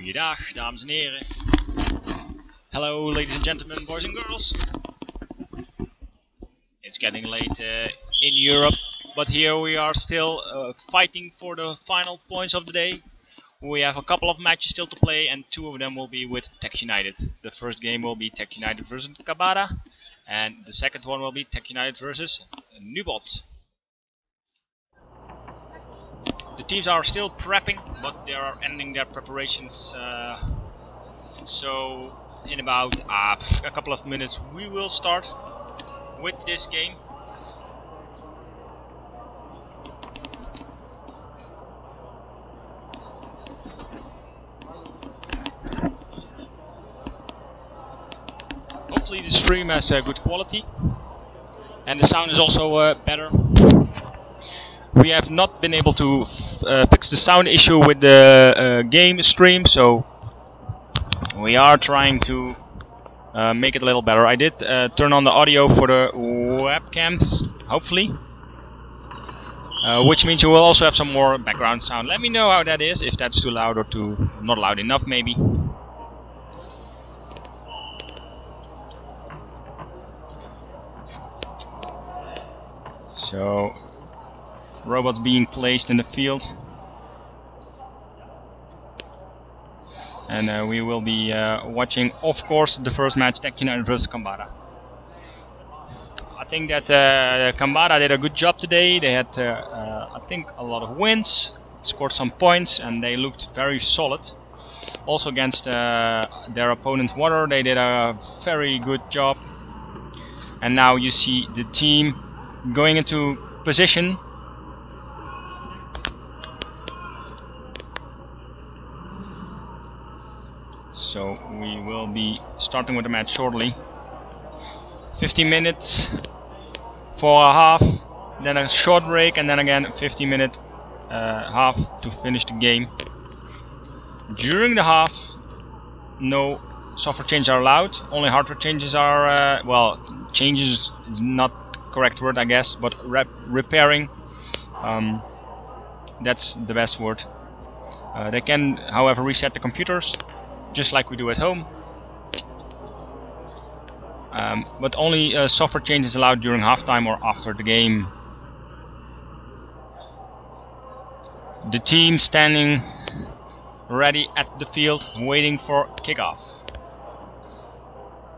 Goeiedag, dames en heren. Hello, ladies and gentlemen, boys and girls. It's getting late in Europe, but here we are still fighting for the final points of the day. We have a couple of matches still to play, and two of them will be with Tech United. The first game will be Tech United versus Kabada, and the second one will be Tech United versus Nubot. The teams are still prepping, but they are ending their preparations. So in about a couple of minutes we will start with this game. Hopefully the stream has good quality and the sound is also better. We have not been able to fix the sound issue with the game stream, so we are trying to make it a little better. I did turn on the audio for the webcams, hopefully, which means you will also have some more background sound. Let me know how that is, if that's too loud or too not loud enough maybe. So robots being placed in the field, and we will be watching, of course, the first match, Tech United versus Kambada. I think that Kambada did a good job today. They had, I think, a lot of wins, scored some points, and they looked very solid. Also against their opponent Water, they did a very good job. And now you see the team going into position. So we will be starting with the match shortly. 15 minutes for a half, then a short break, and then again 15-minute half to finish the game. During the half, no software changes are allowed. Only hardware changes are, well, changes is not the correct word, I guess, but repairing. That's the best word. They can, however, reset the computers, just like we do at home. But only software changes allowed during halftime or after the game. The team standing ready at the field, waiting for kickoff.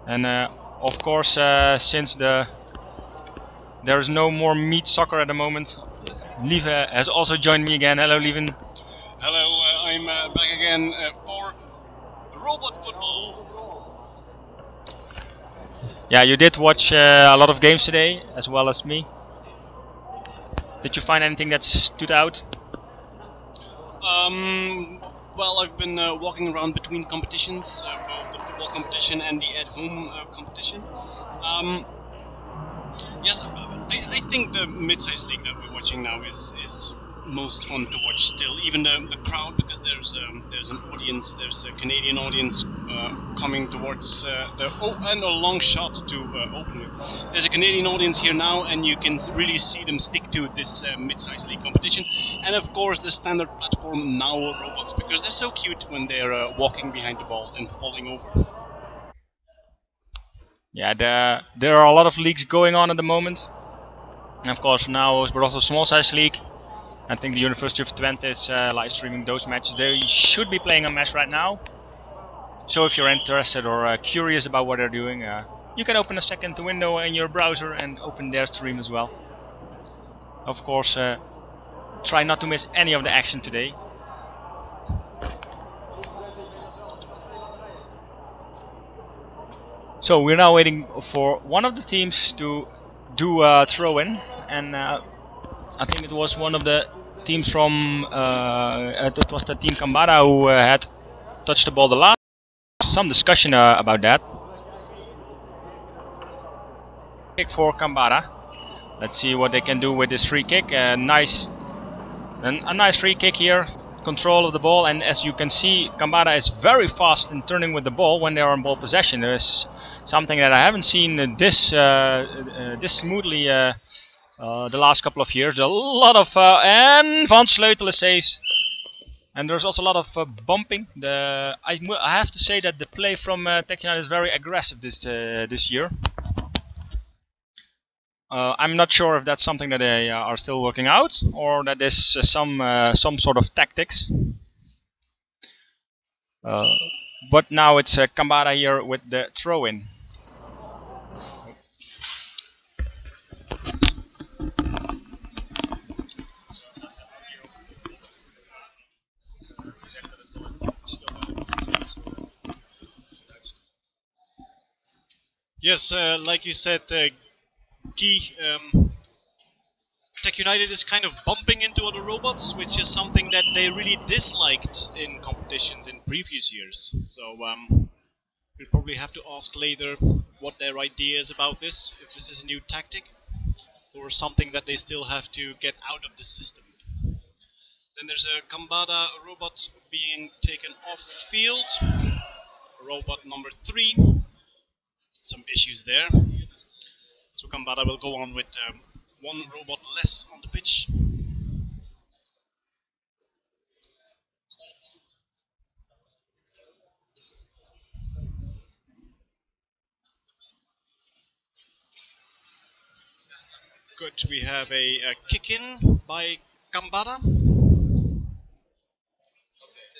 And of course, since there is no more meat soccer at the moment, Lieve has also joined me again. Hello, Lieven. Hello, I'm back again for robot football. Yeah, you did watch a lot of games today, as well as me. Did you find anything that stood out? Well, I've been walking around between competitions, both the football competition and the at-home competition. Yes, I think the mid-sized league that we're watching now is most fun to watch still. Even the crowd, because there's an audience, there's a Canadian audience coming towards and a long shot to open with. There's a Canadian audience here now, and you can really see them stick to this mid-sized league competition. And of course the standard platform now robots, because they're so cute when they're walking behind the ball and falling over. Yeah, there are a lot of leagues going on at the moment. And of course now we're also a small size league. I think the University of Twente is live streaming those matches. They should be playing a match right now. So if you're interested or curious about what they're doing, you can open a second window in your browser and open their stream as well. Of course, try not to miss any of the action today. So we're now waiting for one of the teams to do a throw-in, and I think it was one of the teams from, it was the team Kambada who had touched the ball the last. Some discussion about that. Kick for Kambada. Let's see what they can do with this free kick. A nice free kick here. Control of the ball, and as you can see, Kambada is very fast in turning with the ball when they are in ball possession. There's something that I haven't seen this smoothly the last couple of years. A lot of and Van Sleutelen saves And there's also a lot of bumping. I have to say that the play from Tech United is very aggressive this year. I'm not sure if that's something that they are still working out, or that is some sort of tactics. But now it's Kambada here with the throw-in. Yes, like you said, Guy, Tech United is kind of bumping into other robots, which is something that they really disliked in competitions in previous years. So we'll probably have to ask later what their idea is about this, if this is a new tactic or something that they still have to get out of the system. Then there's a Kambada robot being taken off field, robot number 3. Some issues there. So Kambada will go on with one robot less on the pitch. Good, we have a kick-in by Kambada.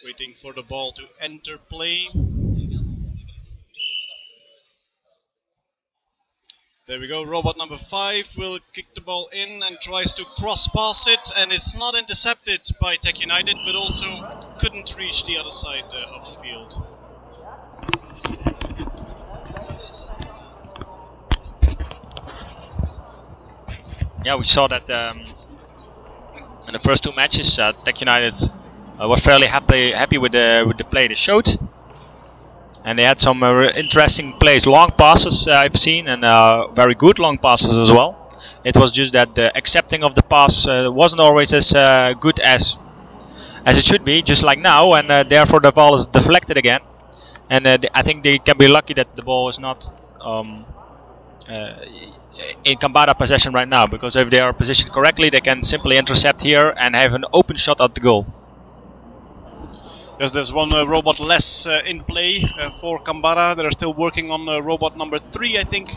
Waiting for the ball to enter play. There we go, robot number 5 will kick the ball in and tries to cross-pass it, and it's not intercepted by Tech United, but also couldn't reach the other side of the field. Yeah, we saw that in the first 2 matches, Tech United was fairly happy with the play they showed. And they had some interesting plays, long passes I've seen, and very good long passes as well. It was just that the accepting of the pass wasn't always as good as it should be, just like now, and therefore the ball is deflected again. And I think they can be lucky that the ball is not in Kambada possession right now, because if they are positioned correctly, they can simply intercept here and have an open shot at the goal. Yes, there's one robot less in play for Kambada. They're still working on robot number 3, I think.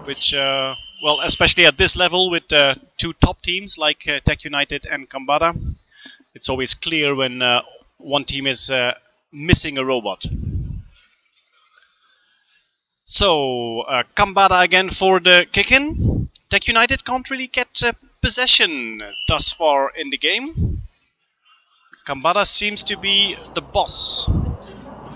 Which, well, especially at this level with 2 top teams like Tech United and Kambada, it's always clear when one team is missing a robot. So, Kambada again for the kick-in. Tech United can't really get possession thus far in the game. Kambada seems to be the boss.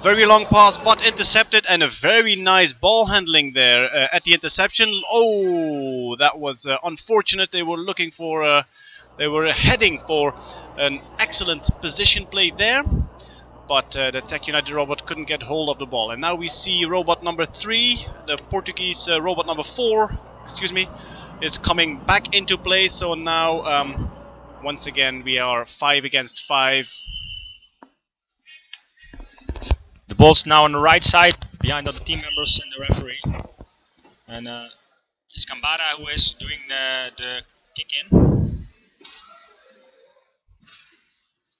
Very long pass, but intercepted, and a very nice ball handling there at the interception. Oh, that was unfortunate. They were looking for, they were heading for an excellent position play there, but the Tech United robot couldn't get hold of the ball. And now we see robot number 3, the Portuguese robot number 4, excuse me, is coming back into play. So now, once again, we are 5 against 5. The ball's now on the right side, behind other team members and the referee. And it's Kambada who is doing the kick-in.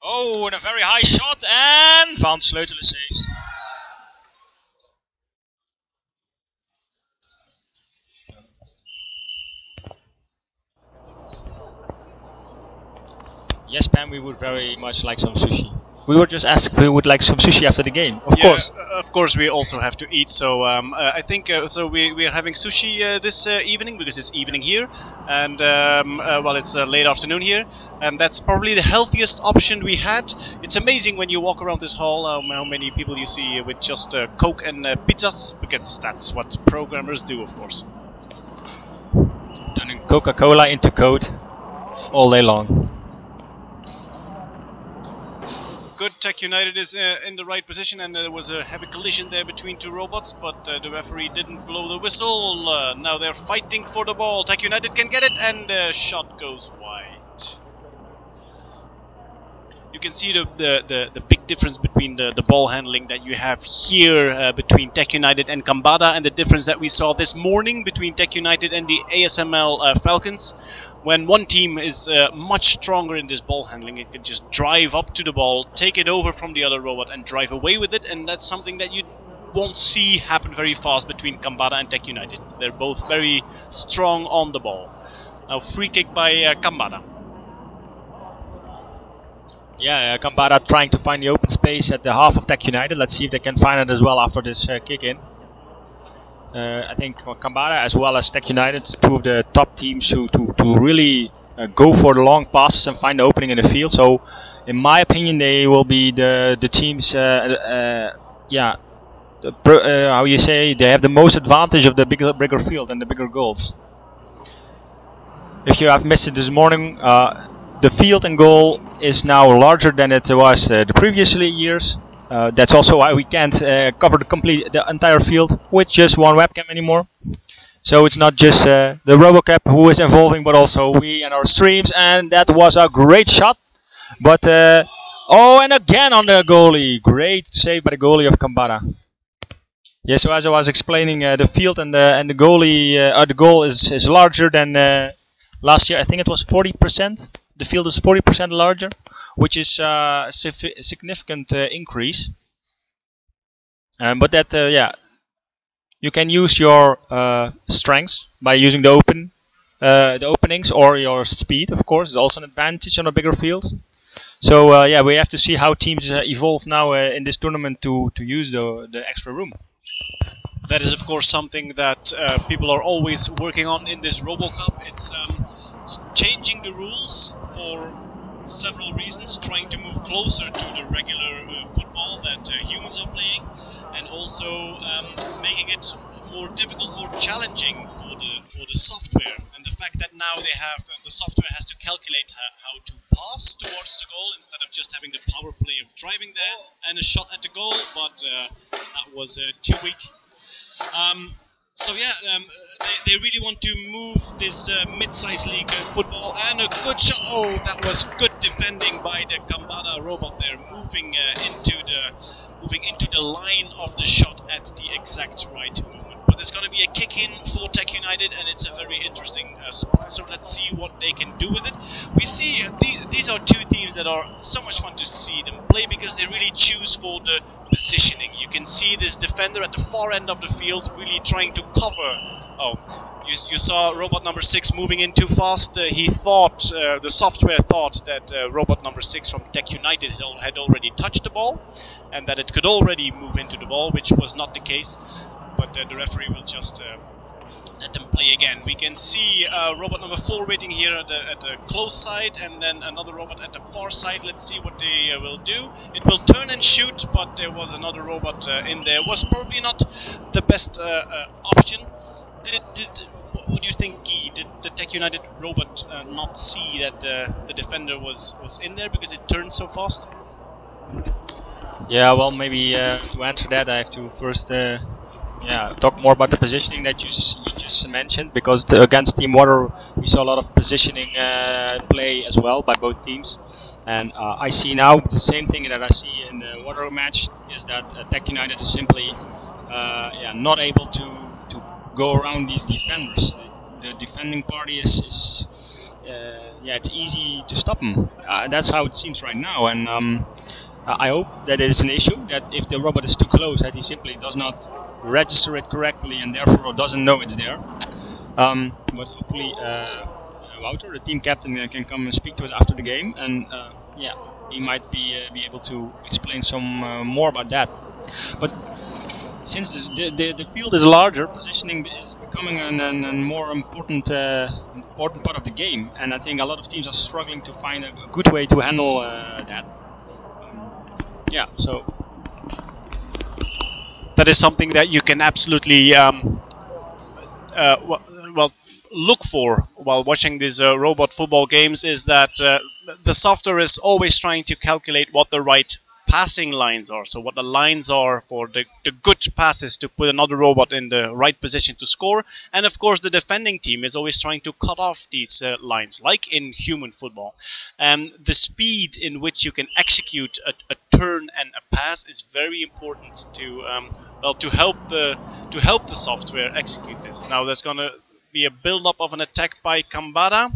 Oh, and a very high shot, and Van Sleutelen saves. Yes, Pam, we would very much like some sushi. We were just asked if we would like some sushi after the game. Of course, we also have to eat. So I think so. We are having sushi this evening because it's evening here, and well, it's late afternoon here, and that's probably the healthiest option we had. It's amazing when you walk around this hall how many people you see with just Coke and pizzas, because that's what programmers do, of course. Turning Coca-Cola into code all day long. Good, Tech United is in the right position, and there was a heavy collision there between 2 robots, but the referee didn't blow the whistle. Now they're fighting for the ball. Tech United can get it, and the shot goes wide. You can see the big difference between the ball handling that you have here between Tech United and Kambada, and the difference that we saw this morning between Tech United and the ASML Falcons. When one team is much stronger in this ball handling, it can just drive up to the ball, take it over from the other robot and drive away with it, and that's something that you won't see happen very fast between Kambada and Tech United. They're both very strong on the ball. Now free kick by Kambada. Yeah, Kambada trying to find the open space at the half of Tech United. Let's see if they can find it as well after this kick in. I think Kambada as well as Tech United, two of the top teams to really go for the long passes and find the opening in the field. So, in my opinion, they will be the teams. How you say, they have the most advantage of the bigger field and the bigger goals. If you have missed it this morning, the field and goal is now larger than it was the previous years. That's also why we can't cover the entire field with just one webcam anymore. So it's not just the Robocup who is evolving, but also we and our streams. And that was a great shot. But and again on the goalie, great save by the goalie of Kambada. Yeah, so as I was explaining, the field and the goalie, the goal is larger than last year. I think it was 40%. The field is 40% larger, which is a significant increase. But that, you can use your strengths by using the openings, or your speed. Of course, is also an advantage on a bigger field. So we have to see how teams evolve now in this tournament to use the extra room. That is, of course, something that people are always working on in this Robocup. It's changing the rules for several reasons, trying to move closer to the regular football that humans are playing, and also making it more difficult, more challenging for the software. And the fact that now they have the software has to calculate how to pass towards the goal instead of just having the power play of driving there and a shot at the goal, but that was too weak. They really want to move this mid-size league football, and a good shot. Oh, that was good defending by the Kambada robot there, moving into the line of the shot at the exact right moment. But there's going to be a kick in for Tech United, and it's a very interesting spot. So let's see what they can do with it. We see these are two teams that are so much fun to see them play because they really choose for the positioning. You can see this defender at the far end of the field really trying to cover. Oh, you saw robot number 6 moving in too fast. He thought, the software thought that robot number 6 from Tech United had already touched the ball and that it could already move into the ball, which was not the case. But the referee will just let them play again. We can see robot number 4 waiting here at the close side, and then another robot at the far side. Let's see what they will do. It will turn and shoot, but there was another robot in there. Was probably not the best option. What do you think, Guy? Did the Tech United robot not see that the defender was in there because it turned so fast? Yeah, well, maybe to answer that, I have to first talk more about the positioning that you just mentioned, because against Team Water we saw a lot of positioning play as well by both teams, and I see now the same thing that I see in the Water match, is that Tech United is simply not able to go around these defenders. The defending party is it's easy to stop them. That's how it seems right now, and I hope that it is an issue, that if the robot is too close, that he simply does not register it correctly and therefore doesn't know it's there. But hopefully Wouter, the team captain, can come and speak to us after the game, and he might be able to explain some more about that. But since the field is larger, positioning is becoming a more important part of the game, and I think a lot of teams are struggling to find a good way to handle that. So that is something that you can absolutely look for while watching these robot football games, is that the software is always trying to calculate what the right passing lines are. So what the lines are for the good passes to put another robot in the right position to score. And of course the defending team is always trying to cut off these lines, like in human football. And the speed in which you can execute a turn and a pass is very important to well, to help the software execute this. Now there's gonna be a build-up of an attack by Kambada.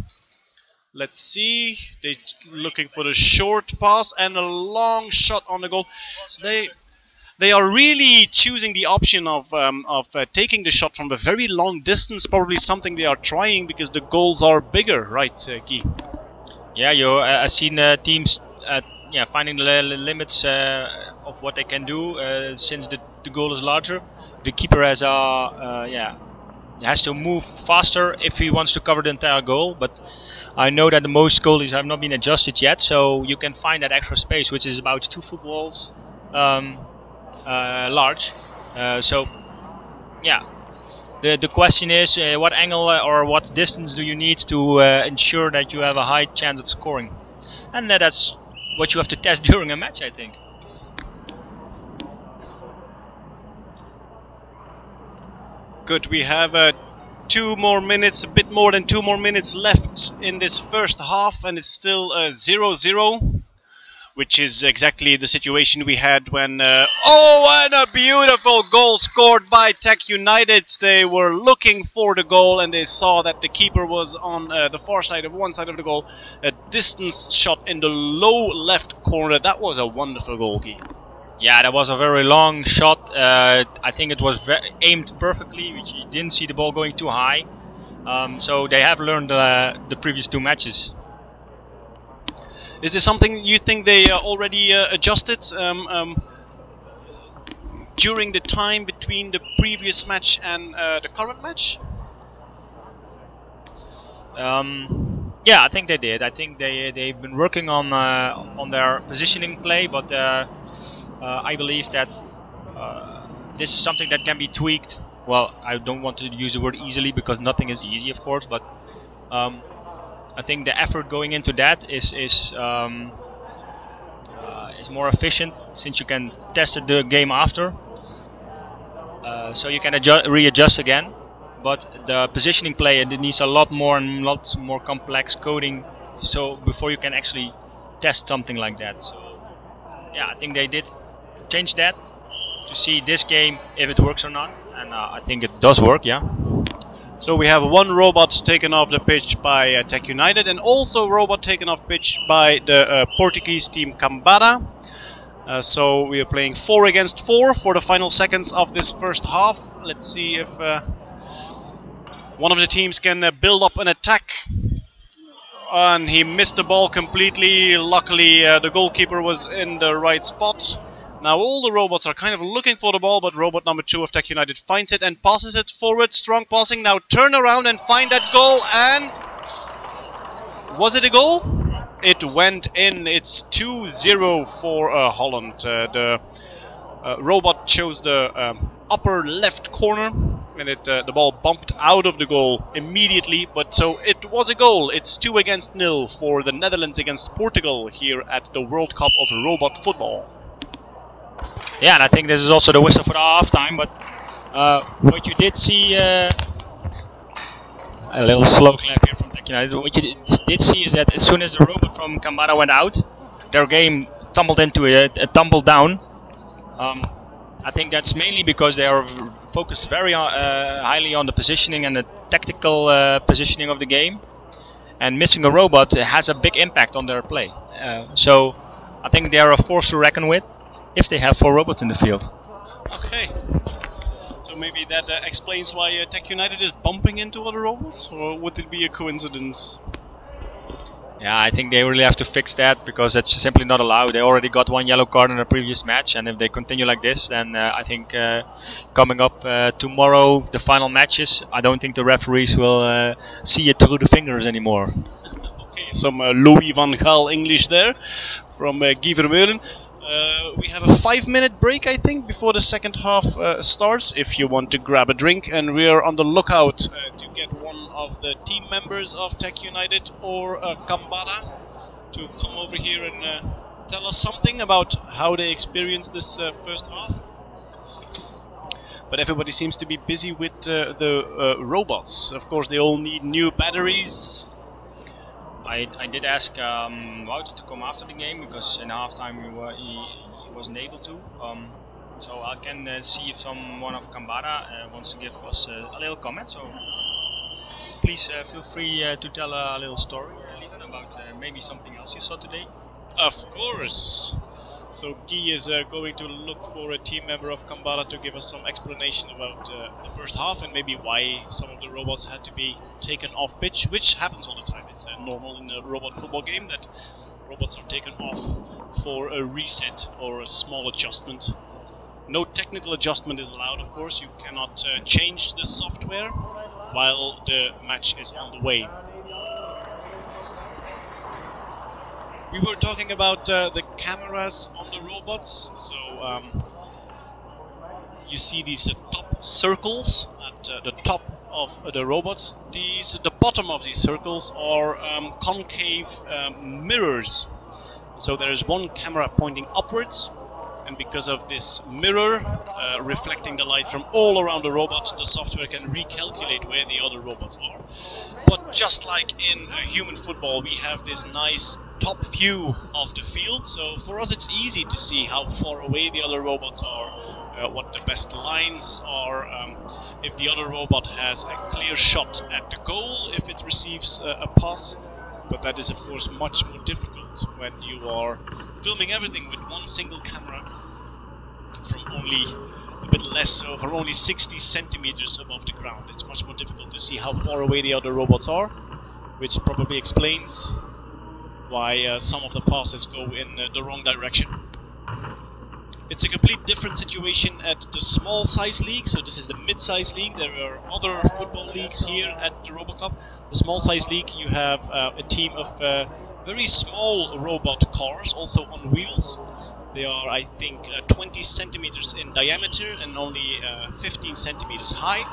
Let's see, they're looking for the short pass and a long shot on the goal. They are really choosing the option of taking the shot from a very long distance, probably something they are trying because the goals are bigger, right, Guy? Yeah, I've seen teams finding the limits of what they can do since the goal is larger. The keeper has to move faster if he wants to cover the entire goal, but I know that the most goalies have not been adjusted yet, so you can find that extra space, which is about 2 footballs large. So yeah, the question is what angle or what distance do you need to ensure that you have a high chance of scoring, and that's what you have to test during a match, I think. Good, we have 2 more minutes, a bit more than 2 more minutes left in this first half, and it's still 0-0, which is exactly the situation we had when... oh, and a beautiful goal scored by Tech United. They were looking for the goal, and they saw that the keeper was on the far side of one side of the goal. A distance shot in the low left corner. That was a wonderful goal, Guy. Yeah, that was a very long shot. I think it was aimed perfectly, which you didn't see the ball going too high. So they have learned the previous 2 matches. Is this something you think they already adjusted during the time between the previous match and the current match? Yeah, I think they did. I think they've been working on their positioning play, but I believe that this is something that can be tweaked. Well, I don't want to use the word easily because nothing is easy, of course, but I think the effort going into that is more efficient, since you can test the game after, so you can readjust again. But the positioning play, it needs a lot more complex coding, so before you can actually test something like that. So yeah, I think they did change that to see this game if it works or not, and I think it does work. Yeah. So we have 1 robot taken off the pitch by Tech United, and also a robot taken off pitch by the Portuguese team Kambada. So we are playing 4 against 4 for the final seconds of this first half. Let's see if one of the teams can build up an attack. And he missed the ball completely. Luckily the goalkeeper was in the right spot. Now all the robots are kind of looking for the ball, but robot number 2 of Tech United finds it and passes it forward. Strong passing. Now turn around and find that goal. And was it a goal? It went in. It's 2-0 for Holland. The robot chose the upper left corner, and the ball bumped out of the goal immediately. But so it was a goal. It's 2 against 0 for the Netherlands against Portugal here at the World Cup of Robot Football. Yeah, and I think this is also the whistle for the halftime, but what you did see, a little slow clap here from Tech United, what you did see is that as soon as the robot from Kambada went out, their game tumbled into a tumble down. I think that's mainly because they are focused very highly on the positioning and the tactical positioning of the game, and missing a robot has a big impact on their play. So I think they are a force to reckon with if they have 4 robots in the field. Okay. So maybe that explains why Tech United is bumping into other robots, or would it be a coincidence? Yeah, I think they really have to fix that, because that's simply not allowed. They already got 1 yellow card in a previous match, and if they continue like this, then I think coming up tomorrow, the final matches, I don't think the referees will see it through the fingers anymore. Okay, some Louis van Gaal English there from Guy Vermeulen. We have a 5-minute break, I think, before the second half starts, if you want to grab a drink, and we are on the lookout to get one of the team members of Tech United or Kambada to come over here and tell us something about how they experienced this first half. But everybody seems to be busy with the robots. Of course, they all need new batteries. I did ask Wouter to come after the game because in halftime he wasn't able to. So I can see if someone of Kambara wants to give us a little comment. So please feel free to tell a little story, Lieven, about maybe something else you saw today. Of course. So Guy is going to look for a team member of Kambara to give us some explanation about the first half and maybe why some of the robots had to be taken off pitch, which happens all the time. It's normal in a robot football game that robots are taken off for a reset or a small adjustment. No technical adjustment is allowed, of course. You cannot change the software while the match is on the way. We were talking about the cameras on the robots, so you see these top circles at the top of the robots. The bottom of these circles are concave mirrors. So there is one camera pointing upwards, and because of this mirror reflecting the light from all around the robot, the software can recalculate where the other robots are. But just like in human football, we have this nice top view of the field, so for us it's easy to see how far away the other robots are, what the best lines are, if the other robot has a clear shot at the goal, if it receives a pass. But that is of course much more difficult when you are filming everything with one single camera from only a bit less, so from only 60 centimeters above the ground. It's much more difficult to see how far away the other robots are, which probably explains why some of the passes go in the wrong direction. It's a complete different situation at the small size league, so this is the mid-size league. There are other football leagues here at the Robocup. The small size league, you have a team of very small robot cars, also on wheels. They are, I think, 20 centimeters in diameter and only 15 centimeters high.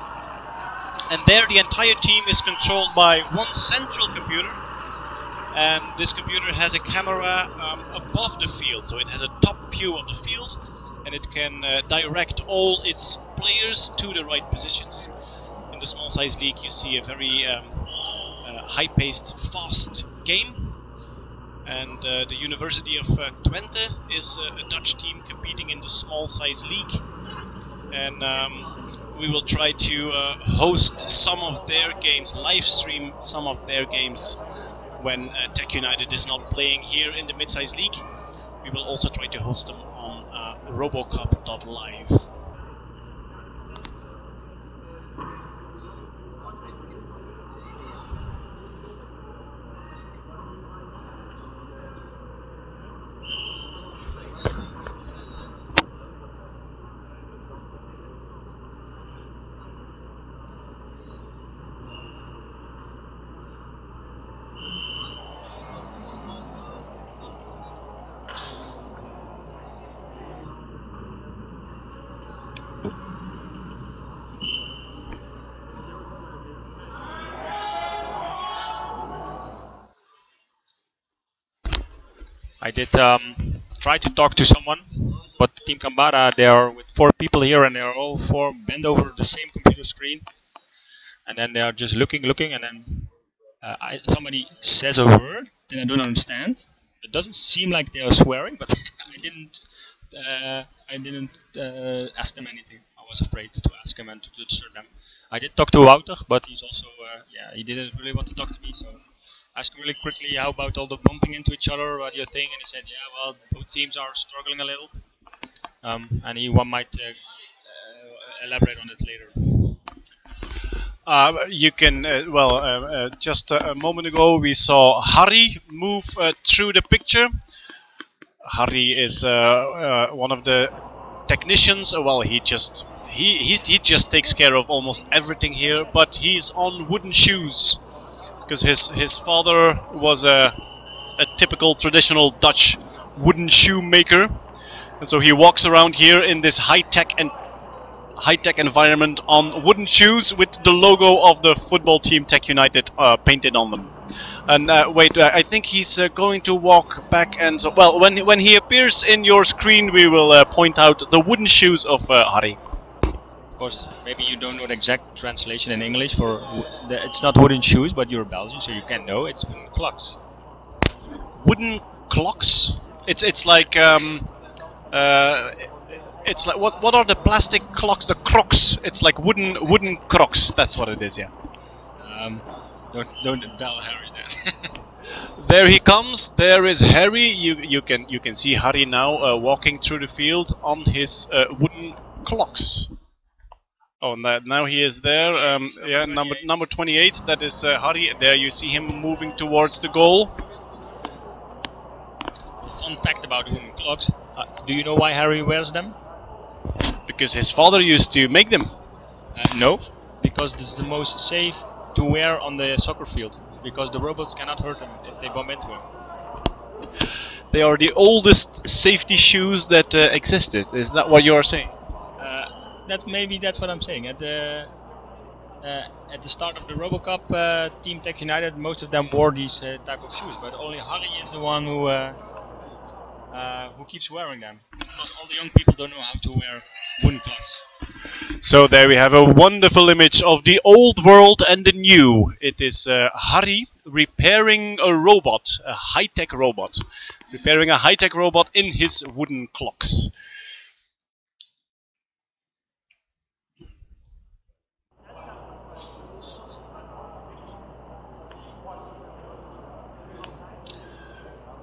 And there the entire team is controlled by one central computer. And this computer has a camera above the field, so it has a top view of the field, and it can direct all its players to the right positions. In the small size league you see a very high-paced, fast game, and the University of Twente is a Dutch team competing in the small size league, and we will try to host some of their games, live stream some of their games when Tech United is not playing here in the mid-size league. We will also try to host them on Robocup.live. I did try to talk to someone, but Team Kambara, they are with 4 people here and they are all 4 bent over the same computer screen. And then they are just looking, and then somebody says a word that I don't understand. It doesn't seem like they are swearing, but I didn't ask them anything. I was afraid to ask him and to disturb them. I did talk to Wouter, but he's also, he didn't really want to talk to me, so I asked him really quickly, how about all the bumping into each other, what do you think? And he said, yeah, well, both teams are struggling a little, and he might elaborate on it later. You can, just a moment ago we saw Harry move through the picture. Harry is one of the technicians. He just takes care of almost everything here, but he's on wooden shoes because his father was a typical traditional Dutch wooden shoe maker, and so he walks around here in this high-tech environment on wooden shoes with the logo of the football team Tech United painted on them. And wait, I think he's going to walk back, and so well, when he appears in your screen, we will point out the wooden shoes of Harry. Of course, maybe you don't know the exact translation in English for it's not wooden shoes, but you're Belgian, so you can know it's wooden clocks. Wooden clocks? It's like it's like what are the plastic clocks? The crocs. It's like wooden crocs. That's what it is. Yeah. Don't tell Harry that. There he comes. There is Harry. You can see Harry now walking through the field on his wooden clocks. Oh, now he is there. Yeah, number 28. That is Harry. There you see him moving towards the goal. Fun fact about wooden clocks. Do you know why Harry wears them? Because his father used to make them. No, because this is the most safe to wear on the soccer field. Because the robots cannot hurt him if they bump into him. They are the oldest safety shoes that existed. Is that what you are saying? That's what I'm saying. At the start of the Robocup, Team Tech United, most of them wore these type of shoes, but only Harry is the one who keeps wearing them. Because all the young people don't know how to wear wooden clocks. So there we have a wonderful image of the old world and the new. It is Harry repairing a robot, a high-tech robot. Repairing a high-tech robot in his wooden clocks.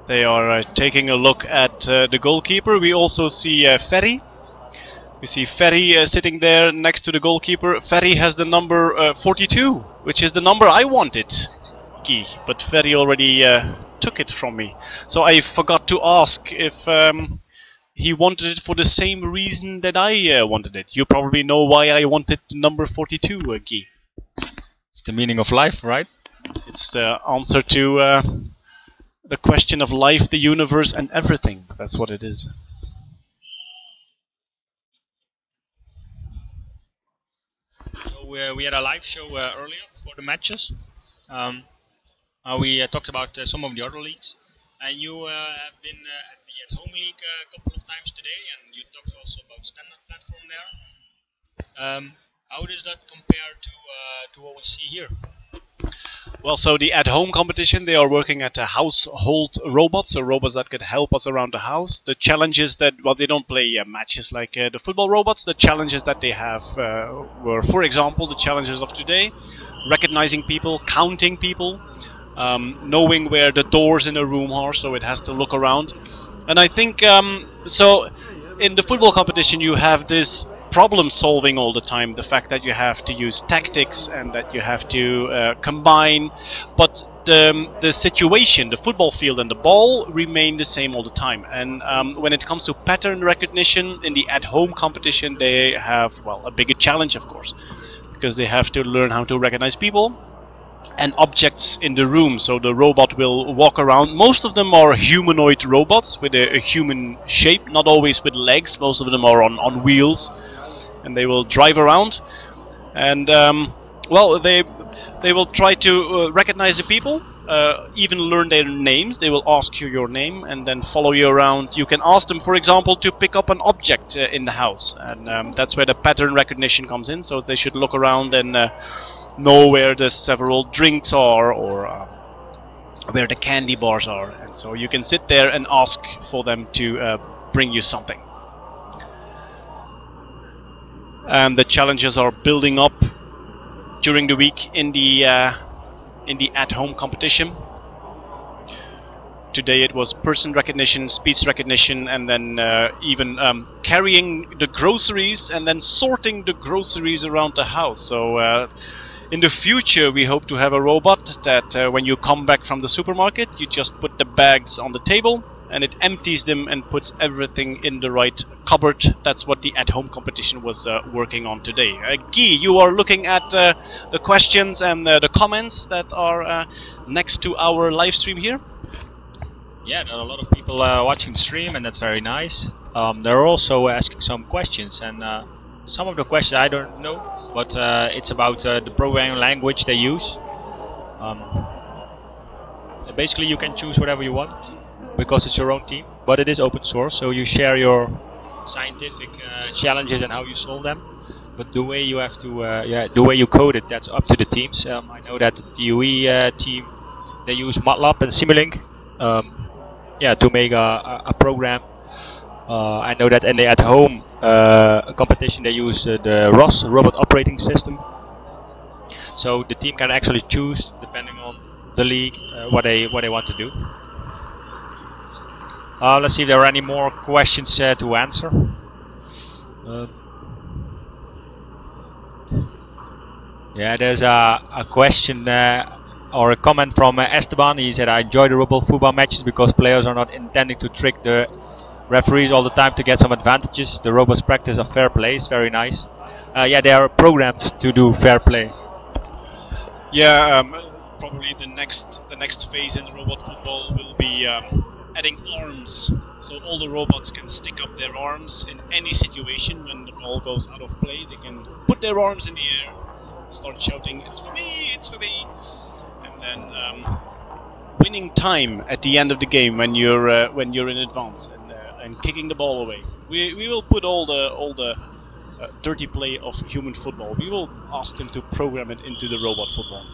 They are taking a look at the goalkeeper. We also see Ferry. We see Ferry sitting there next to the goalkeeper. Ferry has the number 42, which is the number I wanted, Guy. But Ferry already took it from me. So I forgot to ask if he wanted it for the same reason that I wanted it. You probably know why I wanted the number 42, Guy. It's the meaning of life, right? It's the answer to the question of life, the universe, and everything. That's what it is. So we had a live show earlier before the matches. We talked about some of the other leagues. And you have been at the at-home league a couple of times today, and you talked also about standard platform there. How does that compare to what we see here? Well, so the at-home competition, they are working at a household robots, so robots that could help us around the house. The challenge is that, well, they don't play matches like the football robots. The challenges that they have were, for example, the challenges of today, recognizing people, counting people, knowing where the doors in a room are, so it has to look around. And I think, so in the football competition, you have this problem solving all the time, the fact that you have to use tactics and that you have to combine, but the situation, the football field and the ball remain the same all the time. And when it comes to pattern recognition in the at-home competition, they have, well, a bigger challenge, of course, because they have to learn how to recognize people and objects in the room. So the robot will walk around. Most of them are humanoid robots with a human shape, not always with legs. Most of them are on wheels, and they will drive around. And well, they will try to recognize the people, even learn their names. They will ask you your name and then follow you around. You can ask them, for example, to pick up an object in the house, and that's where the pattern recognition comes in. So they should look around and know where the several drinks are, or where the candy bars are, and so you can sit there and ask for them to bring you something. And the challenges are building up during the week in the at-home competition. Today it was person recognition, speech recognition, and then even carrying the groceries and then sorting the groceries around the house. So in the future, we hope to have a robot that when you come back from the supermarket, you just put the bags on the table and it empties them and puts everything in the right cupboard. That's what the at-home competition was working on today. Guy, you are looking at the questions and the comments that are next to our live stream here. Yeah, there are a lot of people watching the stream, and that's very nice. They're also asking some questions, and some of the questions I don't know, but it's about the programming language they use. basically you can choose whatever you want because it's your own team, but it is open source, so you share your scientific challenges and how you solve them. But the way you have to, the way you code it, that's up to the teams. I know that the DOE team, they use MATLAB and Simulink, to make a program. I know that in the at-home competition they use the ROS, Robot Operating System. So the team can actually choose, depending on the league, what they want to do. Let's see if there are any more questions to answer. Yeah, there's a question or a comment from Esteban. He said, I enjoy the Robot football matches because players are not intending to trick the referees all the time to get some advantages. The robots practice of fair play is very nice. Yeah, they are programmed to do fair play. Yeah, probably the next phase in robot football will be adding arms, so all the robots can stick up their arms in any situation. When the ball goes out of play, they can put their arms in the air, start shouting, "It's for me! It's for me!" And then winning time at the end of the game when you're in advance and kicking the ball away. We will put all the dirty play of human football. We will ask them to program it into the robot football.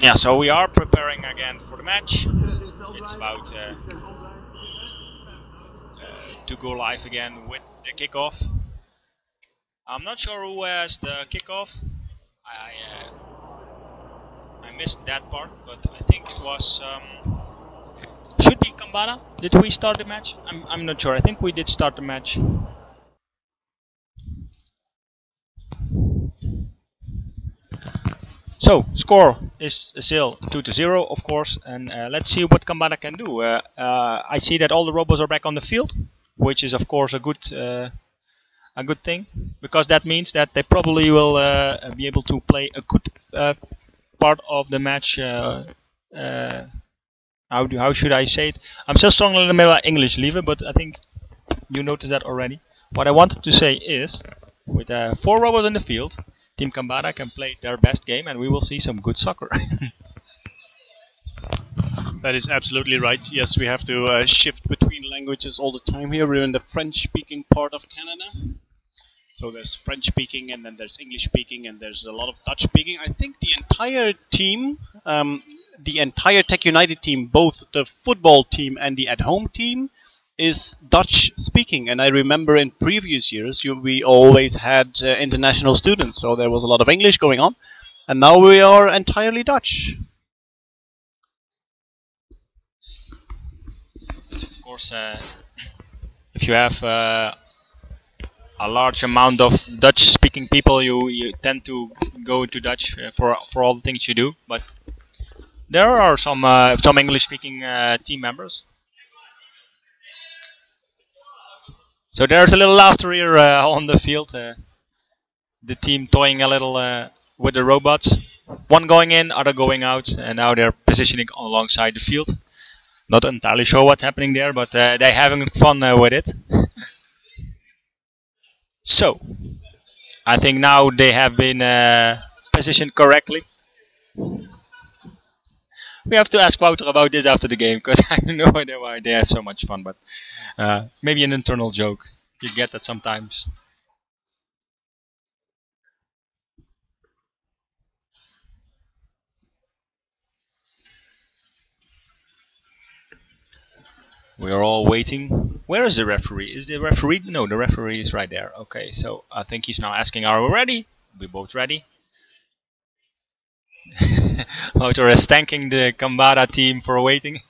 Yeah, so we are preparing again for the match. It's about to go live again with the kickoff. I'm not sure who has the kickoff. I missed that part, but I think it was should be Kambada. Did we start the match? I'm not sure. I think we did start the match. So score is still 2-0, of course, and let's see what Kambada can do. I see that all the robots are back on the field, which is of course a good thing, because that means that they probably will be able to play a good part of the match. How should I say it? I'm still struggling in the middle of English, Lieve, but I think you noticed that already. What I wanted to say is, with 4 robots in the field, Team Kambada can play their best game, and we will see some good soccer. That is absolutely right. Yes, we have to shift between languages all the time here. We're in the French-speaking part of Canada. So there's French-speaking, and then there's English-speaking, and there's a lot of Dutch-speaking. I think the entire team, the entire Tech United team, both the football team and the at-home team, is Dutch-speaking. And I remember in previous years, we always had international students, so there was a lot of English going on. And now we are entirely Dutch. It's of course, if you have a large amount of Dutch-speaking people, you tend to go into Dutch for all the things you do. But there are some English-speaking team members. So there's a little laughter here on the field. The team toying a little with the robots. One going in, other going out, and now they're positioning alongside the field. Not entirely sure what's happening there, but they're having fun with it. So, I think now they have been positioned correctly. We have to ask Wouter about this after the game, because I have no idea why they have so much fun, but maybe an internal joke. You get that sometimes. We are all waiting. Where is the referee? Is the referee? No, the referee is right there. Okay, so I think he's now asking, are we ready? We're both ready. Wouter is thanking the Kambada team for waiting.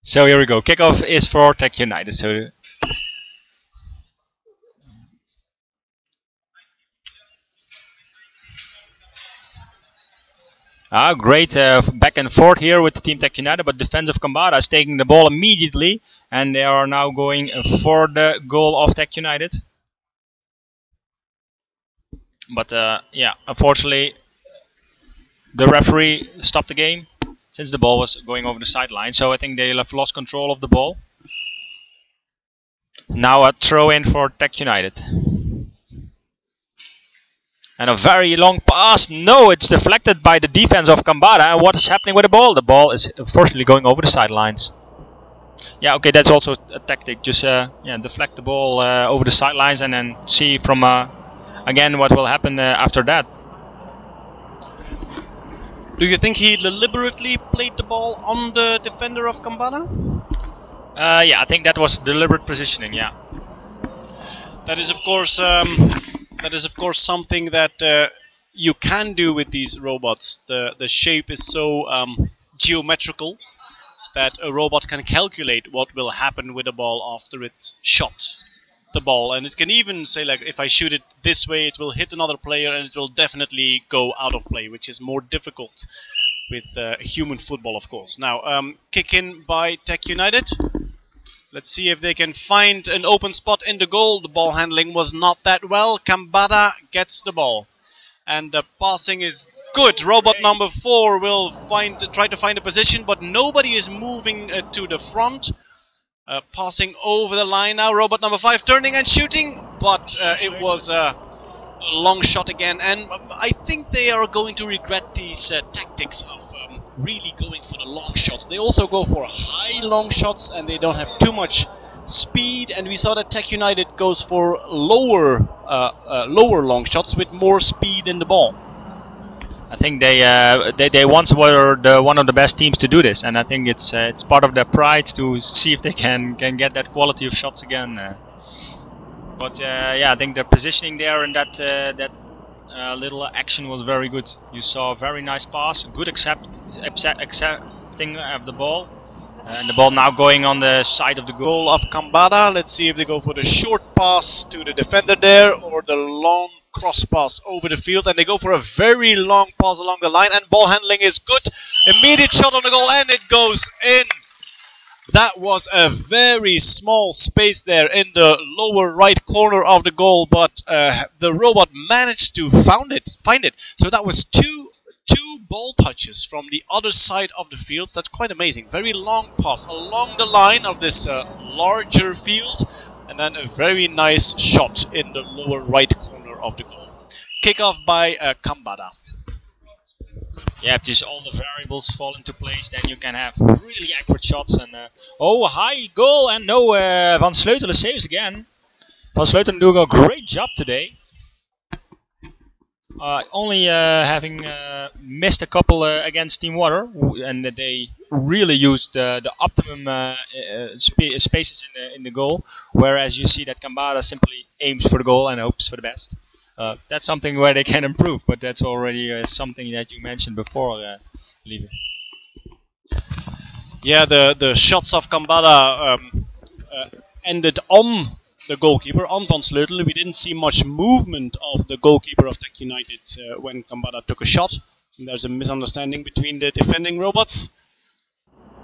So here we go. Kickoff is for Tech United. So great back and forth here with the Team Tech United, but defensive Kambada is taking the ball immediately, and they are now going for the goal of Tech United. But yeah, unfortunately, the referee stopped the game since the ball was going over the sideline. So I think they have lost control of the ball. Now a throw in for Tech United. And a very long pass. No, it's deflected by the defense of Kambada. What is happening with the ball? The ball is unfortunately going over the sidelines. Yeah, okay, that's also a tactic. Just yeah, deflect the ball over the sidelines and then see from again what will happen after that. Do you think he deliberately played the ball on the defender of Kambada? Yeah, I think that was deliberate positioning. Yeah. That is, of course, something that you can do with these robots. The shape is so geometrical that a robot can calculate what will happen with the ball after it shot the ball, and it can even say, like, if I shoot it this way, it will hit another player, and it will definitely go out of play, which is more difficult with human football, of course. Now, kick in by Tech United. Let's see if they can find an open spot in the goal. The ball handling was not that well. Kambada gets the ball, and the passing is good. Robot number 4 will try to find a position, but nobody is moving to the front. Passing over the line now. Robot number 5 turning and shooting, but it was a long shot again. And I think they are going to regret these tactics of really going for the long shots. They also go for high long shots, and they don't have too much speed. And we saw that Tech United goes for lower long shots with more speed in the ball. I think they once were one of the best teams to do this, and I think it's part of their pride to see if they can get that quality of shots again. But yeah, I think the positioning there and that little action was very good. You saw a very nice pass, good accepting of the ball, and the ball now going on the side of the goal of Kambada. Let's see if they go for the short pass to the defender there, or the long cross pass over the field, and they go for a very long pass along the line, and ball handling is good. Immediate shot on the goal, and it goes in. That was a very small space there in the lower right corner of the goal, but the robot managed to find it. So that was two ball touches from the other side of the field. That's quite amazing. Very long pass along the line of this larger field, and then a very nice shot in the lower right corner of the goal. Kickoff by Kambada. Yeah, if just all the variables fall into place, then you can have really accurate shots. And oh, high goal, and no, Van Sleutelen saves again. Van Sleutelen doing a great job today. Only having missed a couple against Team Water, and they really used the optimum spaces in the goal. Whereas you see that Kambada simply aims for the goal and hopes for the best. That's something where they can improve, but that's already something that you mentioned before, Lieve. Yeah, the shots of Kambada ended on the goalkeeper, on Van Sleutelen. We didn't see much movement of the goalkeeper of Tech United when Kambada took a shot. And there's a misunderstanding between the defending robots,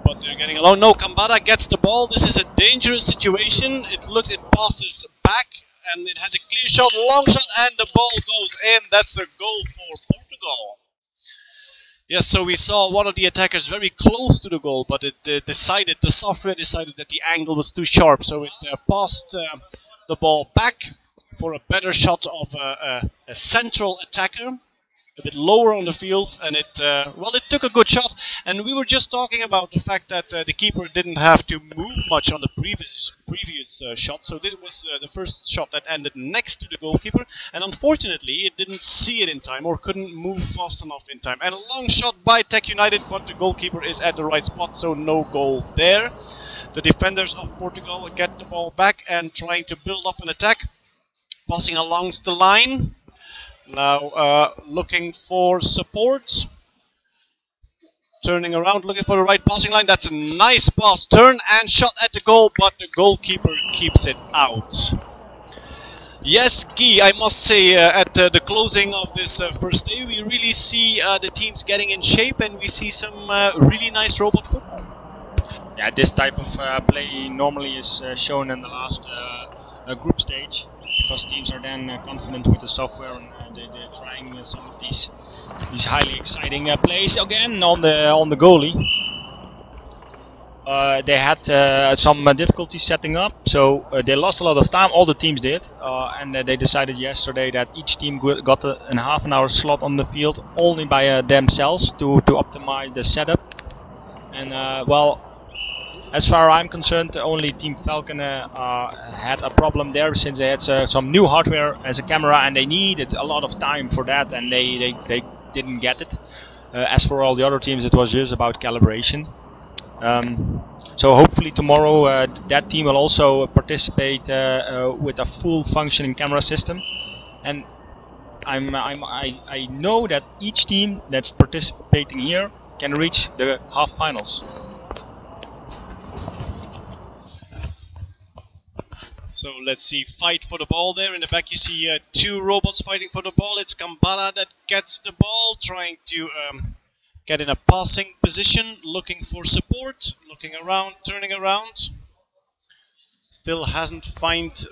but they're getting along. No, Kambada gets the ball. This is a dangerous situation. It passes back, and it has a clear shot, long shot, and the ball goes in. That's a goal for Portugal. Yes, so we saw one of the attackers very close to the goal, but the software decided that the angle was too sharp, so it passed the ball back for a better shot of a central attacker, a bit lower on the field, and it took a good shot. And we were just talking about the fact that the keeper didn't have to move much on the previous shot, so this was the first shot that ended next to the goalkeeper, and unfortunately it didn't see it in time, or couldn't move fast enough in time. And a long shot by Tech United, but the goalkeeper is at the right spot, so no goal there. The defenders of Portugal get the ball back and trying to build up an attack, passing along the line. Now looking for support, turning around, looking for the right passing line. That's a nice pass, turn and shot at the goal, but the goalkeeper keeps it out. Yes, Guy, I must say at the closing of this first day, we really see the teams getting in shape, and we see some really nice robot football. Yeah, this type of play normally is shown in the last group stage, because teams are then confident with the software, and they're trying some of these highly exciting plays again on the goalie. they had some difficulty setting up, so they lost a lot of time. All the teams did, and they decided yesterday that each team got a half an hour slot on the field only by themselves to optimize the setup. And well, as far as I'm concerned, only Team Falcon had a problem there, since they had some new hardware as a camera, and they needed a lot of time for that, and they didn't get it. As for all the other teams, it was just about calibration. So hopefully tomorrow that team will also participate with a full functioning camera system, and I know that each team that's participating here can reach the half finals. So let's see, fight for the ball there. In the back you see two robots fighting for the ball. It's Kambara that gets the ball, trying to get in a passing position, looking for support, looking around, turning around. Still hasn't found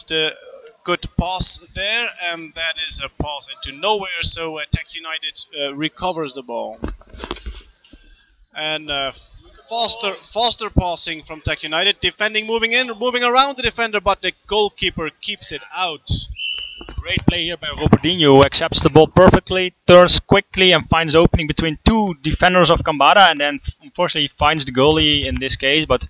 the good pass there, and that is a pass into nowhere, so Tech United recovers the ball. And faster passing from Tech United, defending, moving in, moving around the defender, but the goalkeeper keeps it out. Great play here by Robocup, who accepts the ball perfectly, turns quickly and finds opening between two defenders of Kambara, and then unfortunately finds the goalie in this case. But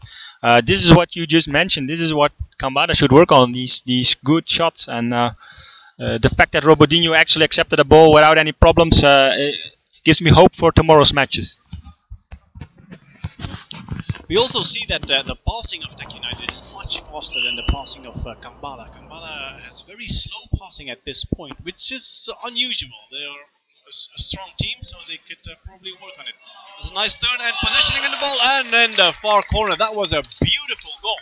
this is what you just mentioned. This is what Kambara should work on, these good shots, and the fact that Robocup actually accepted the ball without any problems gives me hope for tomorrow's matches. We also see that the passing of Tech United is much faster than the passing of Kambara. Kambara has very slow passing at this point, which is unusual. They are a strong team, so they could probably work on it. There's a nice turn and positioning in the ball, and then the far corner. That was a beautiful goal.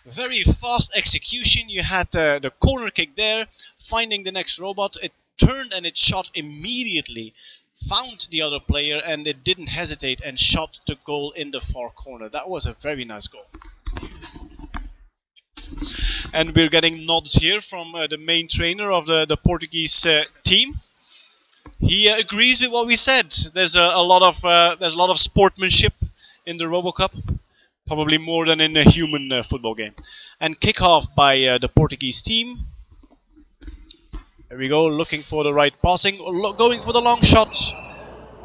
Very fast execution. You had the corner kick there, finding the next robot. It turned and it shot immediately. Found the other player, and it didn't hesitate and shot the goal in the far corner. That was a very nice goal. And we're getting nods here from the main trainer of the Portuguese team. He agrees with what we said. There's a lot of sportsmanship in the Robocup, probably more than in a human football game. And kickoff by the Portuguese team. There we go, looking for the right passing, going for the long shot,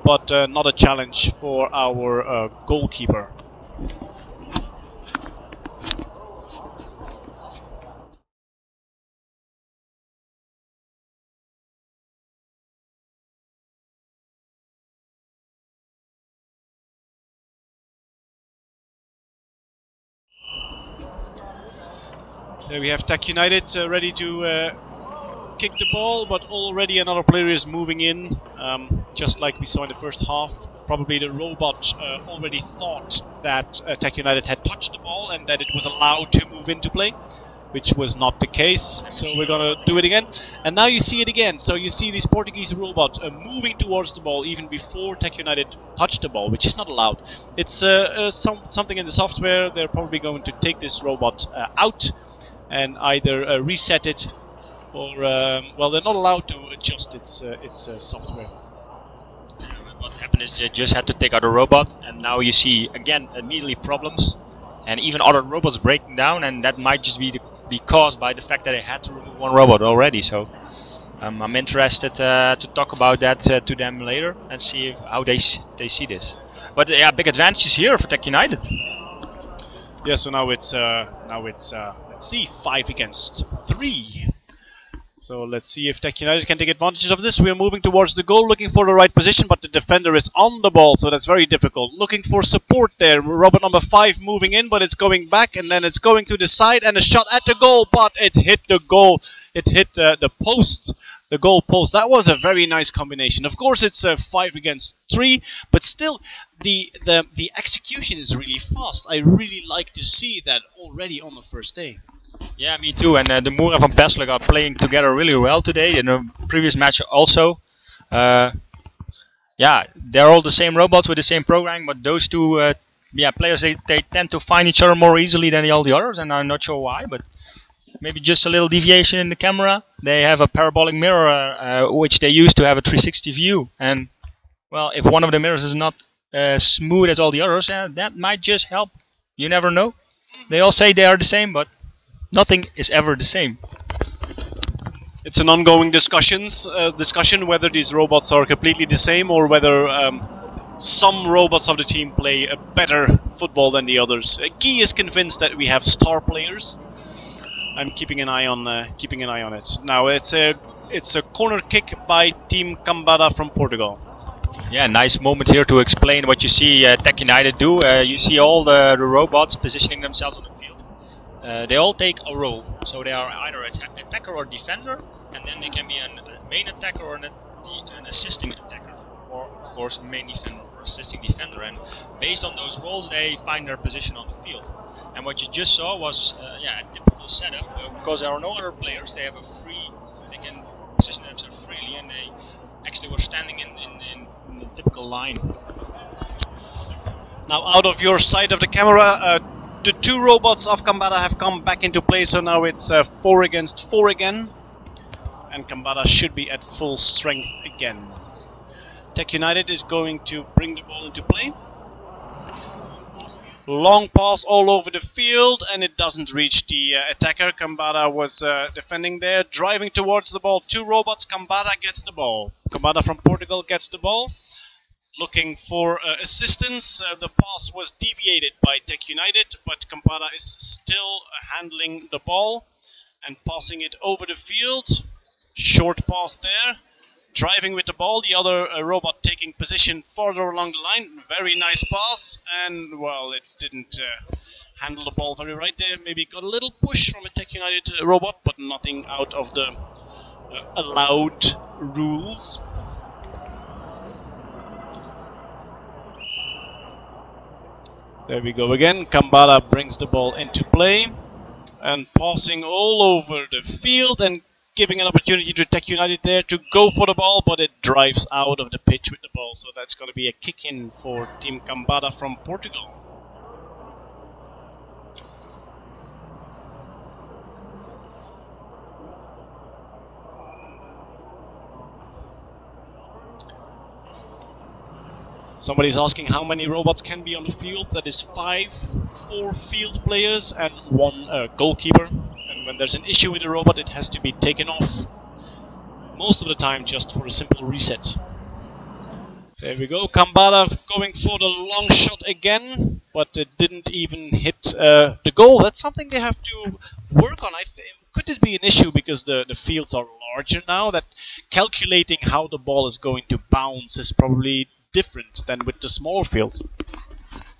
but not a challenge for our goalkeeper. There we have Tech United ready to kick the ball, but already another player is moving in, just like we saw in the first half. Probably the robot already thought that Tech United had touched the ball and that it was allowed to move into play, which was not the case. So we're gonna do it again, and now you see it again. So you see this Portuguese robot moving towards the ball even before Tech United touched the ball, which is not allowed. It's something in the software. They're probably going to take this robot out and either reset it, or well, they're not allowed to adjust its software. What happened is they just had to take out a robot, and now you see again immediately problems, and even other robots breaking down, and that might just be caused by the fact that they had to remove one robot already. So I'm interested to talk about that to them later and see how they see this. But yeah, big advantages here for Tech United. Yeah, so now it's let's see, 5 against 3. So let's see if Tech United can take advantage of this. We are moving towards the goal, looking for the right position, but the defender is on the ball, so that's very difficult. Looking for support there. Robot number 5 moving in, but it's going back, and then it's going to the side, and a shot at the goal, but it hit the goal. It hit the post, the goal post. That was a very nice combination. Of course, it's 5 against 3, but still, the execution is really fast. I really like to see that already on the first day. Yeah, me too. And the Moore and Van Perselijk are playing together really well today. In the previous match also. Yeah, they're all the same robots with the same programming, but those two players, they tend to find each other more easily than all the others, and I'm not sure why, but maybe just a little deviation in the camera. They have a parabolic mirror which they use to have a 360 view, and well, if one of the mirrors is not smooth as all the others, that might just help You never know. They all say they are the same, but nothing is ever the same. It's an ongoing discussion whether these robots are completely the same or whether some robots of the team play a better football than the others. Guy is convinced that we have star players. I'm keeping an eye on it. Now it's a corner kick by Team Cambada from Portugal. Yeah, nice moment here to explain what you see Tech United do. You see all the robots positioning themselves on the field. They all take a role, so they are either an attacker or defender, and then they can be a main attacker or an assisting attacker, or of course a main defender or assisting defender. And based on those roles, they find their position on the field. And what you just saw was a typical setup because there are no other players. They have they can position themselves freely, and they actually were standing in the typical line. Now, out of your sight of the camera, the two robots of Cambada have come back into play, so now it's 4 against 4 again, and Cambada should be at full strength again. Tech United is going to bring the ball into play. Long pass all over the field, and it doesn't reach the attacker. Cambada was defending there, driving towards the ball. Two robots, Cambada gets the ball. Cambada from Portugal gets the ball. Looking for assistance. The pass was deviated by Tech United, but Cambada is still handling the ball and passing it over the field. Short pass there. Driving with the ball, the other robot taking position further along the line. Very nice pass, and well, it didn't handle the ball very right there. Maybe got a little push from a Tech United robot, but nothing out of the allowed rules. There we go again. Cambada brings the ball into play and passing all over the field and giving an opportunity to Tech United there to go for the ball, but it drives out of the pitch with the ball, so that's going to be a kick-in for Team Cambada from Portugal. Somebody's asking how many robots can be on the field. That is 5, 4 field players and 1 goalkeeper. And when there's an issue with the robot, it has to be taken off. Most of the time just for a simple reset. There we go, Cambada going for the long shot again, but it didn't even hit the goal. That's something they have to work on. Could this be an issue because the fields are larger now, that calculating how the ball is going to bounce is probably different than with the small fields?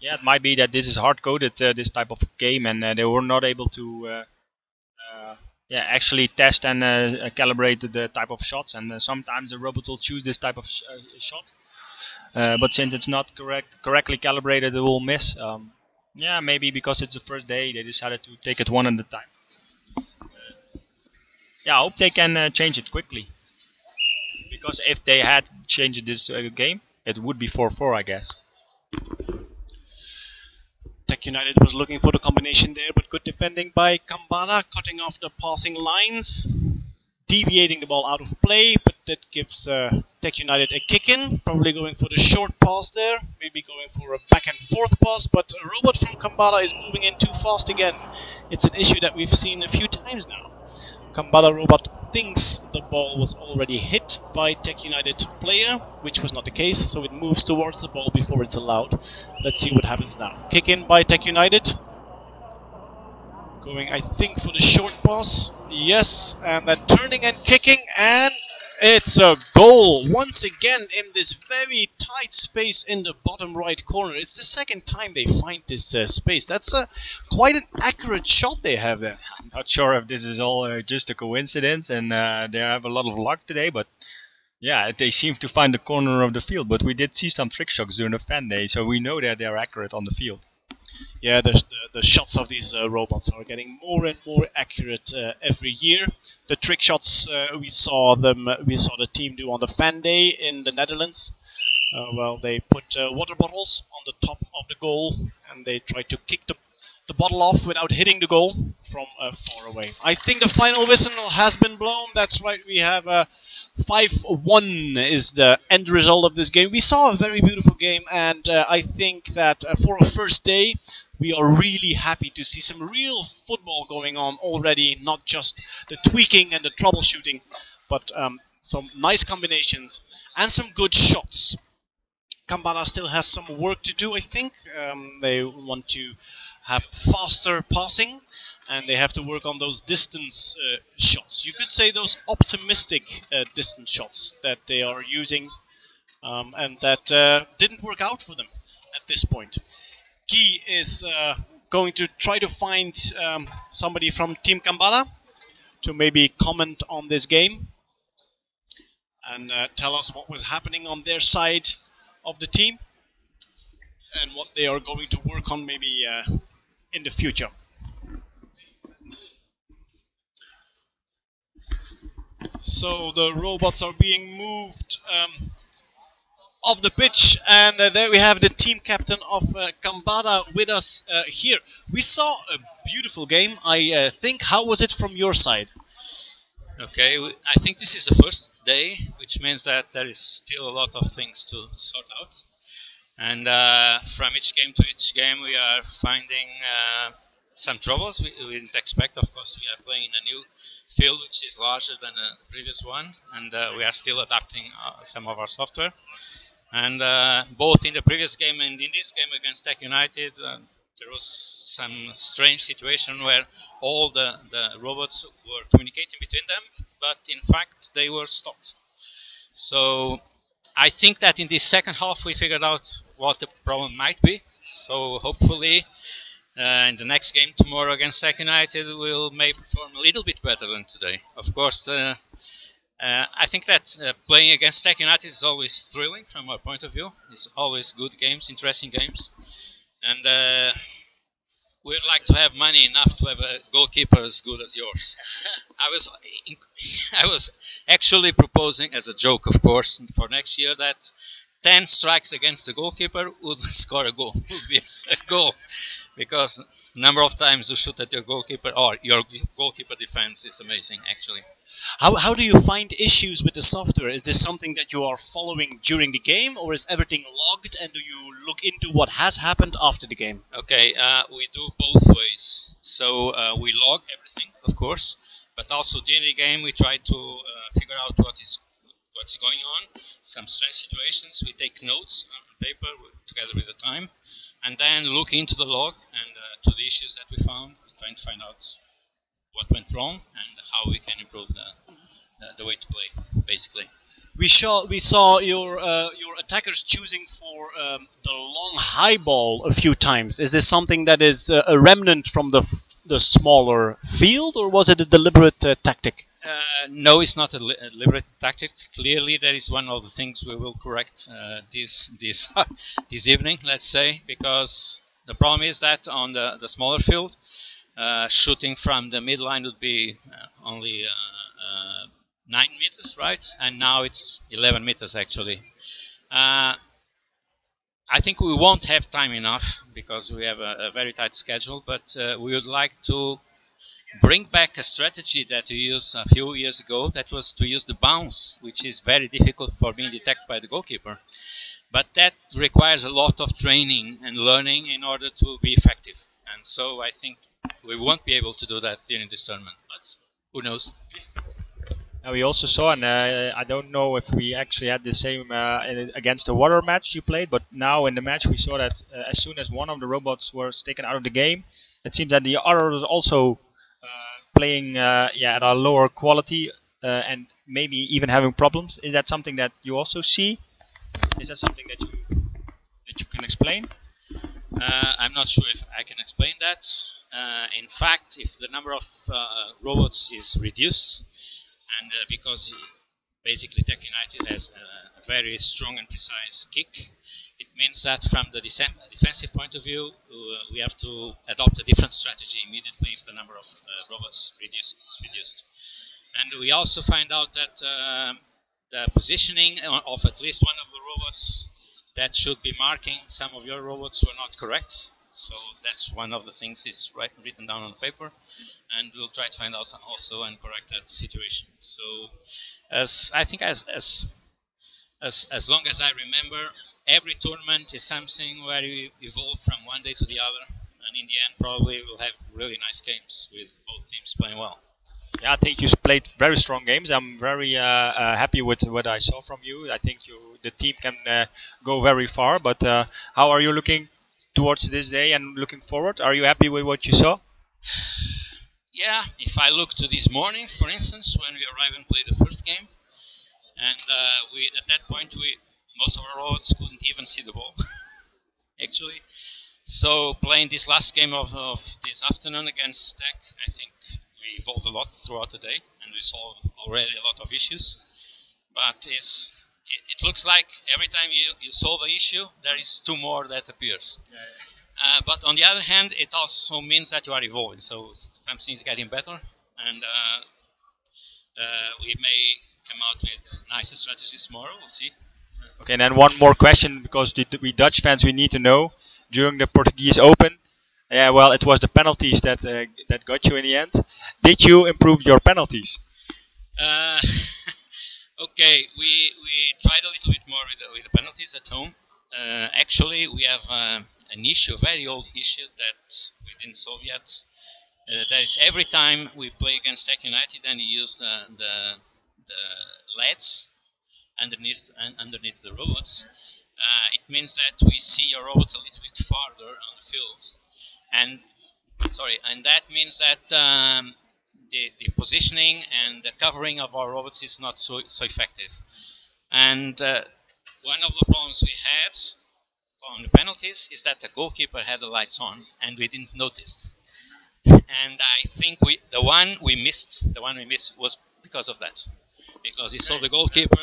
Yeah, it might be that this is hard-coded, this type of game, and they were not able to actually test and calibrate the type of shots, and sometimes the robot will choose this type of shot. But since it's not correctly calibrated, it will miss. Yeah, maybe because it's the first day, they decided to take it one at a time. Yeah, I hope they can change it quickly. Because if they had changed this game, it would be 4-4, I guess. Tech United was looking for the combination there, but good defending by Cambada, cutting off the passing lines, deviating the ball out of play, but that gives Tech United a kick-in, probably going for the short pass there, maybe going for a back and forth pass, but a robot from Cambada is moving in too fast again. It's an issue that we've seen a few times now. Cambada robot thinks the ball was already hit by Tech United player, which was not the case, so it moves towards the ball before it's allowed. Let's see what happens now. Kick in by Tech United. Going, I think, for the short pass. Yes, and then turning and kicking, and it's a goal once again in this very tight space in the bottom right corner. It's the second time they find this space. That's quite an accurate shot they have there. I'm not sure if this is all just a coincidence and they have a lot of luck today, but yeah, they seem to find the corner of the field. But we did see some trick shots during the fan day, so we know that they are accurate on the field. Yeah, the shots of these robots are getting more and more accurate every year. The trick shots we saw the team do on the fan day in the Netherlands. Well, they put water bottles on the top of the goal and they try to kick the bottle off without hitting the goal from far away. I think the final whistle has been blown. That's right, we have 5-1 is the end result of this game. We saw a very beautiful game, and I think that for a first day, we are really happy to see some real football going on already, not just the tweaking and the troubleshooting, but some nice combinations and some good shots. Kambana still has some work to do, I think. They want to have faster passing, and they have to work on those distance shots. You could say those optimistic distance shots that they are using, and that didn't work out for them at this point. Guy is going to try to find somebody from Team Kambana to maybe comment on this game and tell us what was happening on their side of the team and what they are going to work on maybe in the future. So the robots are being moved off the pitch, and there we have the team captain of Kambana with us here. We saw a beautiful game, I think. How was it from your side? Okay, I think this is the first day, which means that there is still a lot of things to sort out. And from each game to each game, we are finding some troubles we didn't expect. Of course, we are playing in a new field, which is larger than the previous one, and we are still adapting some of our software. And both in the previous game and in this game against Tech United, there was some strange situation where all the robots were communicating between them, but in fact they were stopped. So I think that in this second half we figured out what the problem might be. So hopefully in the next game tomorrow against Tech United we'll maybe perform a little bit better than today. Of course, I think that playing against Tech United is always thrilling from our point of view. It's always good games, interesting games. And we'd like to have money enough to have a goalkeeper as good as yours. I was actually proposing, as a joke of course, for next year that 10 strikes against the goalkeeper would score a goal, would be a goal. Because number of times you shoot at your goalkeeper, or your goalkeeper defense is amazing actually. How do you find issues with the software? Is this something that you are following during the game, or is everything logged, and do you look into what has happened after the game? Okay, we do both ways. So we log everything, of course, but also during the game we try to figure out what's going on. Some strange situations, we take notes on paper together with the time, and then look into the log and to the issues that we found, trying to find out what went wrong and how we can improve the way to play, basically. We saw your attackers choosing for the long high ball a few times. Is this something that is a remnant from the smaller field, or was it a deliberate tactic? No, it's not a deliberate tactic. Clearly, that is one of the things we will correct this evening, let's say, because the problem is that on the smaller field, shooting from the midline would be only 9 meters, right? And now it's 11 meters actually. I think we won't have time enough because we have a very tight schedule, but we would like to bring back a strategy that we used a few years ago, that was to use the bounce, which is very difficult for being detected by the goalkeeper. But that requires a lot of training and learning in order to be effective. And so I think we won't be able to do that during this tournament, but who knows? We also saw, and I don't know if we actually had the same against the water match you played, but now in the match we saw that as soon as one of the robots was taken out of the game, it seems that the other was also playing at a lower quality and maybe even having problems. Is that something that you also see? Is that something that you can explain? I'm not sure if I can explain that. In fact, if the number of robots is reduced, and because basically Tech United has a very strong and precise kick, it means that from the defensive point of view, we have to adopt a different strategy immediately if the number of robots is reduced. And we also find out that the positioning of at least one of the robots that should be marking some of your robots were not correct. So that's one of the things is written down on the paper, and we'll try to find out also and correct that situation. So I think as long as I remember, every tournament is something where you evolve from one day to the other, and probably will have really nice games with both teams playing well. Yeah, I think you played very strong games. I'm very happy with what I saw from you. I think the team can go very far. But how are you looking towards this day and looking forward? Are you happy with what you saw? Yeah, if I look to this morning, for instance, when we arrived and played the first game, and we at that point most of our robots couldn't even see the ball, actually. So playing this last game of this afternoon against Tech, I think we evolved a lot throughout the day, and we solved already a lot of issues. But it looks like every time you solve an issue, there is two more that appears. But on the other hand, it also means that you are evolving. So something is getting better, and we may come out with nicer strategies tomorrow. We'll see. Okay, and then one more question, because we Dutch fans, we need to know, during the Portuguese Open, yeah, well, it was the penalties that that got you in the end. Did you improve your penalties? Okay, we tried a little bit more with the penalties at home. Actually, we have an issue, a very old issue that we didn't solve yet. That is, every time we play against Tech United and you use the LEDs underneath the robots, it means that we see your robots a little bit farther on the field, and that means that the positioning and the covering of our robots is not so effective. And one of the problems we had on the penalties is that the goalkeeper had the lights on and we didn't notice. And I think the one we missed was because of that. Because he saw the goalkeeper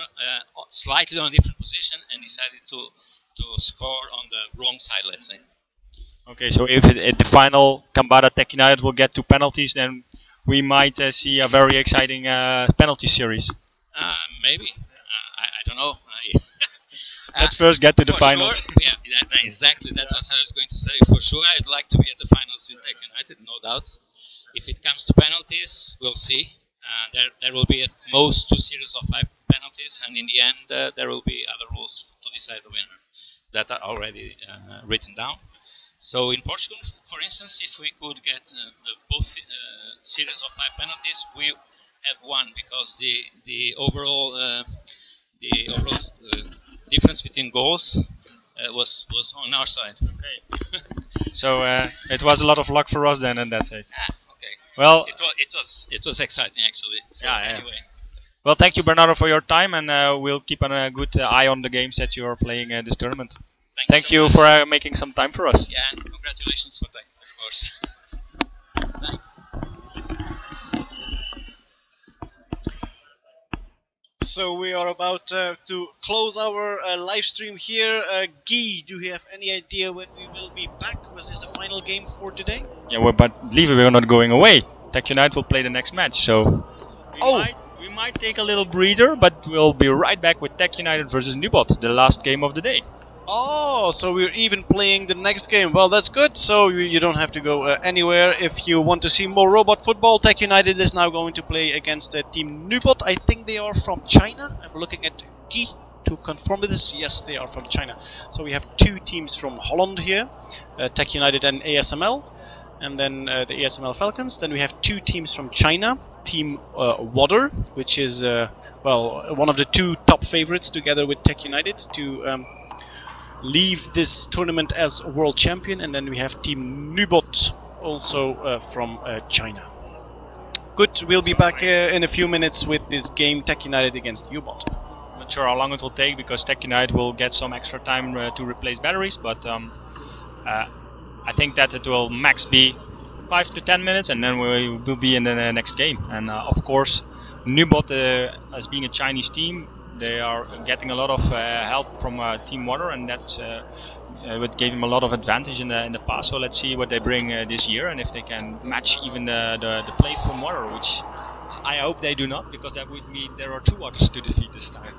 slightly on a different position and decided to score on the wrong side, let's say. Okay, so if at the final Gambara Tech United will get 2 penalties, then we might see a very exciting penalty series. Maybe. I don't know. Let's first get to the finals. Sure, yeah, exactly. That's what I was going to say. For sure, I'd like to be at the finals with Tech United, no doubts. If it comes to penalties, we'll see. There will be at most 2 series of 5 penalties, and in the end, there will be other rules to decide the winner that are already written down. So in Portugal, for instance, if we could get both series of 5 penalties, we have won, because the overall difference between goals was on our side. Okay. So it was a lot of luck for us then in that case. Okay. Well, it was exciting actually. So yeah. Anyway. Well, thank you, Bernardo, for your time, and we'll keep a good eye on the games that you are playing this tournament. Thank you for making some time for us. Yeah, and congratulations for that, of course. Thanks. So we are about to close our live stream here. Guy, do you have any idea when we will be back? Was this the final game for today? Yeah, but believe it, we're not going away. Tech United will play the next match, so we might take a little breather, but we'll be right back with Tech United versus Nubot, the last game of the day. Oh, so we're even playing the next game. Well, that's good. So you don't have to go anywhere. If you want to see more robot football, Tech United is now going to play against Team Nubot. I think they are from China. I'm looking at Guy to confirm this. Yes, they are from China. So we have 2 teams from Holland here, Tech United and ASML, and then the ASML Falcons. Then we have 2 teams from China, Team Water, which is one of the 2 top favorites together with Tech United to leave this tournament as a world champion, and then we have Team Nubot, also from China. Good, we'll be back in a few minutes with this game, Tech United against Nubot. I'm not sure how long it will take, because Tech United will get some extra time to replace batteries, but I think that it will max be 5 to 10 minutes, and then we will be in the next game. And of course, Nubot, as being a Chinese team, they are getting a lot of help from Team Water, and that's what gave them a lot of advantage in the past. So let's see what they bring this year, and if they can match even the play from Water, which I hope they do not, because that would mean there are 2 Waters to defeat this time.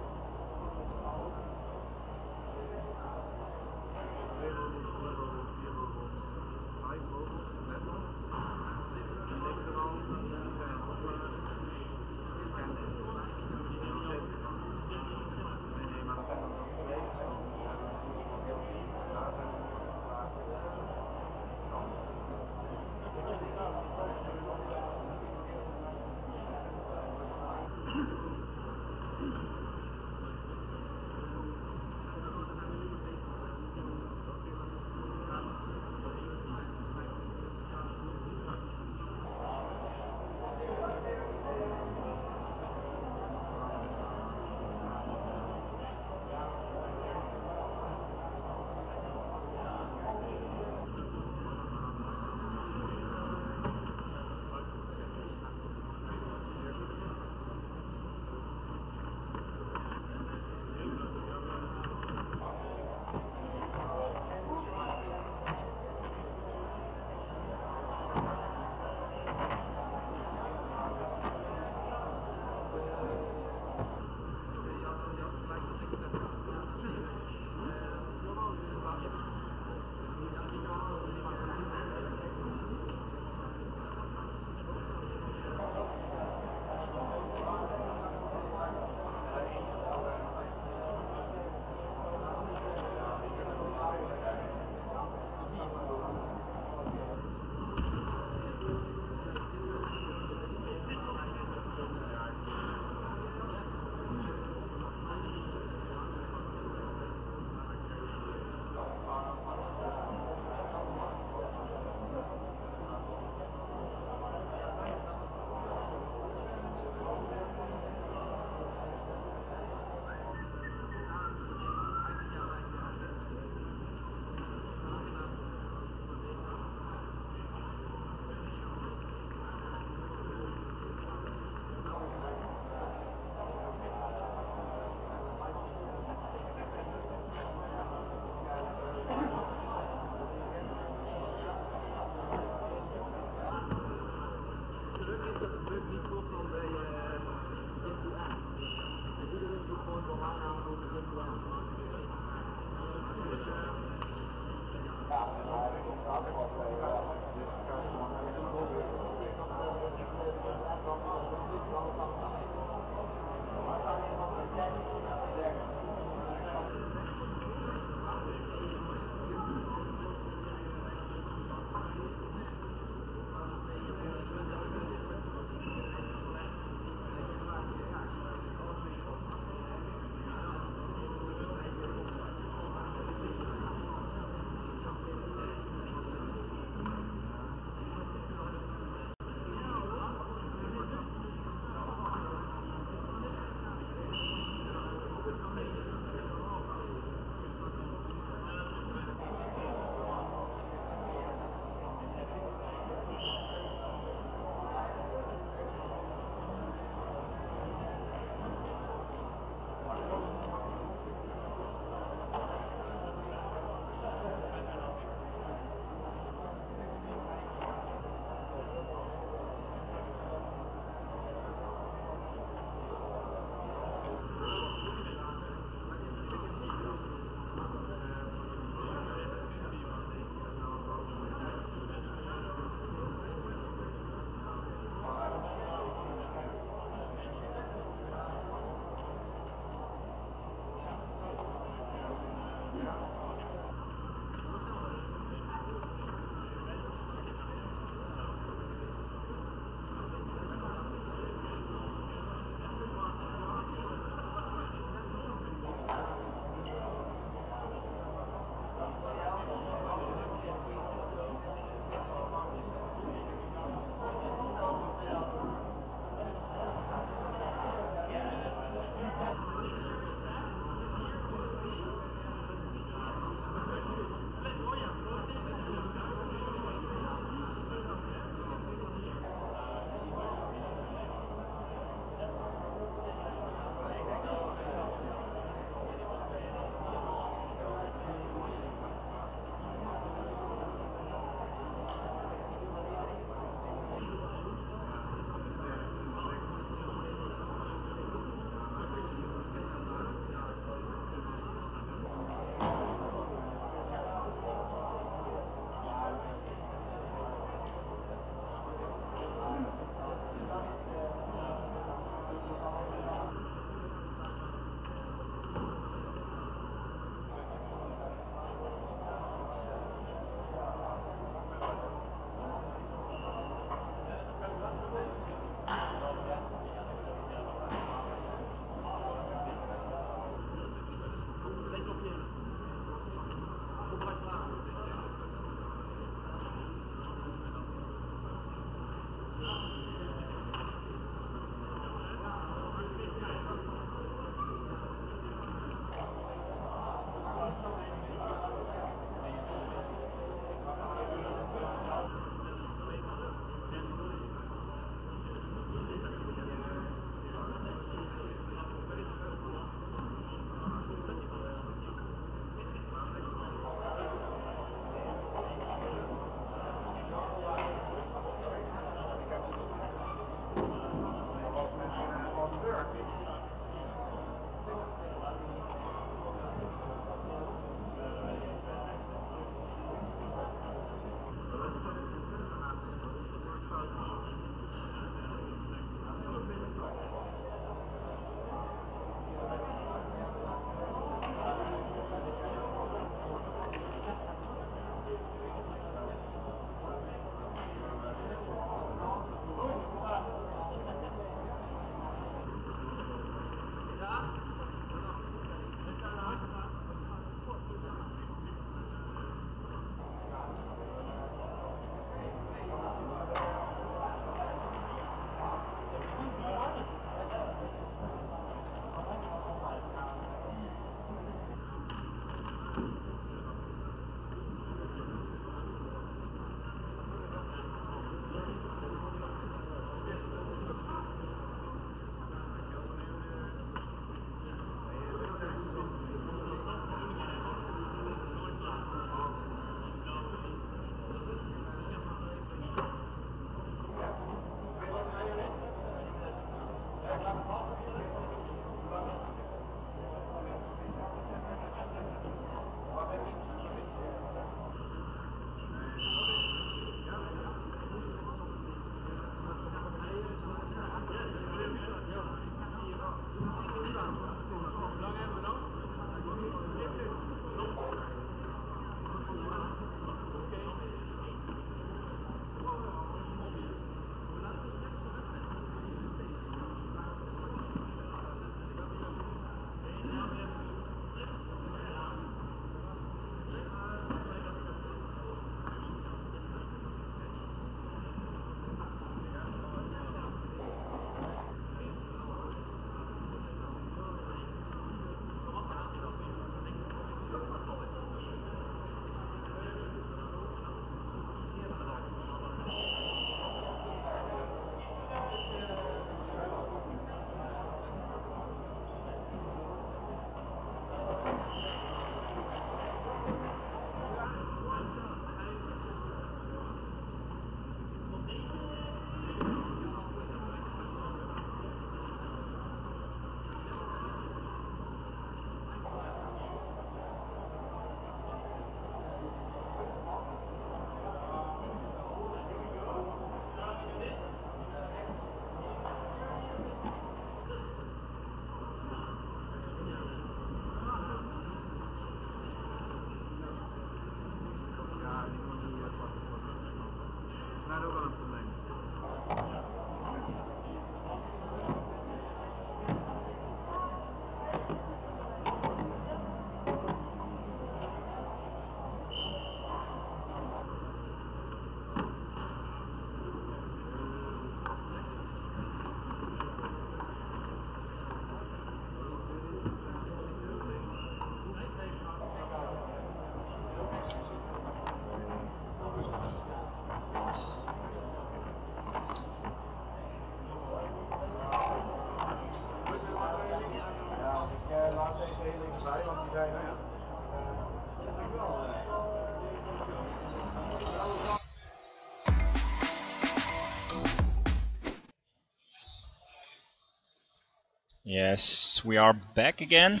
Yes, we are back again.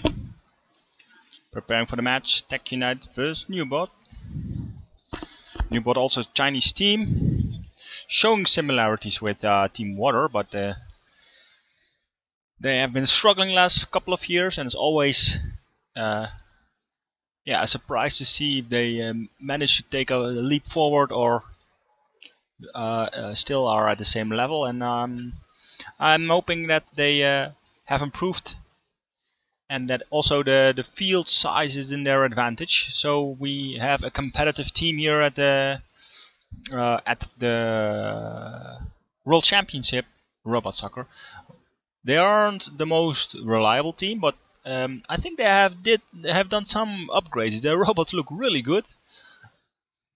Preparing for the match, Tech United vs Newbot. Newbot also a Chinese team, showing similarities with Team Water, but they have been struggling last couple of years, and it's always a surprise to see if they manage to take a leap forward or still are at the same level. And I'm hoping that they have improved, and that also the field size is in their advantage. So we have a competitive team here at the World Championship Robot Soccer. They aren't the most reliable team, but I think they have done some upgrades. Their robots look really good,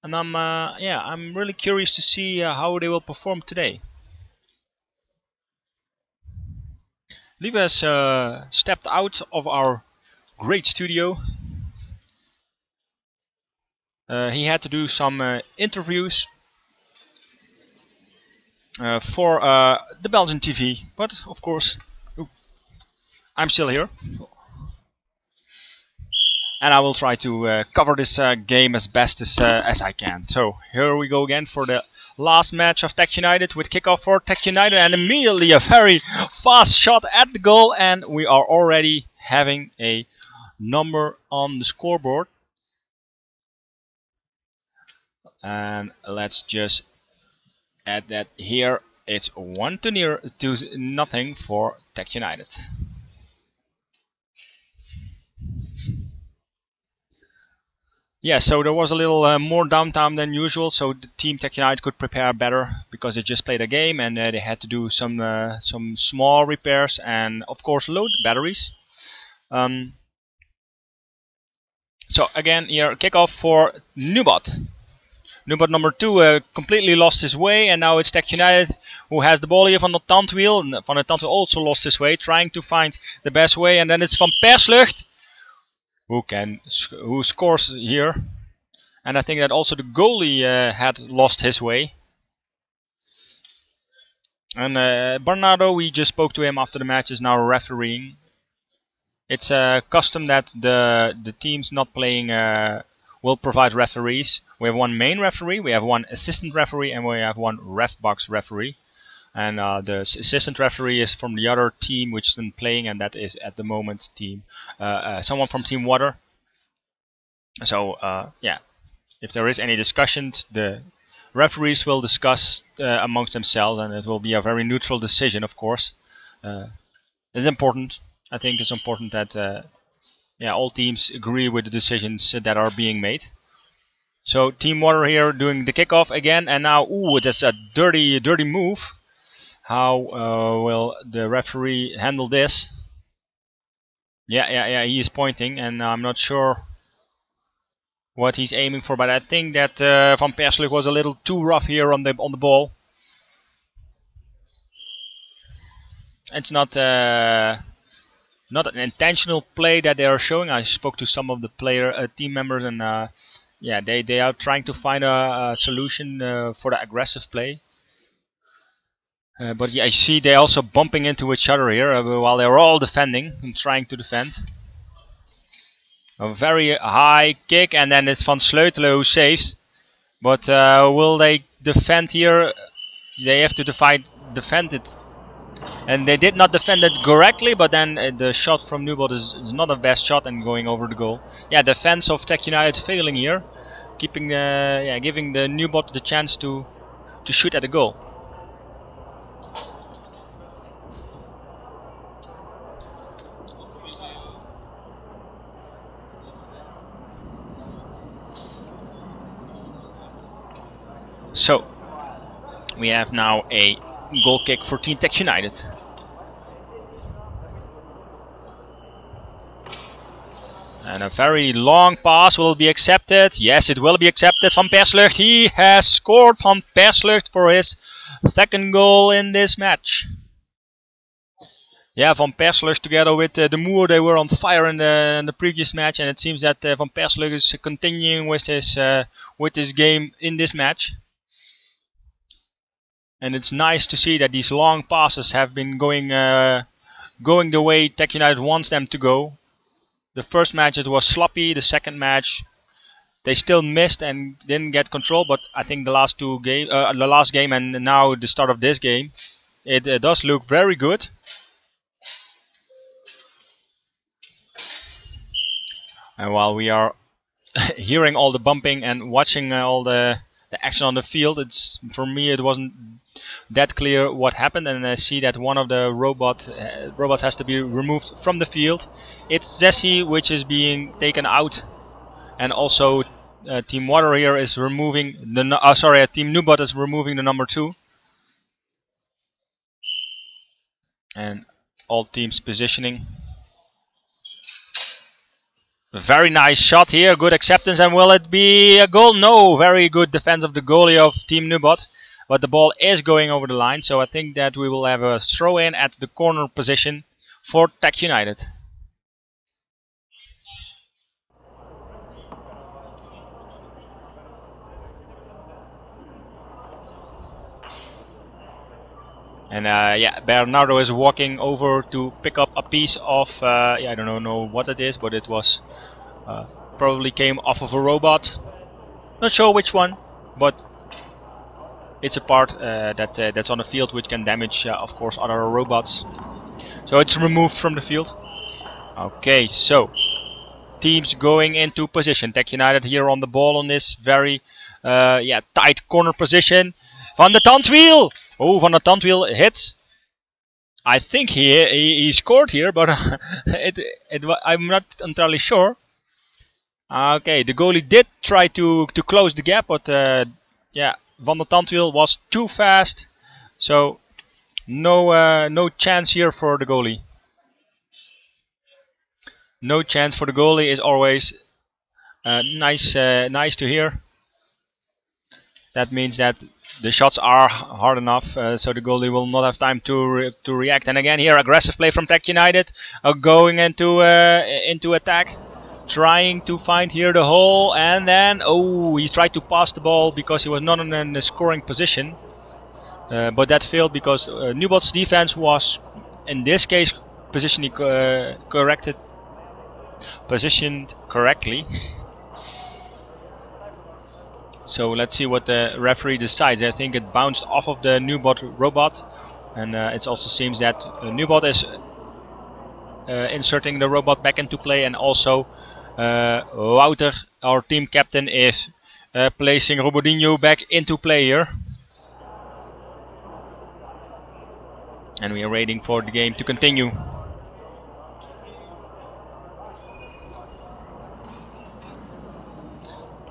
and I'm really curious to see how they will perform today. Lieve has stepped out of our great studio. He had to do some interviews for the Belgian TV, but of course I'm still here, and I will try to cover this game as best as I can. So here we go again for the last match of Tech United, with kickoff for Tech United, and immediately a very fast shot at the goal, and we are already having a number on the scoreboard. And let's just add that here. It's 1-0 for Tech United. Yeah, so there was a little more downtime than usual, so the team Tech United could prepare better because they just played a game, and they had to do some small repairs and of course load batteries. So again here, kickoff for Newbot. Newbot number 2 completely lost his way, and now it's Tech United who has the ball here. Van der Tandwiel. Van der Tandwiel also lost his way, trying to find the best way, and then it's Van Perslucht who scores here. And I think that also the goalie had lost his way. And Bernardo, we just spoke to him after the match, is now refereeing. It's a custom that the teams not playing will provide referees. We have one main referee, we have one assistant referee, and we have one ref box referee. And the assistant referee is from the other team which isn't playing, and that is at the moment someone from Team Water. So yeah, if there is any discussions, the referees will discuss amongst themselves, and it will be a very neutral decision, of course. It's important. I think it's important that all teams agree with the decisions that are being made. So Team Water here doing the kickoff again, and now that's a dirty move. How will the referee handle this? Yeah, he is pointing, and I'm not sure what he's aiming for, but I think that Van Perslucht was a little too rough here on the ball. It's not an intentional play that they are showing. I spoke to some of the team members, and yeah, they are trying to find a solution for the aggressive play. But yeah, I see they also bumping into each other here while they're all defending and trying to defend. A very high kick, and then it's Van Sleutelen who saves. But will they defend here? They have to defend it. And they did not defend it correctly, but then the shot from Newbot is not a best shot and going over the goal. Yeah, defense of Tech United failing here, giving the Newbot the chance to to shoot at the goal. So we have now a goal kick for Team Tex United. And a very long pass will be accepted. Yes, it will be accepted. Van Perslucht, he has scored. Van Perslucht for his second goal in this match. Yeah, Van Perslucht together with De Moer, they were on fire in the previous match, and it seems that Van Perslucht is continuing with his game in this match. And it's nice to see that these long passes have been going the way Tex United wants them to go. The first match it was sloppy. The second match they still missed and didn't get control. But I think the last game and now the start of this game, it does look very good. And while we are hearing all the bumping and watching all the action on the field, for me it wasn't that clear what happened, and I see that one of the robots has to be removed from the field. It's Zessie which is being taken out, and also Team Water here is removing the Team Nubot is removing the number 2, and all teams positioning. A very nice shot here, good acceptance, and will it be a goal? No, very good defense of the goalie of Team Nubot. But the ball is going over the line, so I think that we will have a throw-in at the corner position for Tex United. And yeah, Bernardo is walking over to pick up a piece of, I don't know what it is, but it was probably came off of a robot. Not sure which one, but it's a part that's on the field which can damage, of course, other robots. So it's removed from the field. Okay, so teams going into position. Tex United here on the ball on this very tight corner position. Van der Tandwiel! Oh, Van der Tandwiel hits. I think he scored here, but I'm not entirely sure. Okay, the goalie did try to close the gap, but yeah, Van der Tandwiel was too fast, so no chance here for the goalie. No chance for the goalie is always nice to hear. That means that the shots are hard enough, so the goalie will not have time to react. And again here, aggressive play from Tex United, going into attack, trying to find here the hole, and then he tried to pass the ball because he was not in the scoring position, but that failed because Nubot's defense was in this case positioned correctly. So let's see what the referee decides. I think it bounced off of the Nubot robot, and it also seems that Nubot is inserting the robot back into play, and also Wouter, our team captain, is placing Robodinho back into play here. And we are waiting for the game to continue.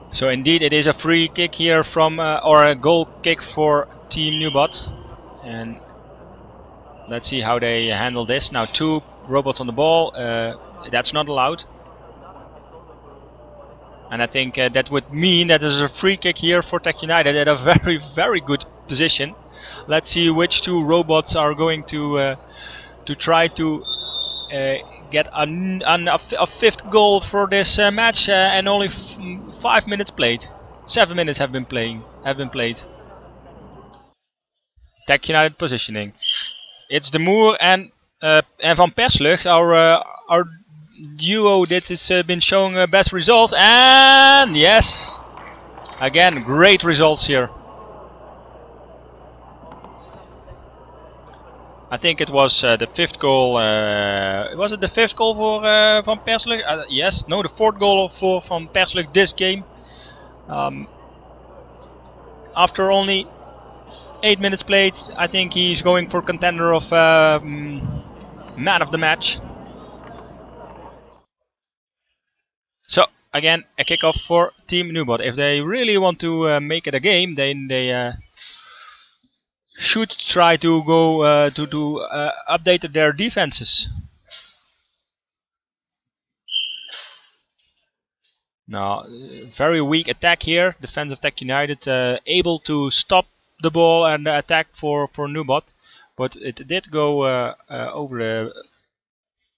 So indeed it is a free kick here from, or a goal kick for Team Nubot. And let's see how they handle this. Now 2 robots on the ball, that's not allowed. And I think that would mean that there's a free kick here for Tex United at a very, very good position. Let's see which 2 robots are going to try to get a 5th goal for this match, and only 5 minutes played. 7 minutes have been played. Tex United positioning. It's De Moer and Van Perslucht, our duo that has been showing best results, and yes, again great results here. I think it was the 5th goal. Was it the 5th goal for Van Perslucht? Yes, no, the 4th goal for Van Perslucht this game. After only 8 minutes played. I think he's going for contender of man of the match. So again, a kickoff for Team Nubot. If they really want to make it a game, then they should try to go to update their defenses. Now, very weak attack here. Defensive Tech United able to stop the ball and attack for Nubot, but it did go over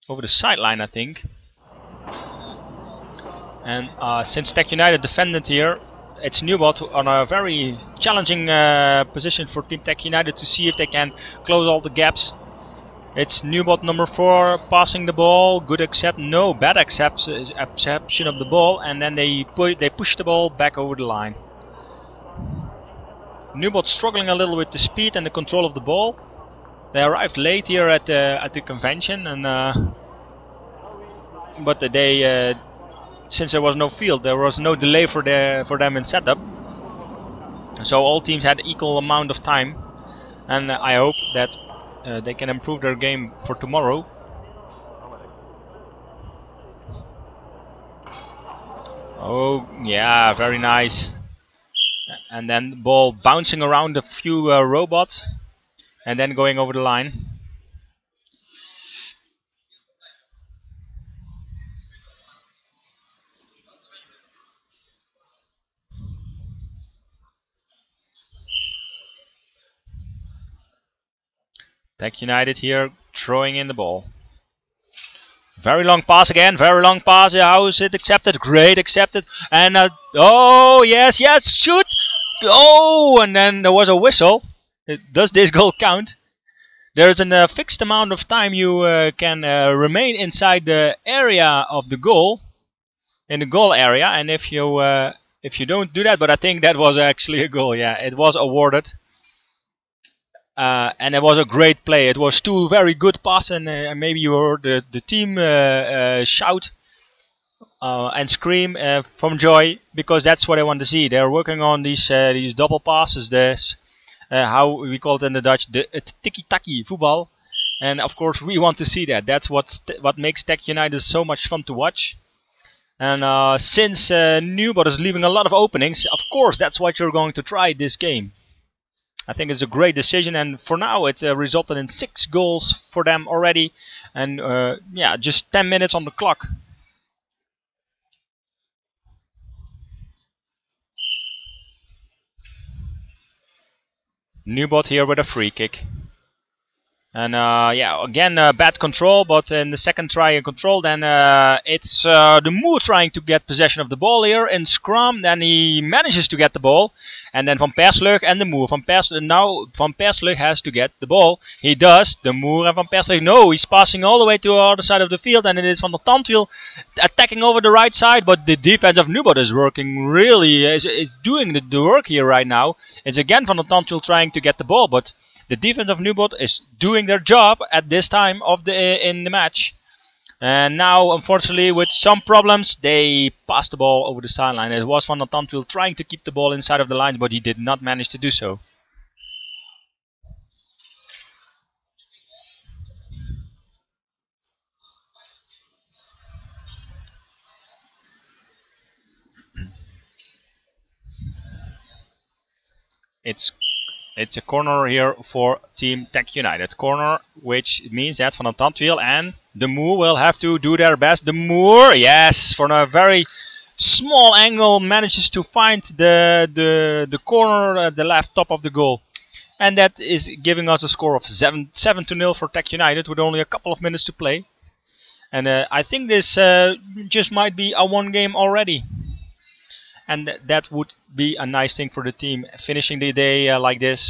the sideline, I think. And since Tech United defended here, it's Nubot on a very challenging position for Team Tech United to see if they can close all the gaps. It's Nubot number 4 passing the ball. Good accept, no bad acception of the ball, and then they push the ball back over the line. Nubot struggling a little with the speed and the control of the ball. They arrived late here at the convention, and but they since there was no field, there was no delay for them in setup. So all teams had equal amount of time, and I hope that they can improve their game for tomorrow. Oh yeah, very nice. And then the ball bouncing around a few robots and then going over the line. Tech United here throwing in the ball. Very long pass again, very long pass. How is it accepted? Great, accepted. And oh, yes, shoot! Oh, and then there was a whistle. Does this goal count? There's a fixed amount of time you can remain inside the area of the goal, in the goal area, and if you don't do that, but I think that was actually a goal. Yeah, it was awarded. And it was a great play. It was 2 very good passes, and maybe you heard the team shout and scream from joy, because that's what I want to see. They're working on these double passes, this how we call it in the Dutch, the tiki-taki voetbal, and of course we want to see that. That's what makes Tech United so much fun to watch. And since Nubot is leaving a lot of openings, of course that's what you're going to try this game. I think it's a great decision, and for now it resulted in 6 goals for them already, and yeah, just 10 minutes on the clock. Nubot here with a free kick. And yeah, again bad control, but in the second try in control, then it's the Moor trying to get possession of the ball here in scrum. Then he manages to get the ball, and then Van Persluch and the Moor. Now Van Persluch has to get the ball. He does. The Moor and Van Persluch. No, he's passing all the way to the other side of the field, and it is Van der Tandwiel attacking over the right side. But the defense of Nubot is working really, is doing the work here right now. It's again Van der Tandwiel trying to get the ball, but the defense of Nubot is doing their job at this time of in the match. And now, unfortunately, with some problems, they passed the ball over the sideline. It was Van der Tandwiel trying to keep the ball inside of the lines, but he did not manage to do so. It's a corner here for Team Tech United. Corner, which means that Van der Tandwiel and the Moor will have to do their best. The Moor, yes, from a very small angle manages to find the corner at the left top of the goal. And that is giving us a score of 7-0 for Tech United with only a couple of minutes to play. And I think this just might be a 1 game already. And that would be a nice thing for the team, finishing the day like this.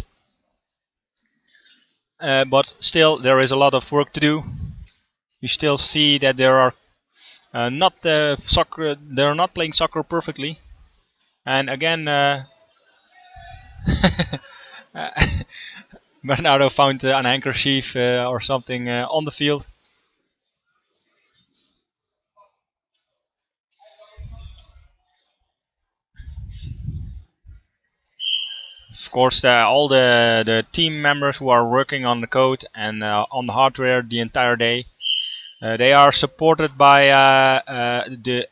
But still, there is a lot of work to do. You still see that there are they're not playing soccer perfectly. And again, Bernardo found an handkerchief or something on the field. Of course, all the team members who are working on the code and on the hardware the entire day, they are supported by the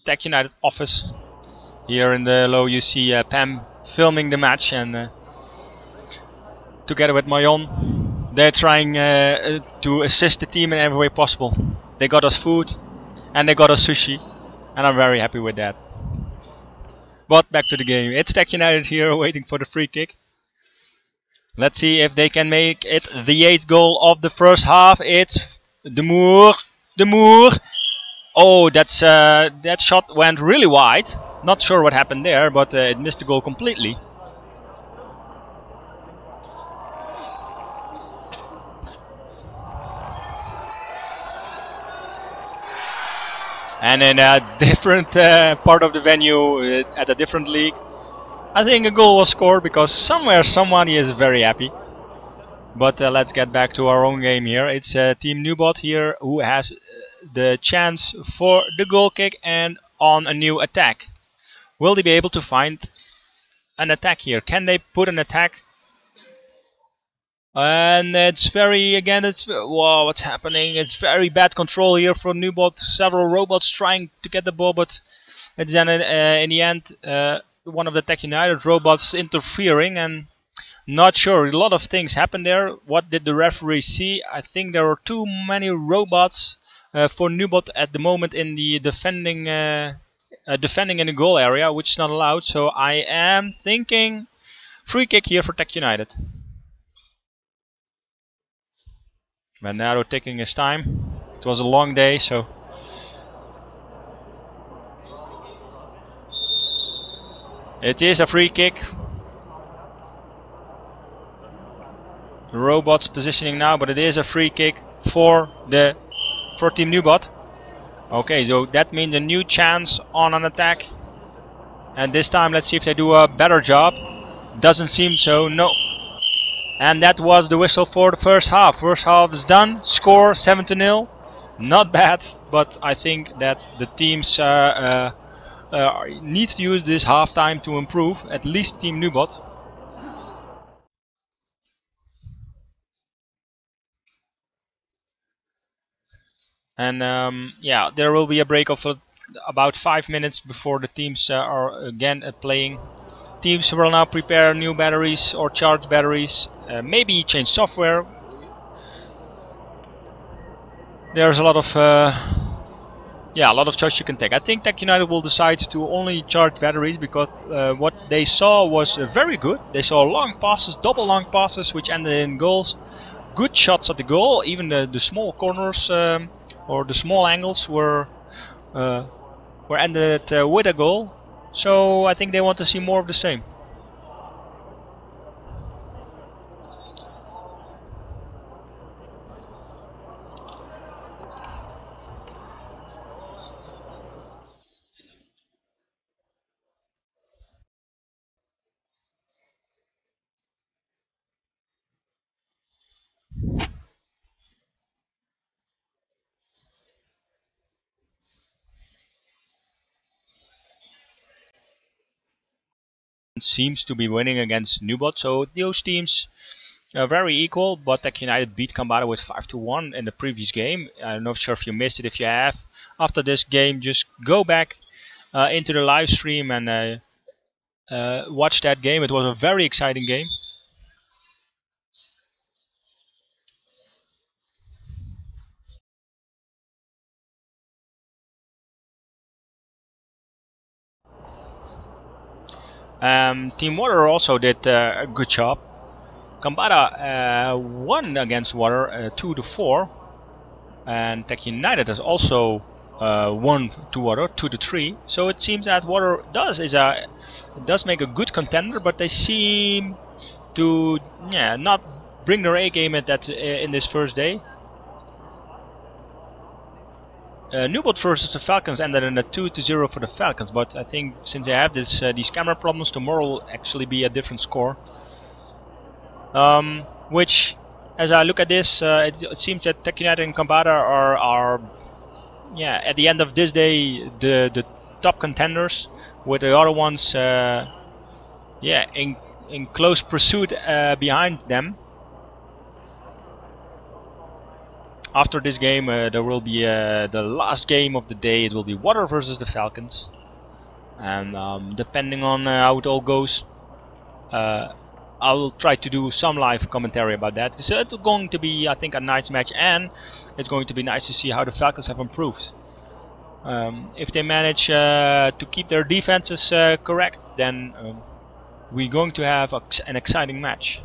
Tech United office. Here in the low you see Pam filming the match, and together with Mayon, they're trying to assist the team in every way possible. They got us food and they got us sushi, and I'm very happy with that. But back to the game. It's Tech United here waiting for the free kick. Let's see if they can make it the 8th goal of the first half. It's De Moor. Oh, that shot went really wide. Not sure what happened there, but it missed the goal completely. And in a different part of the venue, at a different league, I think a goal was scored because somewhere somebody is very happy. But let's get back to our own game here. It's Team Nubot here who has the chance for the goal kick and on a new attack. Will they be able to find an attack here? Can they put an attack? And it's very, again, it's, whoa, what's happening? It's very bad control here from Nubot. Several robots trying to get the ball, but it's then in the end one of the Tech United robots interfering, and not sure. A lot of things happened there. What did the referee see? I think there were too many robots for Nubot at the moment in the defending in the goal area, which is not allowed. So I am thinking free kick here for Tech United. Bernardo taking his time. It was a long day, so it is a free kick. The robots positioning now, but it is a free kick for Team Nubot. Okay, so that means a new chance on an attack, and this time let's see if they do a better job. Doesn't seem so, no. And that was the whistle for the first half. First half is done. Score 7-0. Not bad, but I think that the teams need to use this halftime to improve. At least Team Nubot. And yeah, there will be a break of about 5 minutes before the teams are again playing. Teams will now prepare new batteries or charge batteries, maybe change software. There's a lot of choice you can take. I think Tech United will decide to only charge batteries because what they saw was very good. They saw long passes, double long passes, which ended in goals. Good shots at the goal. Even the small corners or the small angles were ended with a goal. So I think they want to see more of the same. Seems to be winning against Nubot, so those teams are very equal, but Tech United beat Kambada with 5-1 in the previous game. I'm not sure if you missed it. If you have, after this game, just go back into the live stream and watch that game. It was a very exciting game. Team Water also did a good job. Kambada won against Water 2-4, and Tech United has also won to Water 2-3. So it seems that Water does make a good contender, but they seem to not bring their A game at that in this first day. Nubot versus the Falcons ended in a 2-0 for the Falcons, but I think since they have these camera problems, tomorrow will actually be a different score. Which, as I look at this, it seems that Tech United and Kambada are at the end of this day the top contenders, with the other ones yeah, in close pursuit behind them. After this game, there will be the last game of the day. It will be Water versus the Falcons, and depending on how it all goes, I will try to do some live commentary about that. It's going to be, I think, a nice match, and it's going to be nice to see how the Falcons have improved. If they manage to keep their defenses correct, then we're going to have an exciting match.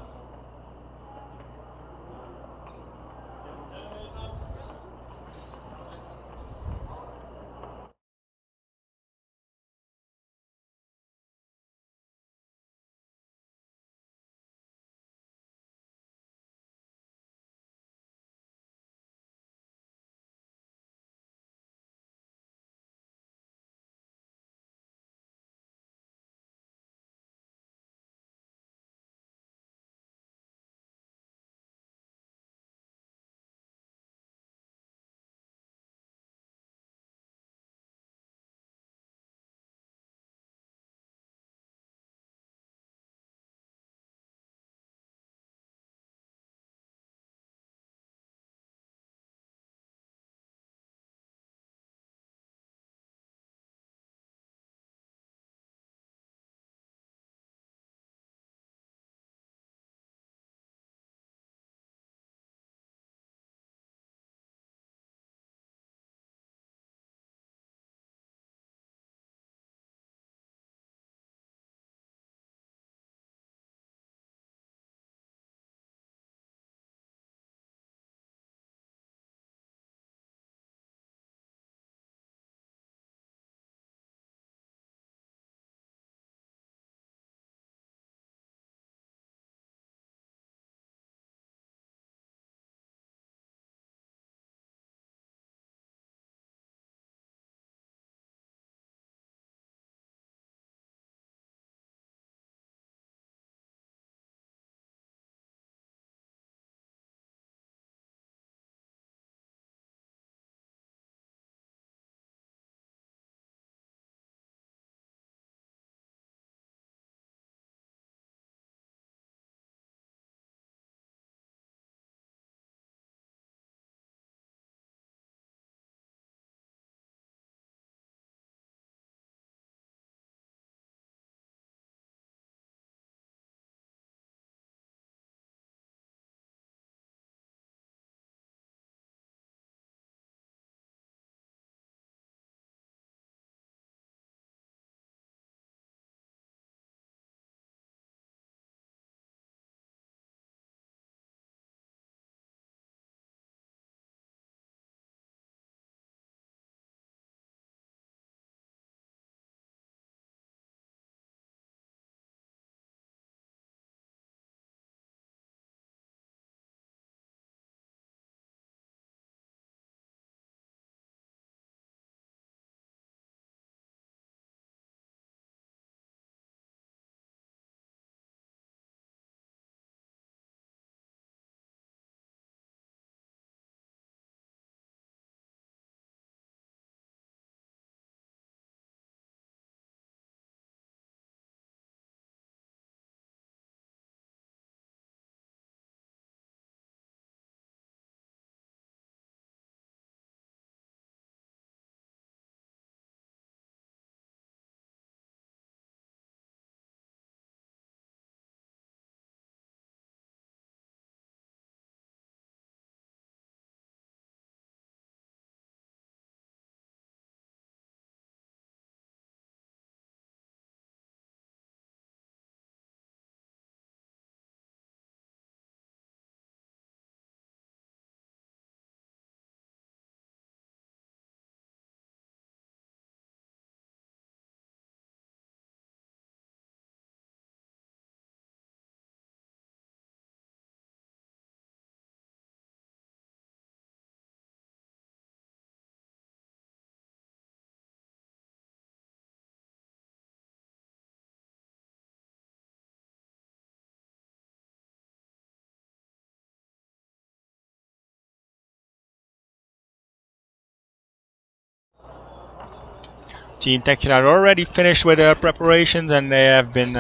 Team Tech United already finished with their preparations and they have been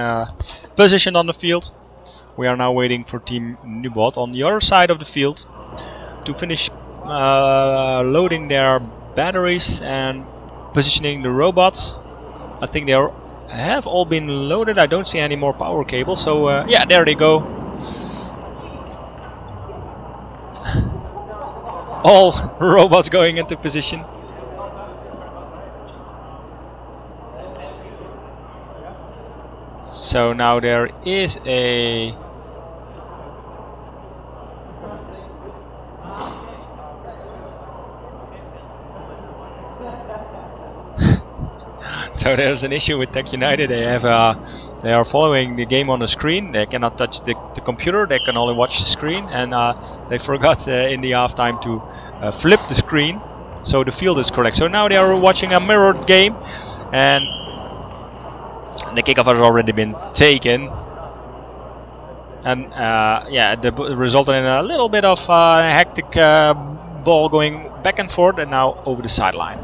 positioned on the field. We are now waiting for Team Nubot on the other side of the field to finish loading their batteries and positioning the robots. I think they have all been loaded. I don't see any more power cables, so yeah, there they go. All robots going into position. So now there is a so there's an issue with Tech United. They are following the game on the screen. They cannot touch the computer. They can only watch the screen, and they forgot in the halftime to flip the screen, so the field is correct. So now they are watching a mirrored game, and the kickoff has already been taken, and yeah, it resulted in a little bit of hectic ball going back and forth, and now over the sideline.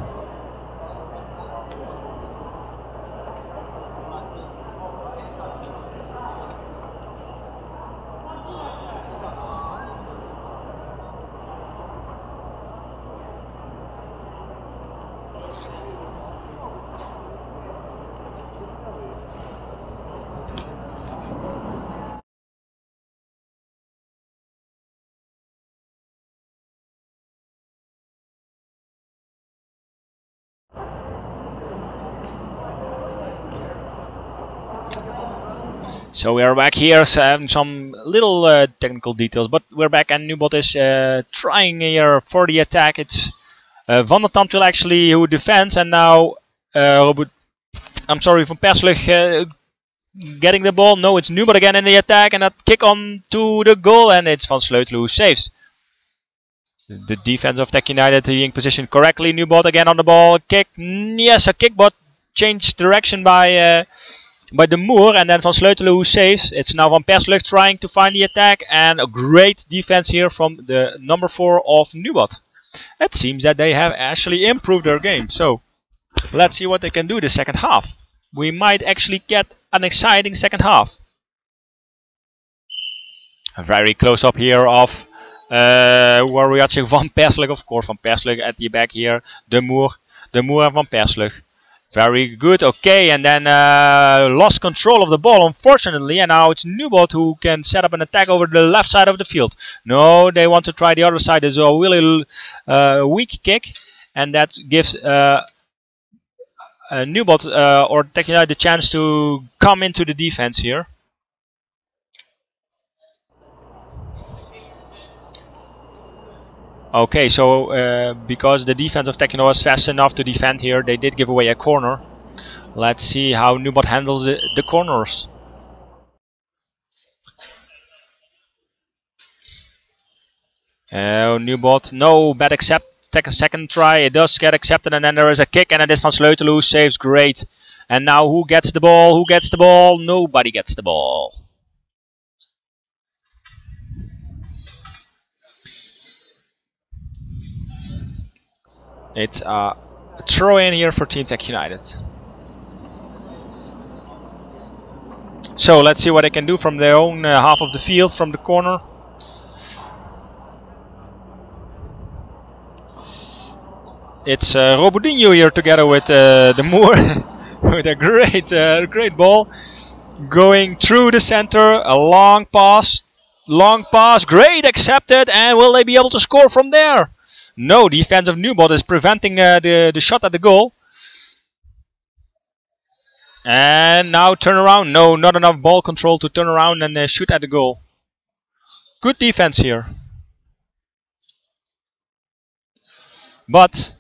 So we are back here, so having some little technical details, but we're back and Nubot is trying here for the attack. It's Van der Tandwiel actually who defends, and now Van Persluch getting the ball. No, it's Nubot again in the attack, and that kick on to the goal, and it's Van Sleutelen who saves. The defense of Tech United being positioned correctly. Nubot again on the ball, kick, yes, a kick, but changed direction by De Moer, and then Van Sleutelen who saves. It's now Van Persluch trying to find the attack, and a great defense here from the number 4 of Nubot. It seems that they have actually improved their game, so let's see what they can do the second half. We might actually get an exciting second half. A very close up here of who are we watching? Van Persluch, of course, Van Persluch at the back here. De Moer and Van Persluch. Very good, okay, and then lost control of the ball, unfortunately, and now it's Nubot who can set up an attack over the left side of the field. No, they want to try the other side. It's a really weak kick, and that gives Nubot or Tech United the chance to come into the defense here. Okay, so because the defense of Tech United was fast enough to defend here, they did give away a corner. Let's see how Nubot handles the corners. Nubot, no, bad accept, take a second try, it does get accepted, and then there is a kick, and it is Van Sleutelen who saves, great. And now who gets the ball, who gets the ball? Nobody gets the ball. It's a throw in here for Team Tech United. So let's see what they can do from their own half of the field, from the corner. It's Robocup here together with De Moer with a great ball going through the center. A long pass, great, accepted, and will they be able to score from there? No, the defense of Nubot is preventing the shot at the goal. And now turn around. No, not enough ball control to turn around and shoot at the goal. Good defense here. But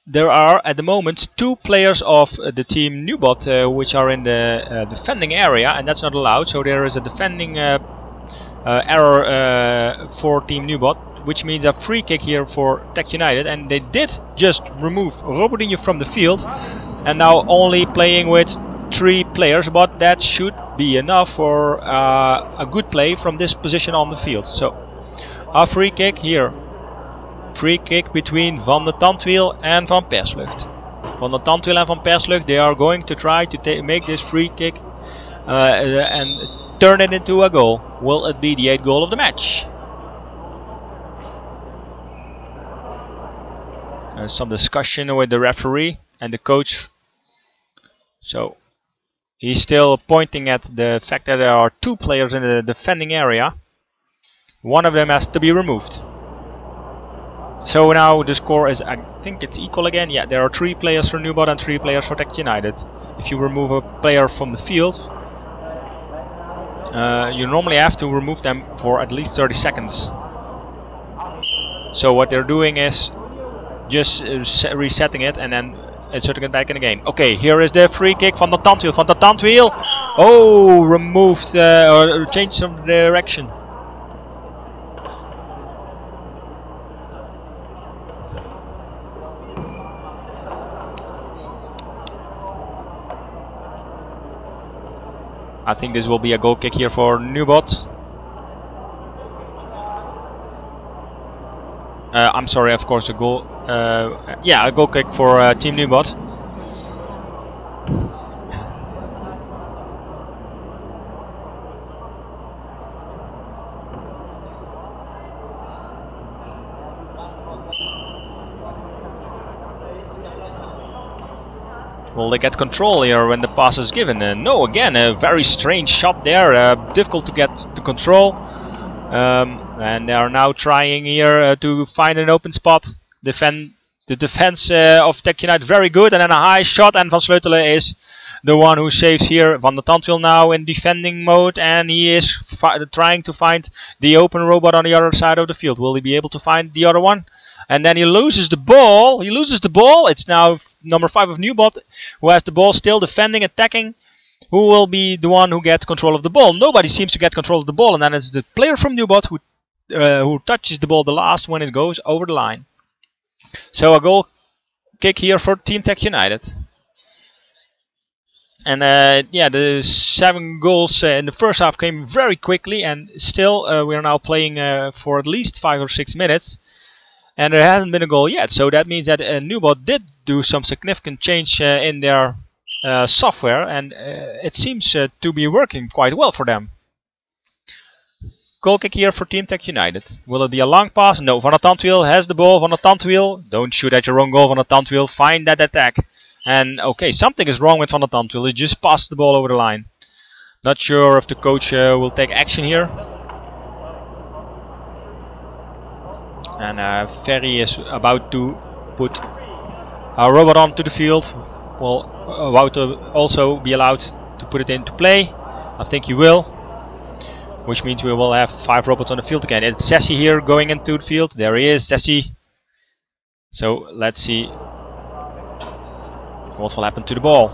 there are at the moment 2 players of the team Nubot which are in the defending area, and that's not allowed. So there is a defending error for Team Nubot, which means a free kick here for Tech United, and they did just remove Robocup from the field, and now only playing with 3 players, but that should be enough for a good play from this position on the field. So a free kick here. Free kick between Van der Tandwiel and Van Persluch. Van der Tandwiel and Van Perslug, they are going to try to make this free kick and turn it into a goal. Will it be the 8th goal of the match? Some discussion with the referee and the coach. So he's still pointing at the fact that there are 2 players in the defending area. One of them has to be removed. So now the score is, I think it's equal again. Yeah, there are 3 players for Nubot and 3 players for Tech United. If you remove a player from the field, you normally have to remove them for at least 30 seconds. So what they're doing is just resetting it and then inserting it back in the game. Okay, here is the free kick from the Tandwiel. Van der Tandwiel, oh, removed or changed some direction. I think this will be a goal kick here for Nubot. I'm sorry, of course, a goal. Yeah, a goal kick for Team Nubot. Will they get control here when the pass is given? No, again, a very strange shot there. Difficult to get the control. And they are now trying here to find an open spot. The defense of Tech United very good, and then a high shot, and Van Sleutelen is the one who saves here. Van der Tandwiel now in defending mode, and he is trying to find the open robot on the other side of the field. Will he be able to find the other one? And then he loses the ball. He loses the ball. It's now number 5 of Nubot who has the ball, still defending, attacking. Who will be the one who gets control of the ball? Nobody seems to get control of the ball, and then it's the player from Nubot who touches the ball the last when it goes over the line. So a goal kick here for Team Tech United. And yeah, the 7 goals in the first half came very quickly, and still we are now playing for at least 5 or 6 minutes. And there hasn't been a goal yet, so that means that Nubot did do some significant change in their software, and it seems to be working quite well for them. Goal kick here for Team Tech United. Will it be a long pass? No, Van der Tandwiel has the ball. Van der Tandwiel, don't shoot at your own goal. Van der Tandwiel, find that attack. And okay, something is wrong with Van der Tandwiel. He just passed the ball over the line. Not sure if the coach will take action here. And Ferry is about to put our robot onto the field. Well, about to also be allowed to put it into play. I think he will. Which means we will have 5 robots on the field again. It's Sessi here going into the field. There he is, Sessi. So let's see what will happen to the ball.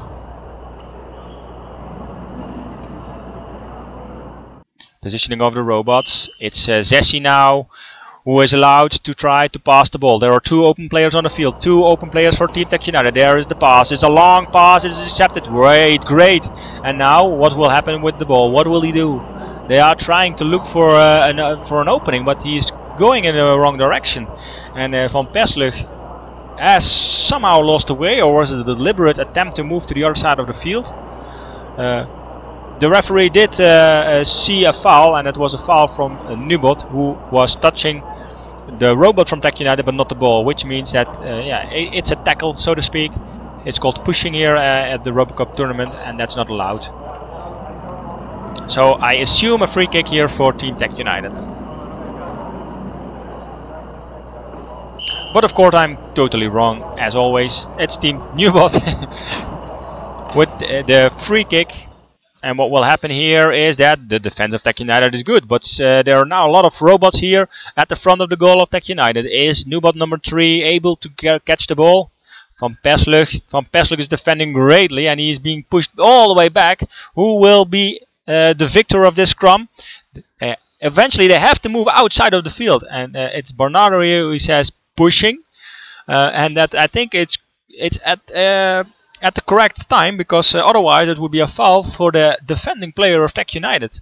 Positioning of the robots. It's Sessi now, who is allowed to try to pass the ball. There are 2 open players on the field. 2 open players for Team Tech United. There is the pass. It's a long pass. It's accepted. Great, great. And now what will happen with the ball? What will he do? They are trying to look for an opening, but he is going in the wrong direction. And Van Perslug has somehow lost the way, or was it a deliberate attempt to move to the other side of the field? The referee did see a foul, and it was a foul from Nubot, who was touching the robot from Tech United but not the ball, which means that yeah, it's a tackle, so to speak. It's called pushing here at the Robocup tournament, and that's not allowed. So I assume a free kick here for Team Tech United. But of course I'm totally wrong, as always. It's Team Nubot with the free kick. And what will happen here is that the defense of Tech United is good, but there are now a lot of robots here at the front of the goal of Tech United. Is Nubot number 3 able to catch the ball? Van Perslug is defending greatly, and he is being pushed all the way back. Who will be the victor of this scrum? Eventually they have to move outside of the field, and it's Bernardo here who says pushing, and that I think it's at the correct time, because otherwise it would be a foul for the defending player of Tech United.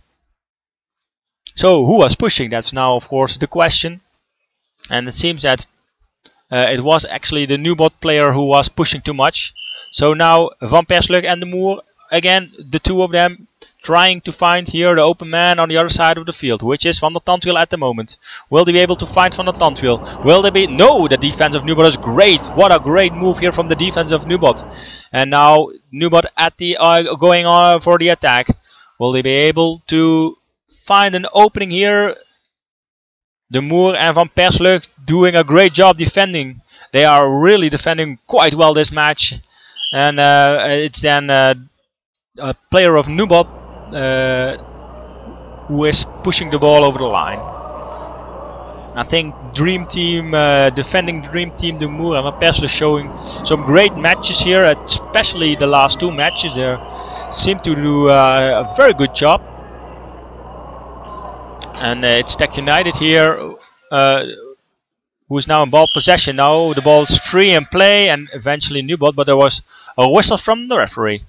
So who was pushing? That's now of course the question, and it seems that It was actually the Nubot player who was pushing too much. So now Van Persluck and de Moer, again, the two of them trying to find here the open man on the other side of the field, which is Van der Tandwiel at the moment. Will they be able to find Van der Tandwiel? Will they be? No, the defense of Nubot is great. What a great move here from the defense of Nubot. And now Nubot at the going on for the attack. Will they be able to find an opening here? De Moer and Van Persluck doing a great job defending. They are really defending quite well this match. And it's then a player of Nubot who is pushing the ball over the line. I think Dream Team, defending Dream Team, de Moer and Van Persluck showing some great matches here, especially the last two matches. They seem to do a very good job. And it's Tech United here, who is now in ball possession. Now the ball is free in play and eventually Nubot, but there was a whistle from the referee.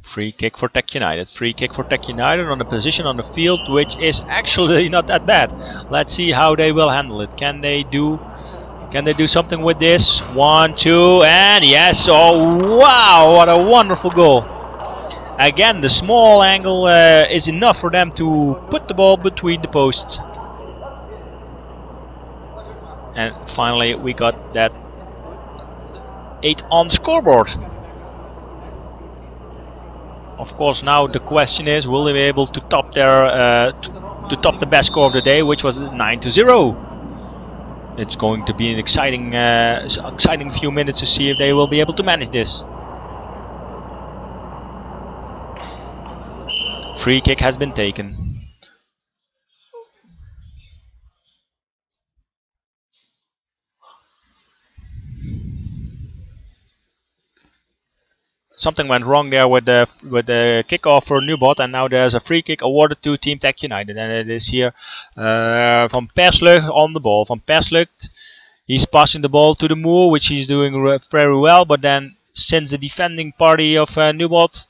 Free kick for Tech United. Free kick for Tech United on a position on the field which is actually not that bad. Let's see how they will handle it. Can they do something with this? 1, 2, and yes! Oh wow! What a wonderful goal! Again, the small angle is enough for them to put the ball between the posts. And finally, we got that 8 on the scoreboard. Of course, now the question is, will they be able to top their to top the best score of the day, which was 9-0. It's going to be an exciting few minutes to see if they will be able to manage this. Free kick has been taken. Something went wrong there with the kickoff for Nubot, and now there's a free kick awarded to Team Tech United, and it is here Van Persluck on the ball. Van Persluck, he's passing the ball to de Moer, which he's doing very well, but then since the defending party of Nubot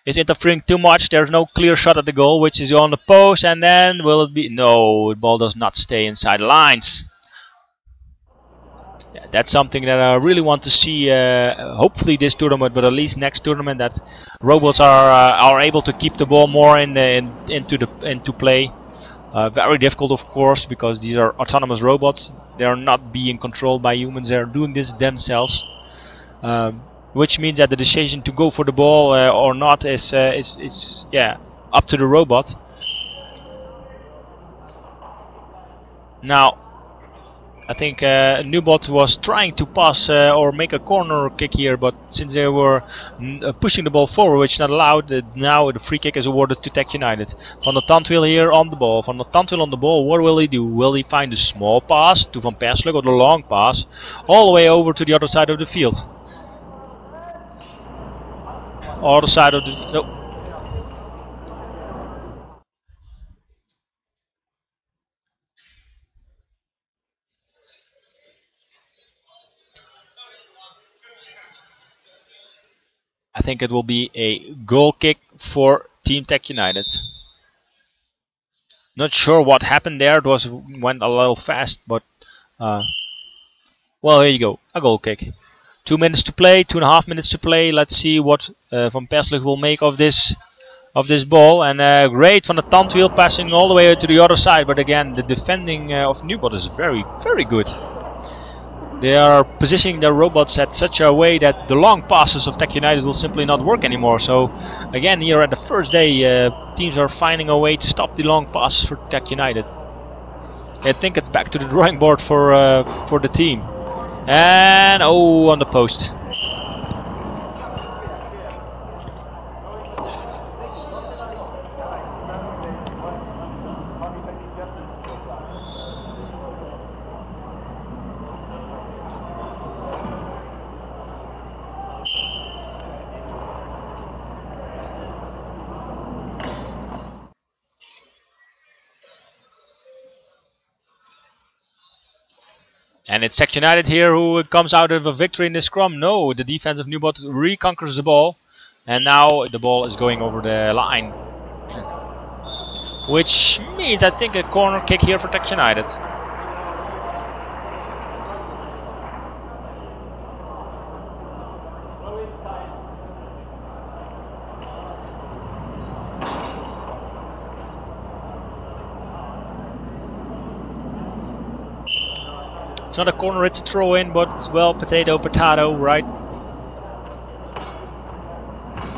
is interfering too much, there's no clear shot at the goal, which is on the post, and then will it be? No, the ball does not stay inside the lines. Yeah, that's something that I really want to see, hopefully this tournament, but at least next tournament, that robots are able to keep the ball more into play. Very difficult, of course, because these are autonomous robots. They are not being controlled by humans. They are doing this themselves, which means that the decision to go for the ball or not is up to the robot. Now, I think Nubot was trying to pass or make a corner kick here, but since they were pushing the ball forward, which is not allowed, now the free kick is awarded to Tech United. Van der Tandwiel here on the ball. Van der Tandwiel on the ball. What will he do? Will he find the small pass to Van Persluck or the long pass all the way over to the other side of the field? Other side of the... No. I think it will be a goal kick for Team Tech United. Not sure what happened there. It went a little fast, but well, here you go, a goal kick. 2 minutes to play, 2.5 minutes to play. Let's see what Van Persluck will make of this ball. And great Van der Tandwiel passing all the way to the other side. But again, the defending of Nubot is very, very good. They are positioning their robots at such a way that the long passes of Tech United will simply not work anymore. So again, here at the first day, teams are finding a way to stop the long passes for Tech United. I think it's back to the drawing board for the team. And oh, on the post. And it's Tech United here who comes out of a victory in the scrum. No, the defense of Newbot reconquers the ball. And now the ball is going over the line. Which means, I think, a corner kick here for Tech United. It's not a corner, it's a throw in, but well, potato, right?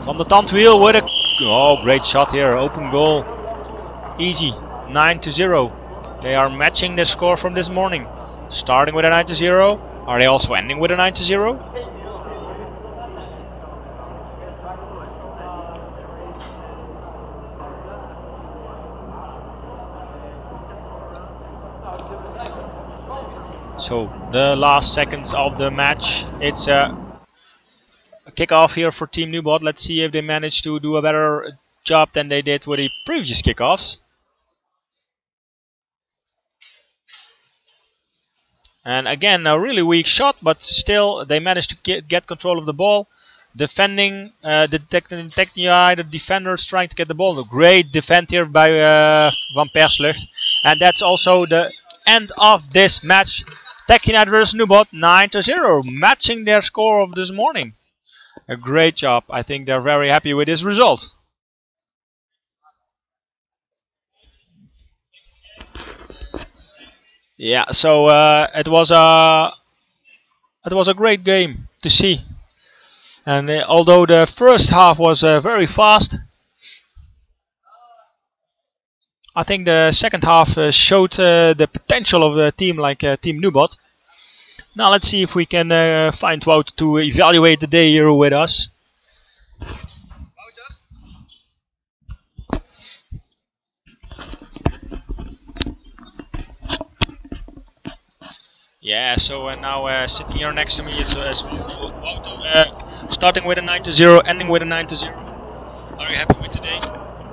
From the Tandwiel with a great shot here, open goal. Easy, 9-0. They are matching the score from this morning. Starting with a 9-0. Are they also ending with a 9-0? So the last seconds of the match. It's a kickoff here for Team Newbot. Let's see if they manage to do a better job than they did with the previous kickoffs. And again, a really weak shot, but still they managed to get control of the ball. Defending the defenders trying to get the ball. A great defend here by Van Perslucht. And that's also the end of this match. Tech United vs Newbot 9-0, matching their score of this morning. A great job. I think they're very happy with this result. Yeah, so it was a great game to see. And although the first half was very fast, I think the second half showed the potential of a team like Team Newbot. Now let's see if we can find Wout to evaluate the day here with us. Yeah, so now sitting here next to me is Wout. Starting with a 9-0, ending with a 9-0. Are you happy with today?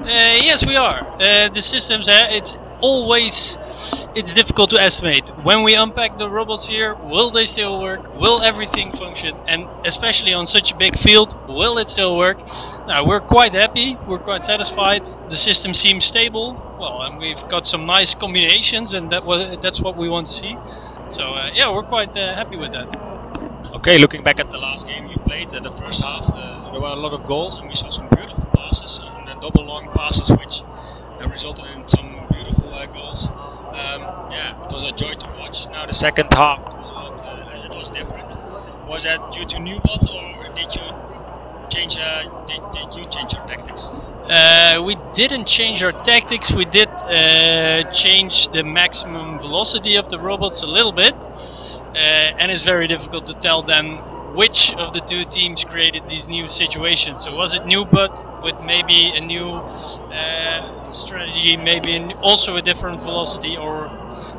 Yes, we are. The systems, it's difficult to estimate. When we unpack the robots here, will they still work? Will everything function? And especially on such a big field, will it still work? Now, we're quite happy, we're quite satisfied. The system seems stable. Well, and we've got some nice combinations, and that's what we want to see. So, yeah, we're quite happy with that. Okay, looking back at the last game you played, the first half, there were a lot of goals, and we saw some beautiful passes, even the double long passes, which resulted in some beautiful goals. Yeah, it was a joy to watch. Now the second half it was different. Was that due to Newbot, or did you change your tactics? We didn't change our tactics. We did change the maximum velocity of the robots a little bit, and it's very difficult to tell them which of the two teams created these new situations. So was it Newbot with maybe a new strategy, maybe also a different velocity, or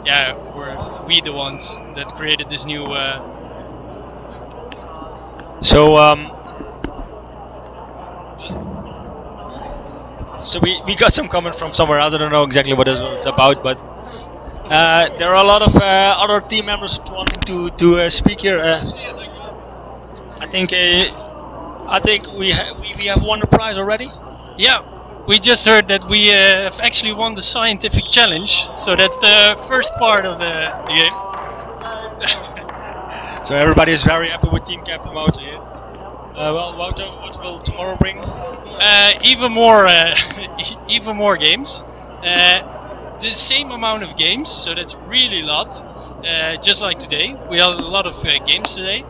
yeah, were we the ones that created this new? So we got some comment from somewhere else. I don't know exactly what it's about, but there are a lot of other team members wanting to speak here. I think we have won the prize already. Yeah, we just heard that we have actually won the scientific challenge. So that's the first part of the game. So everybody is very happy with Team Captain Wouter here. Well, Wouter, what will tomorrow bring? Even more games. The same amount of games, so that's really a lot. Just like today, we had a lot of games today.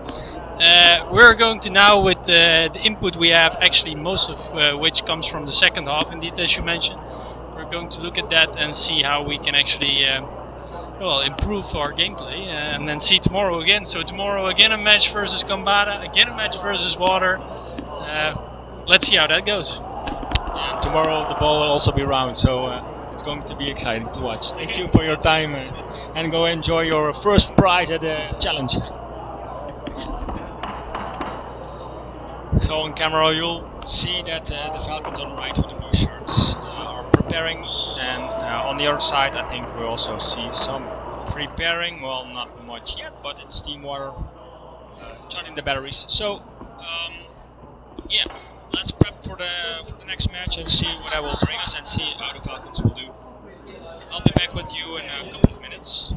We're going to now, with the input we have, actually most of which comes from the second half, indeed, as you mentioned. We're going to look at that and see how we can actually improve our gameplay, and then see tomorrow again. So tomorrow again a match versus Gambara, again a match versus Water. Let's see how that goes. Yeah, tomorrow the ball will also be round, so it's going to be exciting to watch. Thank you for your time, and go enjoy your first prize at the challenge. So on camera you'll see that the Falcons on the right with the blue shirts are preparing, and on the other side I think we also see some preparing. Well, not much yet, but it's steam water. Charging the batteries. So, yeah, let's prep for the next match and see what that will bring us and see how the Falcons will do. I'll be back with you in a couple of minutes.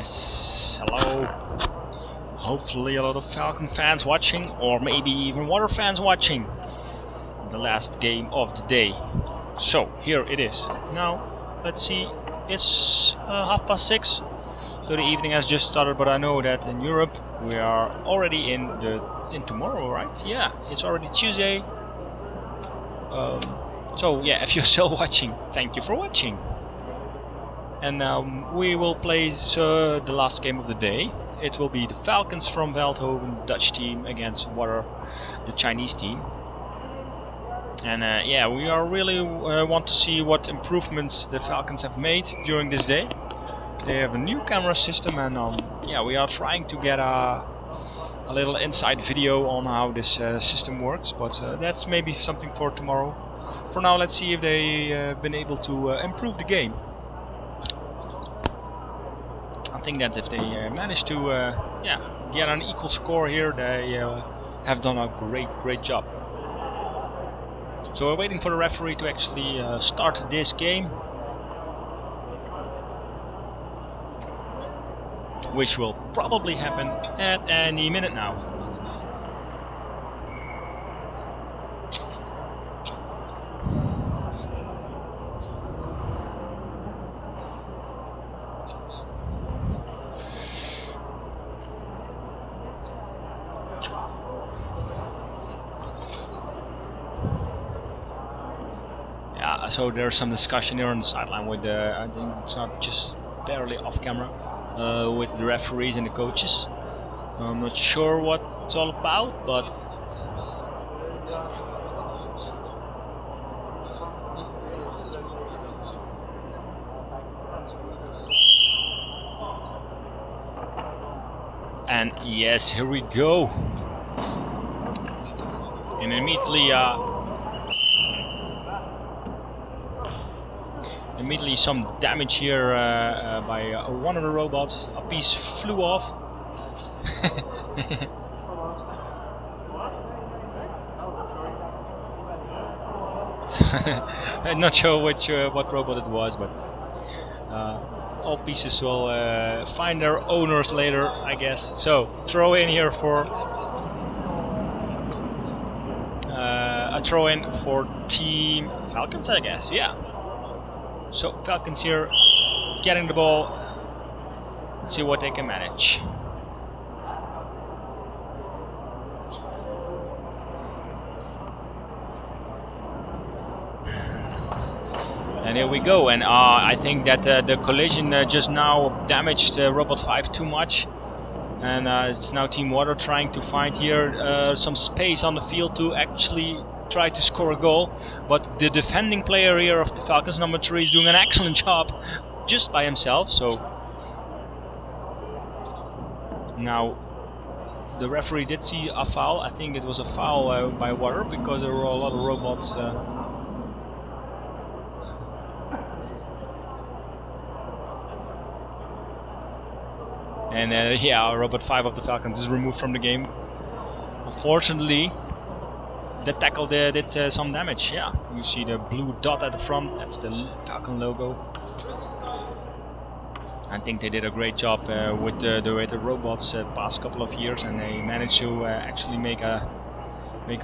Yes, hello. Hopefully a lot of Falcon fans watching, or maybe even Water fans watching the last game of the day. So here it is. Now let's see. It's 6:30, so the evening has just started. But I know that in Europe we are already in tomorrow, right? Yeah, it's already Tuesday. So yeah, if you're still watching, thank you for watching. And we will play the last game of the day. It will be the Falcons from Veldhoven, Dutch team, against Water, the Chinese team. And yeah, we are really want to see what improvements the Falcons have made during this day. They have a new camera system, and yeah, we are trying to get a little inside video on how this system works. But that's maybe something for tomorrow. For now, let's see if they been able to improve the game. I think that if they manage to yeah, get an equal score here, they have done a great job. So we're waiting for the referee to actually start this game, which will probably happen at any minute now. So there's some discussion here on the sideline with I think it's not just barely off camera, with the referees and the coaches. I'm not sure what it's all about, but and yes, here we go. And immediately some damage here by one of the robots. A piece flew off. I'm not sure what robot it was, but all pieces will find their owners later, I guess. So throw in here for a throw in for Team Falcons, I guess. Yeah. So Falcons here getting the ball. Let's see what they can manage. And here we go. And I think that the collision just now damaged Robot 5 too much. And it's now Team Water trying to find here some space on the field to actually try to score a goal, but the defending player here of the Falcons, number 3, is doing an excellent job just by himself. So now the referee did see a foul. I think it was a foul by Water, because there were a lot of robots and yeah, Robot 5 of the Falcons is removed from the game. Unfortunately, the tackle there did some damage. Yeah, you see the blue dot at the front, that's the Falcon logo. I think they did a great job with the robots the past couple of years, and they managed to actually make a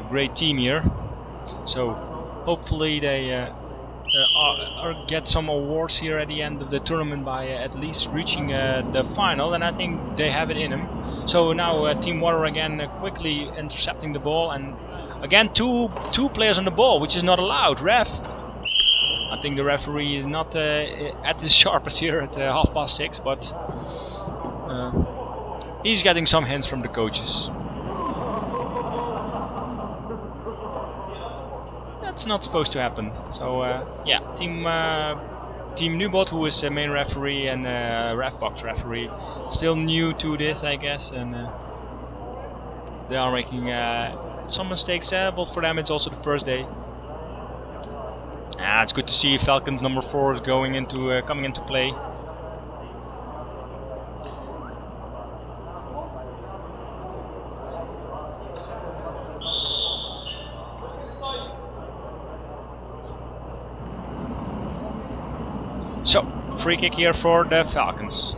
great team here. So hopefully they get some awards here at the end of the tournament by at least reaching the final, and I think they have it in them. So now Team Water again quickly intercepting the ball, and again two players on the ball, which is not allowed. Ref, I think the referee is not at his sharpest here at 6:30, but he's getting some hints from the coaches. That's not supposed to happen. So yeah, Team Nubot, who is the main referee and Refbox referee, still new to this, I guess, and they are making some mistakes there, but for them it's also the first day. It's good to see Falcons number 4 is coming into play. So free kick here for the Falcons.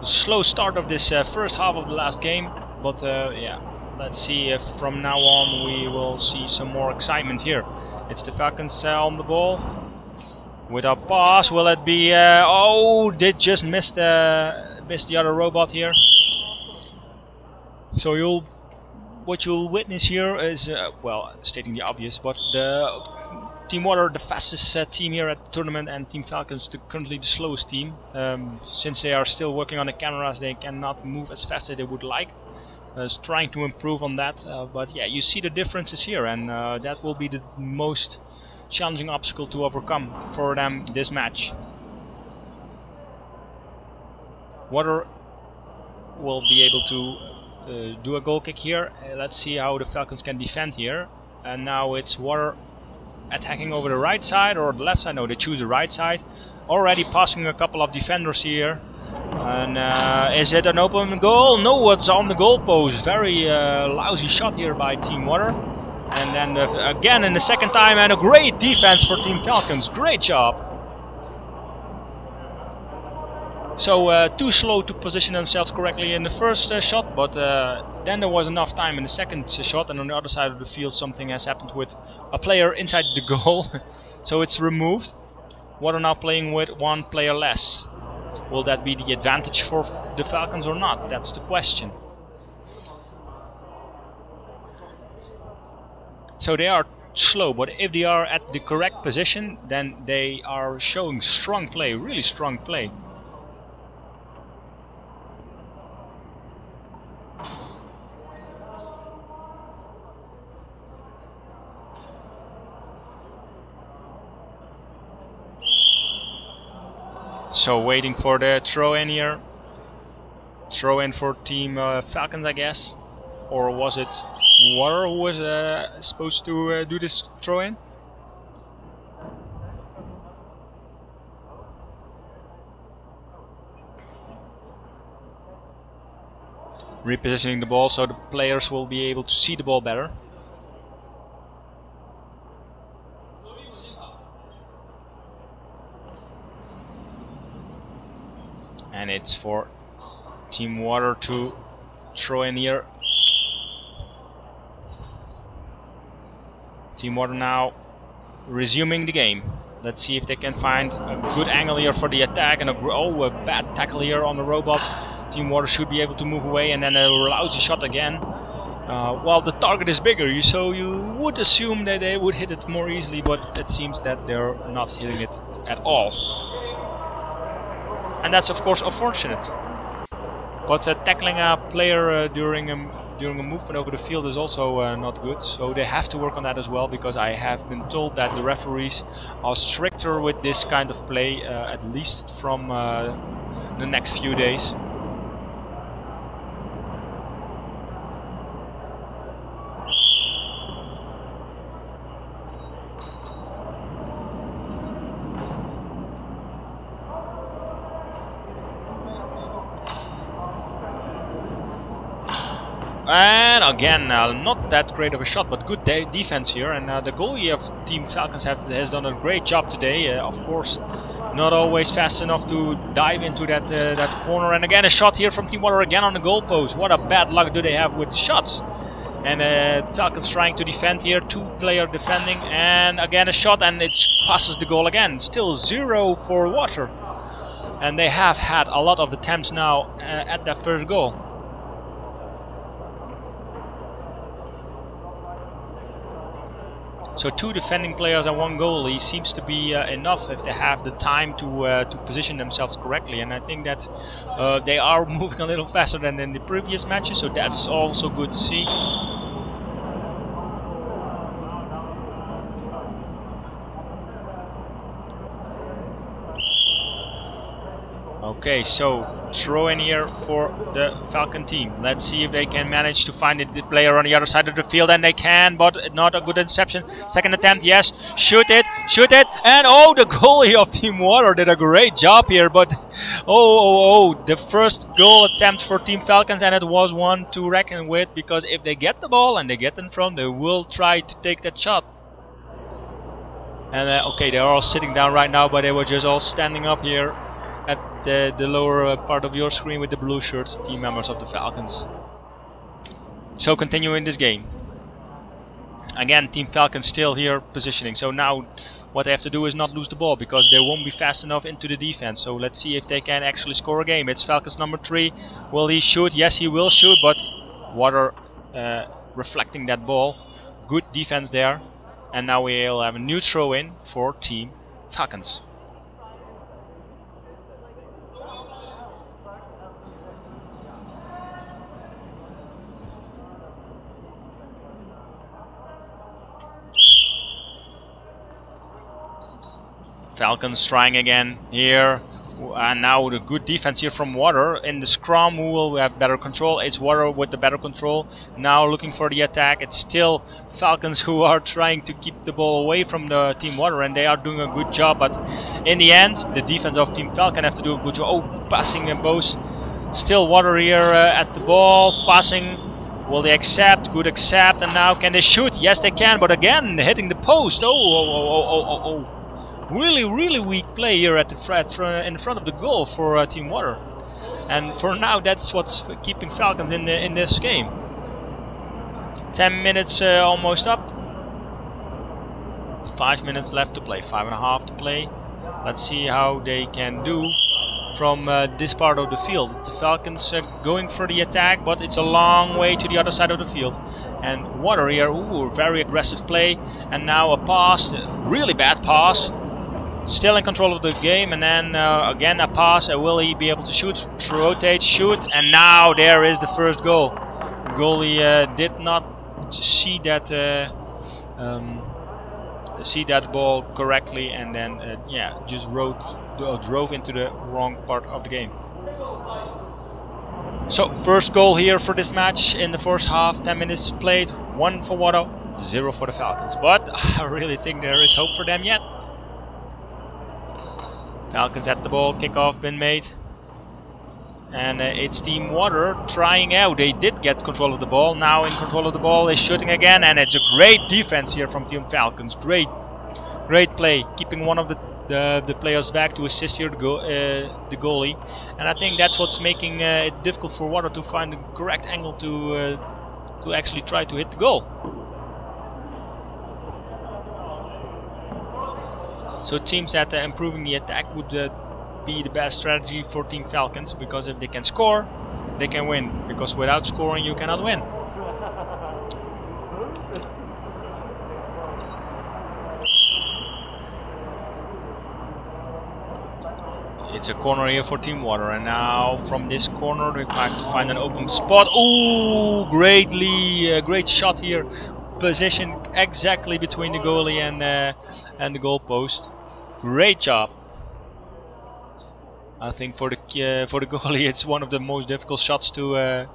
slow start of this first half of the last game, but yeah, let's see if from now on we will see some more excitement here. It's the Falcons on the ball with a pass. Will it be? Oh, did just miss the other robot here. So what you'll witness here is, well, stating the obvious, but the Team Water, the fastest team here at the tournament, and Team Falcons, currently the slowest team. Since they are still working on the cameras, they cannot move as fast as they would like. Trying to improve on that, but yeah, you see the differences here, and that will be the most challenging obstacle to overcome for them this match. Water will be able to do a goal kick here. Let's see how the Falcons can defend here. And now it's Water attacking over the right side or the left side. No, they choose the right side. Already passing a couple of defenders here. And is it an open goal? No, it's on the goal post. Very lousy shot here by Team Water. And then again in the second time, and a great defense for Team Falcons. Great job. So too slow to position themselves correctly in the first shot, but then there was enough time in the second shot, and on the other side of the field something has happened with a player inside the goal. So it's removed. What are now playing with one player less? Will that be the advantage for the Falcons or not? That's the question. So they are slow, but if they are at the correct position, then they are showing strong play, really strong play. So waiting for the throw in here. Throw in for Team Falcons, I guess. Or was it Water who was supposed to do this throw in? Repositioning the ball so the players will be able to see the ball better. And it's for Team Water to throw in here. Team Water now resuming the game. Let's see if they can find a good angle here for the attack, and a bad tackle here on the robot. Team Water should be able to move away, and then a lousy shot again. Well, the target is bigger, so you would assume that they would hit it more easily, but it seems that they're not hitting it at all. And that's of course unfortunate. But tackling a player during a movement over the field is also not good. So they have to work on that as well, because I have been told that the referees are stricter with this kind of play, at least from the next few days. And again, not that great of a shot, but good defense here. And the goalie of Team Falcons has done a great job today. Of course, not always fast enough to dive into that corner. And again, a shot here from Team Water again on the goalpost. What a bad luck do they have with the shots. And Falcons trying to defend here, two-player defending, and again a shot, and it passes the goal again. Still 0 for Water. And they have had a lot of attempts now at that first goal. So 2 defending players and 1 goalie seems to be enough if they have the time to position themselves correctly. And I think that they are moving a little faster than in the previous matches, so that's also good to see. Okay, so throw in here for the Falcon team. Let's see if they can manage to find the player on the other side of the field, and they can, but not a good interception. Second attempt, yes, shoot it, and oh, the goalie of Team Water did a great job here, but the first goal attempt for Team Falcons, and it was one to reckon with, because if they get the ball and they get in front, they will try to take that shot. And okay, they're all sitting down right now, but they were just all standing up here. at the lower part of your screen with the blue shirts, team members of the Falcons. So continuing this game. Again, Team Falcons still here positioning. So now what they have to do is not lose the ball, because they won't be fast enough into the defense. So let's see if they can actually score a game. It's Falcons number 3. Will he shoot? Yes, he will shoot, but Water reflecting that ball. Good defense there. And now we'll have a new throw in for Team Falcons. Falcons trying again here, and now the good defense here from Water. In the scrum, who will have better control? It's Water with the better control. Now looking for the attack. It's still Falcons who are trying to keep the ball away from the Team Water, and they are doing a good job. But in the end, the defense of Team Falcon have to do a good job. Oh, passing and both. Still Water here at the ball, passing. Will they accept? Good accept. And now can they shoot? Yes, they can. But again, hitting the post. Oh. Really weak play here at the in front of the goal for Team Water, and for now that's what's keeping Falcons in this game. 10 minutes almost up. 5 minutes left to play. 5.5 to play. Let's see how they can do from this part of the field. It's the Falcons going for the attack, but it's a long way to the other side of the field. And Water here, ooh, very aggressive play, and now a pass, really bad pass. Still in control of the game, and then again a pass. Will he be able to shoot? Rotate, shoot, and now there is the first goal. Goalie did not see that ball correctly, and then yeah, just drove into the wrong part of the game. So first goal here for this match in the first half. 10 minutes played. 1 for Water, 0 for the Falcons. But I really think there is hope for them yet. Falcons at the ball, kickoff been made, and it's Team Water trying out. They did get control of the ball. Now in control of the ball, they're shooting again, and it's a great defense here from Team Falcons. Great play, keeping one of the players back to assist here the goalie, and I think that's what's making it difficult for Water to find the correct angle to actually try to hit the goal. So it seems that improving the attack would be the best strategy for Team Falcons, because if they can score, they can win. Because without scoring, you cannot win. It's a corner here for Team Water, and now from this corner they have to find an open spot. Ooh, great shot here. Position exactly between the goalie and the goalpost. Great job. I think for the goalie it's one of the most difficult shots to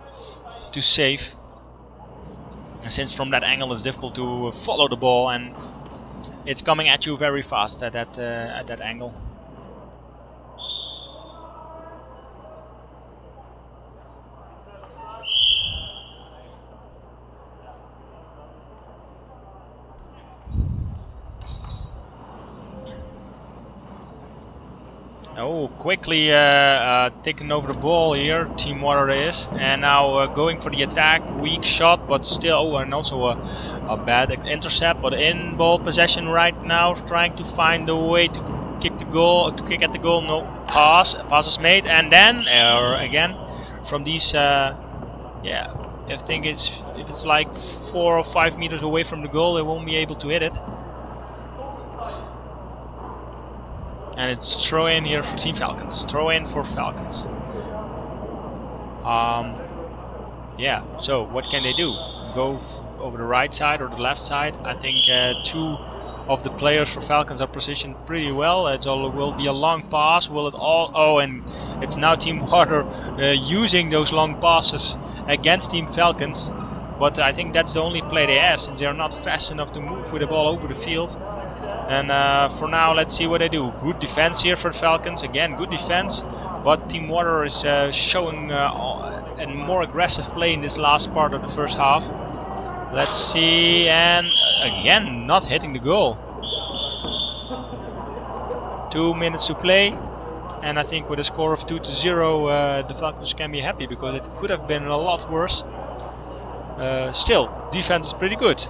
save. And since from that angle it's difficult to follow the ball, and it's coming at you very fast at that angle. Oh, quickly taking over the ball here, Team Water is, and now going for the attack. Weak shot, but still, and also a bad intercept. But in ball possession right now, trying to find a way to kick at the goal. No pass is made, and then again from these. Yeah, I think if it's like 4 or 5 meters away from the goal, they won't be able to hit it. And it's throw in here for Team Falcons. Throw in for Falcons. Yeah, so what can they do? Go over the right side or the left side? I think 2 of the players for Falcons are positioned pretty well. It will be a long pass. Will it all? Oh, and it's now Team Water using those long passes against Team Falcons. But I think that's the only play they have, since they are not fast enough to move with the ball over the field. And for now, let's see what they do. Good defense here for the Falcons. Again, good defense. But Team Water is showing a more aggressive play in this last part of the first half. Let's see. And again, not hitting the goal. 2 minutes to play. And I think with a score of 2-0, the Falcons can be happy, because it could have been a lot worse. Still, defense is pretty good.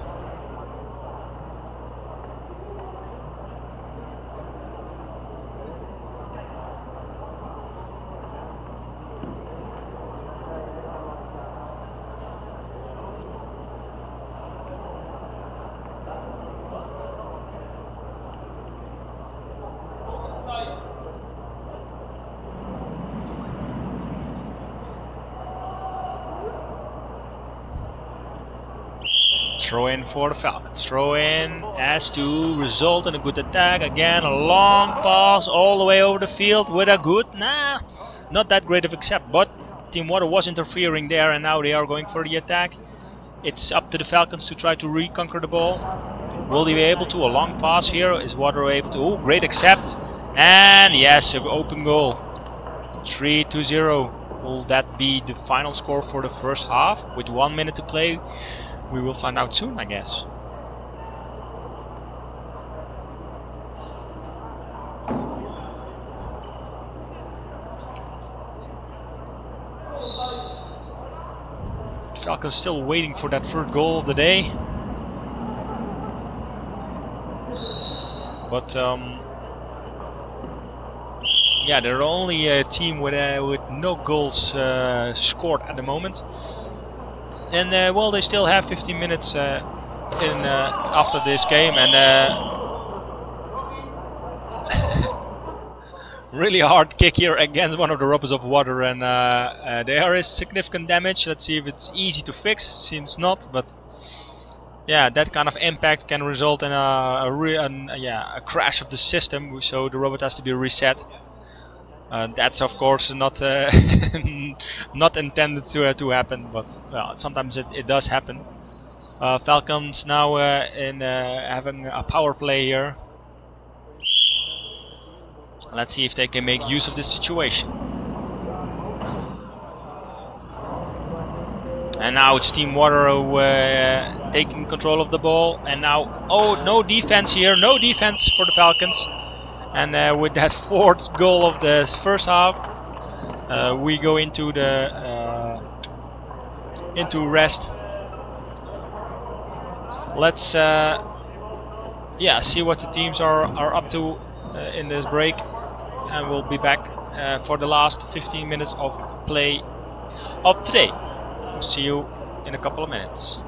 Throw in for the Falcons. Throw in has to result in a good attack. Again, a long pass all the way over the field with a good, not that great of accept, but Team Water was interfering there, and now they are going for the attack. It's up to the Falcons to try to reconquer the ball. Will they be able to? A long pass here. Is Water able to? Oh, great accept. And yes, an open goal. 3-0. Will that be the final score for the first half with 1 minute to play? We will find out soon, I guess. Falcons still waiting for that third goal of the day. But yeah, they're only a team with no goals scored at the moment. And well, they still have 15 minutes after this game, and really hard kick here against one of the robbers of water, and there is significant damage. Let's see if it's easy to fix. Seems not, but yeah, that kind of impact can result in a crash of the system. So the robot has to be reset. That's of course not not intended to happen, but well, sometimes it does happen. Falcons now in having a power play here. Let's see if they can make use of this situation. And now it's Team Water taking control of the ball, and now, oh, no defense here, no defense for the Falcons. And with that fourth goal of the first half, we go into the into rest. Let's see what the teams are up to in this break, and we'll be back for the last 15 minutes of play of today. See you in a couple of minutes.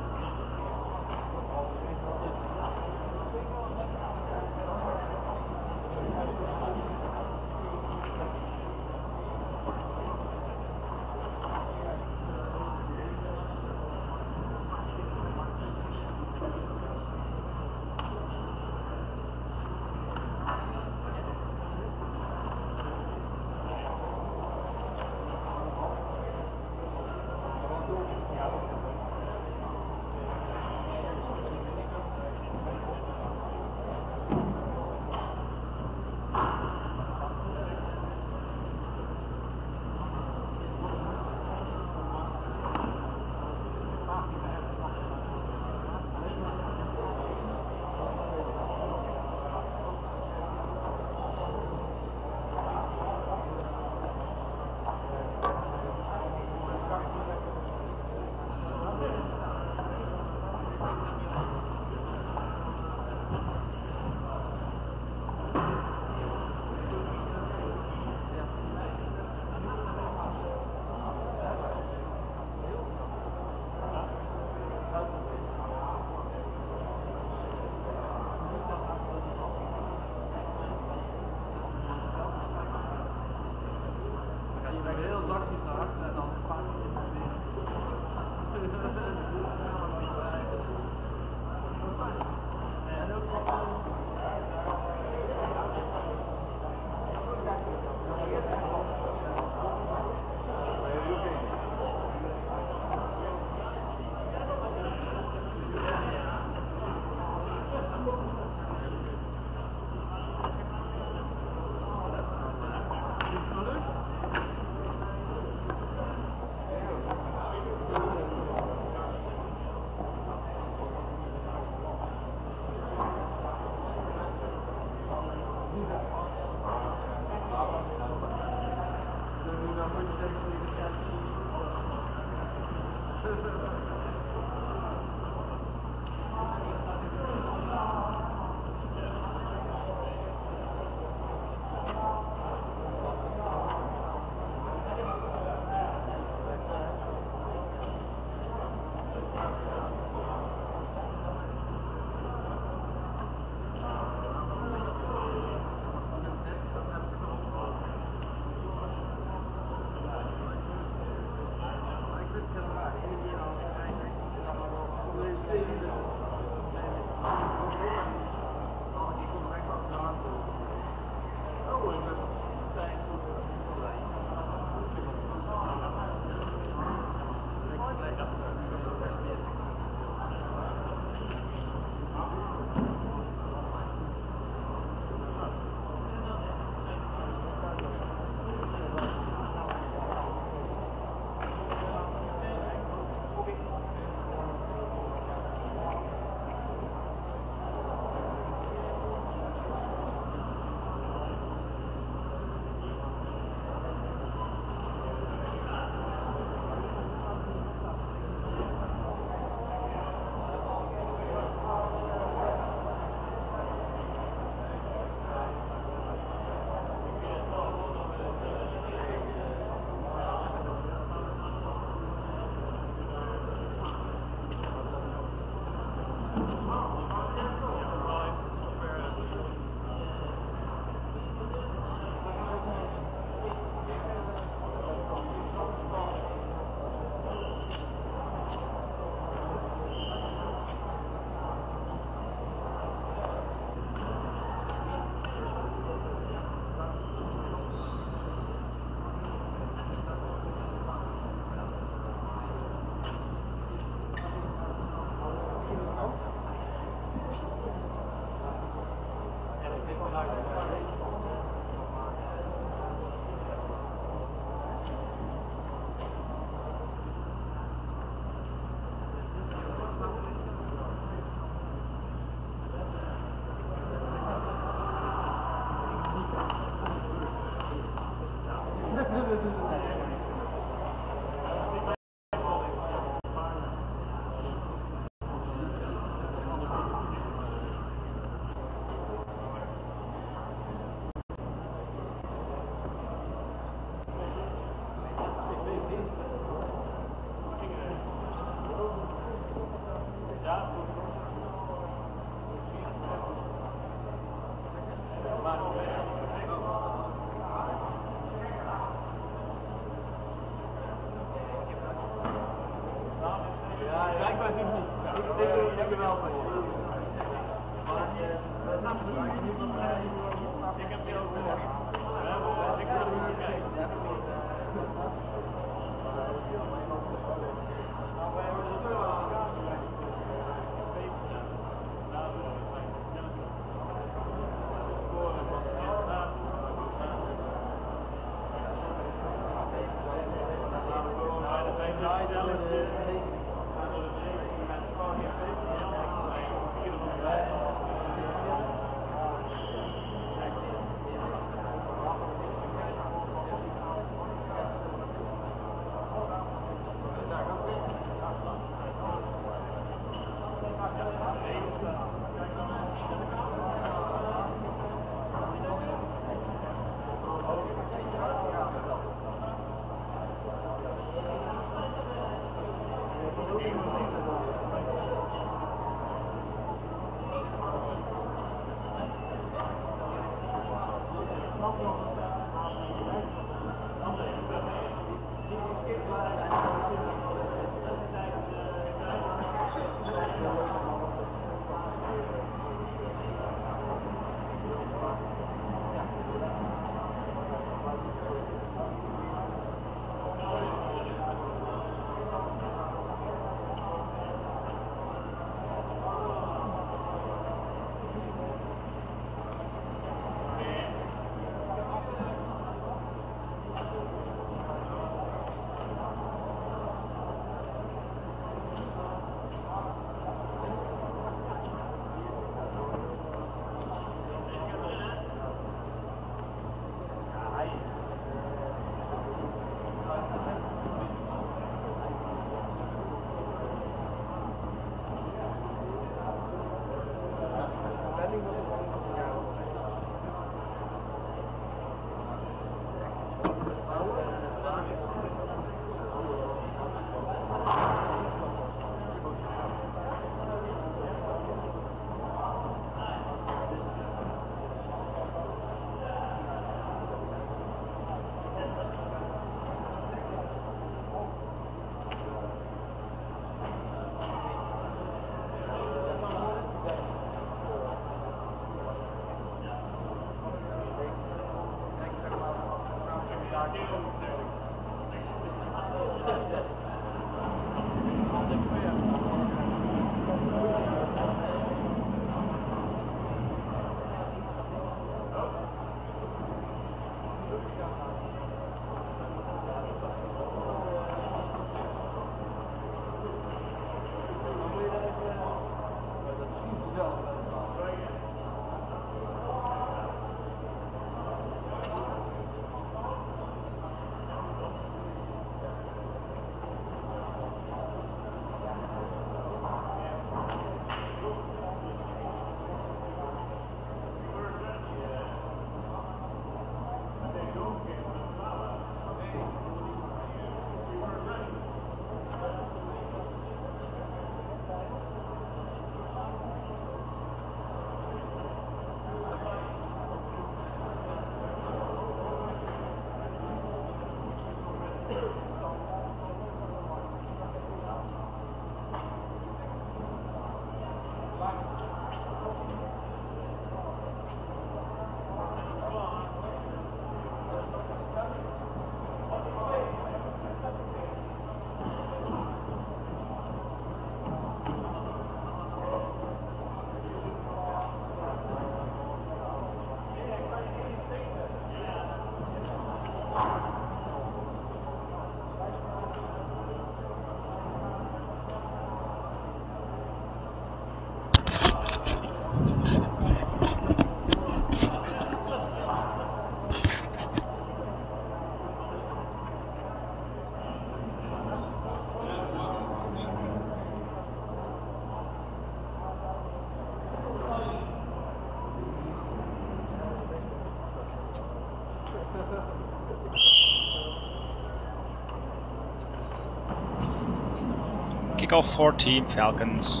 Kickoff for Team Falcons.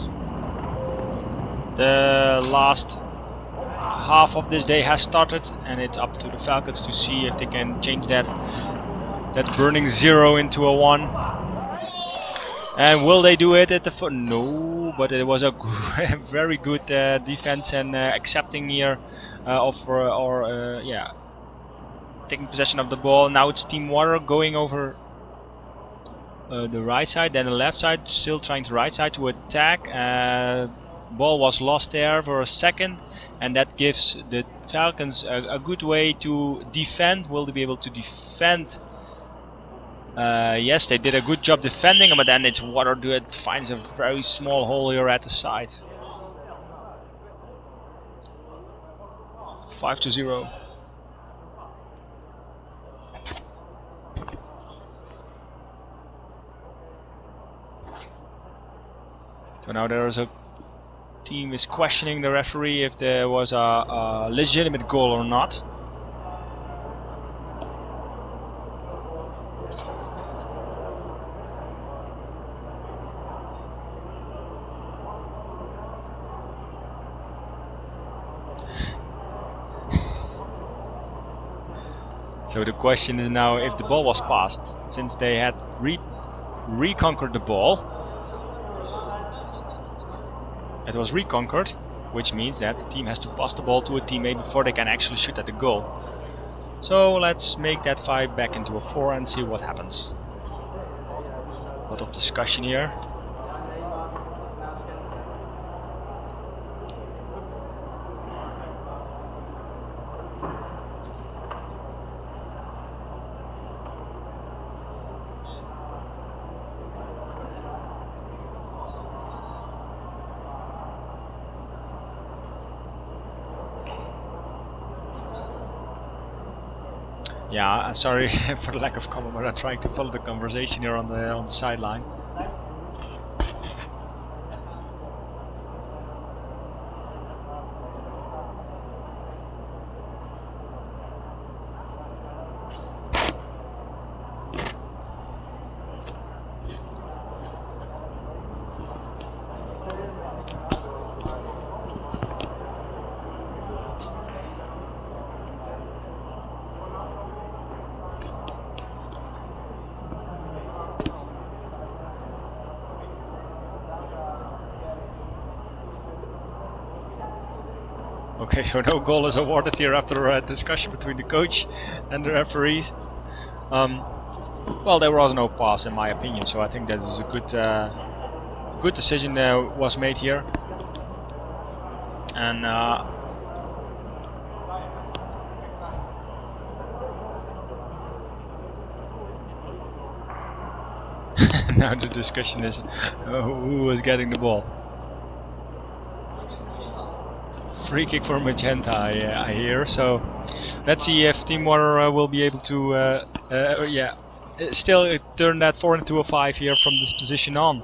The last half of this day has started, and it's up to the Falcons to see if they can change that burning 0 into a 1. And will they do it at the foot? No, but it was a very good defense and accepting here yeah, taking possession of the ball. Now it's Team Water going over the right side, then the left side, still trying the right side to attack. Ball was lost there for a second, and that gives the Falcons a good way to defend. Will they be able to defend? Yes, they did a good job defending, but then it's Water that finds a very small hole here at the side. 5-0. So now there is a team is questioning the referee if there was a legitimate goal or not. So the question is now if the ball was passed, since they had reconquered the ball. It was reconquered, which means that the team has to pass the ball to a teammate before they can actually shoot at the goal. So let's make that 5 back into a 4 and see what happens. A lot of discussion here. Yeah, sorry for the lack of comment, but I'm trying to follow the conversation here on the sideline. Okay, so no goal is awarded here after a discussion between the coach and the referees. Well, there was no pass in my opinion, so I think that is a good decision was made here. And now the discussion is who was getting the ball. Free kick for Magenta, I hear. So let's see if Team Water will be able to still turn that 4 into a 5 here from this position on.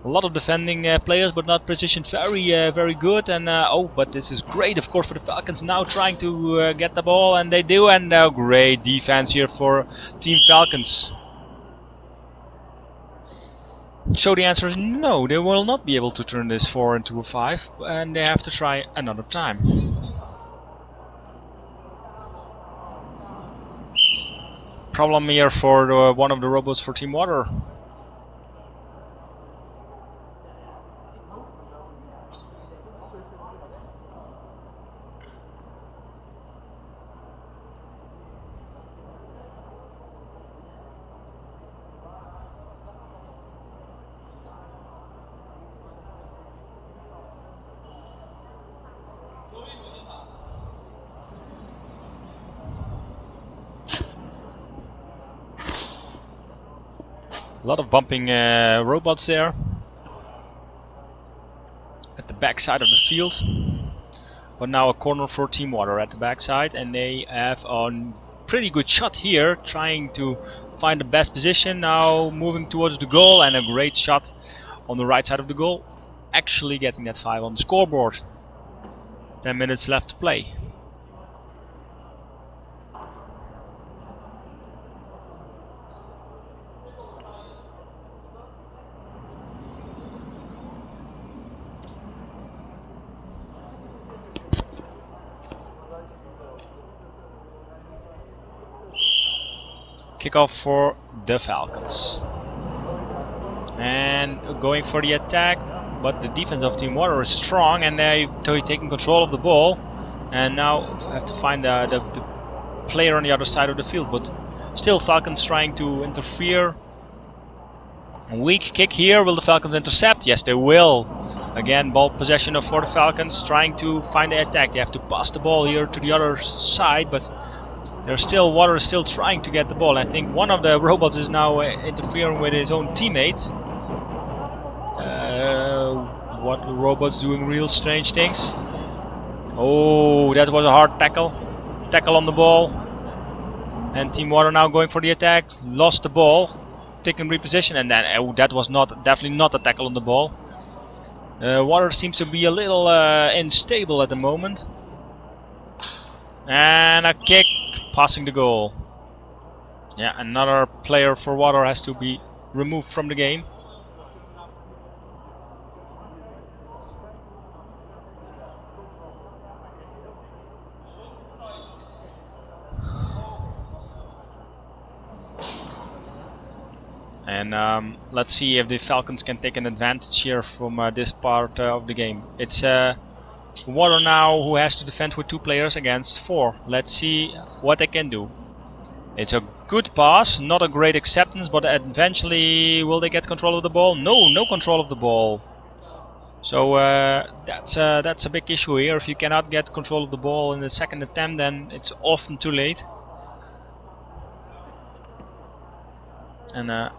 A lot of defending players, but not positioned very good. And but this is great, of course, for the Falcons now trying to get the ball, and they do. And great defense here for Team Falcons. So the answer is no, they will not be able to turn this 4 into a 5, and they have to try another time. Problem here for one of the robots for Team Water. A lot of bumping robots there at the back side of the field. But now a corner for Team Water at the back side, and they have a pretty good shot here, trying to find the best position. Now moving towards the goal, and a great shot on the right side of the goal, actually getting that 5 on the scoreboard. 10 minutes left to play. Kickoff for the Falcons. And and going for the attack, but the defense of Team Water is strong and they're taking control of the ball, and now have to find the player on the other side of the field, but still Falcons trying to interfere. Weak kick here. Will the Falcons intercept? Yes, they will. Again, ball possession for the Falcons, trying to find the attack. They have to pass the ball here to the other side, but Water is still trying to get the ball. I think one of the robots is now interfering with his own teammates. What the robot's doing real strange things. Oh, that was a hard tackle. Tackle on the ball. And Team Water now going for the attack. Lost the ball. Taking reposition, and then that was definitely not a tackle on the ball. Water seems to be a little unstable at the moment. And a kick, passing the goal. Yeah, another player for Water has to be removed from the game. And let's see if the Falcons can take an advantage here from this part of the game. It's Water now who has to defend with 2 players against 4. Let's see what they can do. It's a good pass, not a great acceptance, but eventually will they get control of the ball? No control of the ball. So that's a big issue here. If you cannot get control of the ball in the second attempt, then it's often too late. And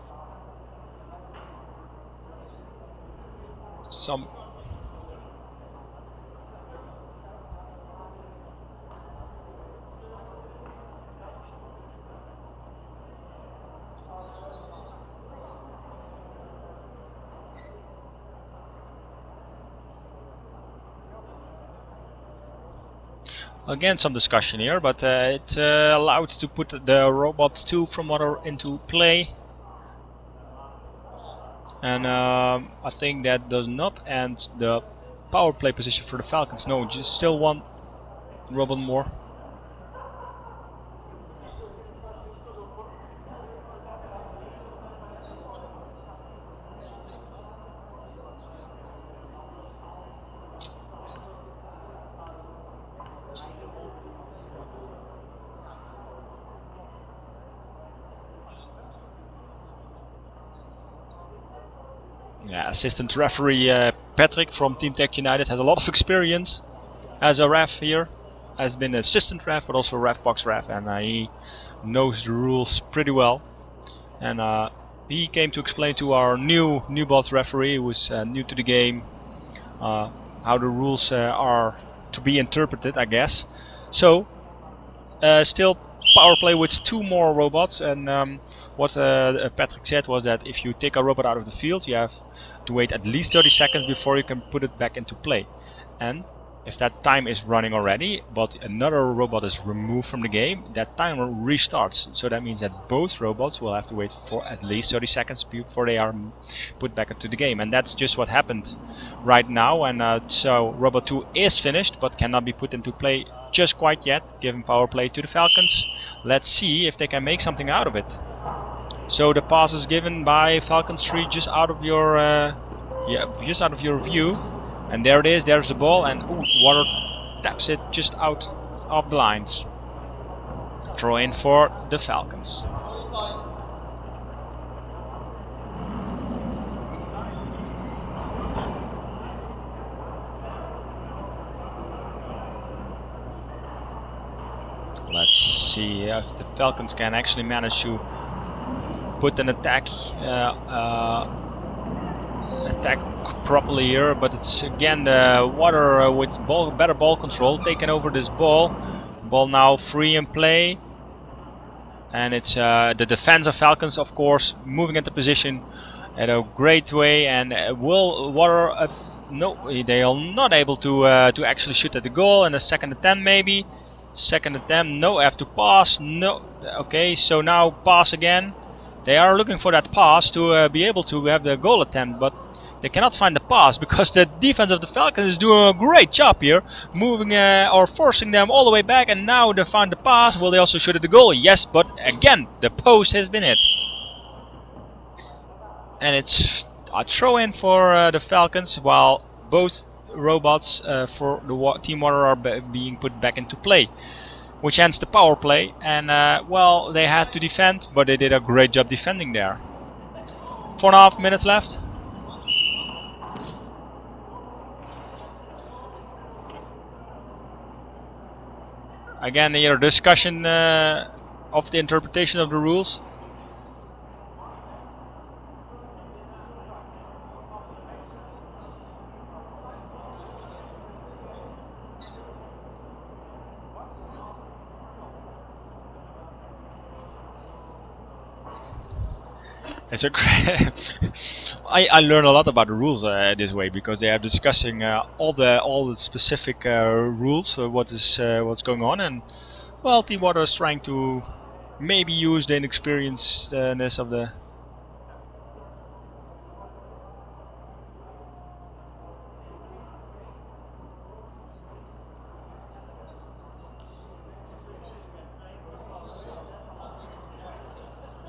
again some discussion here, but it's allowed to put the Robot 2 from Water into play. And I think that does not end the power play position for the Falcons. No, just still one robot more. Yeah, assistant referee Patrick from Team Tech United has a lot of experience as a ref here. Has been assistant ref, but also ref box ref, and he knows the rules pretty well. And he came to explain to our new bot referee, who is new to the game, how the rules are to be interpreted, I guess. So, still power play with 2 more robots, and what Patrick said was that if you take a robot out of the field, you have to wait at least 30 seconds before you can put it back into play. And if that time is running already, but another robot is removed from the game, that timer restarts. So that means that both robots will have to wait for at least 30 seconds before they are put back into the game. And that's just what happened right now. And so Robot 2 is finished, but cannot be put into play just quite yet, giving power play to the Falcons. Let's see if they can make something out of it. So the pass is given by Falcons 3 just out of your view. And there it is, there's the ball, and Water taps it just out of the lines. Throw in for the Falcons. Let's see if the Falcons can actually manage to put an attack properly here, but it's again the Water with better ball control taking over this ball. Ball now free in play, and it's the defense of Falcons, of course, moving into position in a great way. And will Water? No, they are not able to actually shoot at the goal. And a second attempt, maybe. Second attempt, no. Have to pass. No. Okay, so now pass again. They are looking for that pass to be able to have the goal attempt, but they cannot find the pass because the defense of the Falcons is doing a great job here, moving or forcing them all the way back, and now they find the pass. Will they also shoot at the goal? Yes, but again, the post has been hit. And it's A throw in for the Falcons, while both robots for the Team Water are being put back into play, which ends the power play. And well, they had to defend, but they did a great job defending there. 4.5 minutes left. Again, here discussion of the interpretation of the rules. It's a I learn a lot about the rules this way, because they are discussing all the specific rules, what's going on, and well, Team Water is trying to maybe use the inexperiencedness of the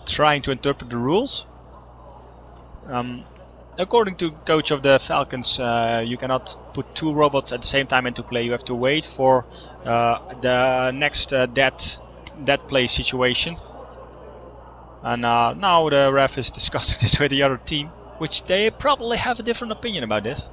trying to interpret the rules. According to coach of the Falcons, you cannot put two robots at the same time into play. You have to wait for the next dead play situation. And now the ref is discussing this with the other team, which they probably have a different opinion about this.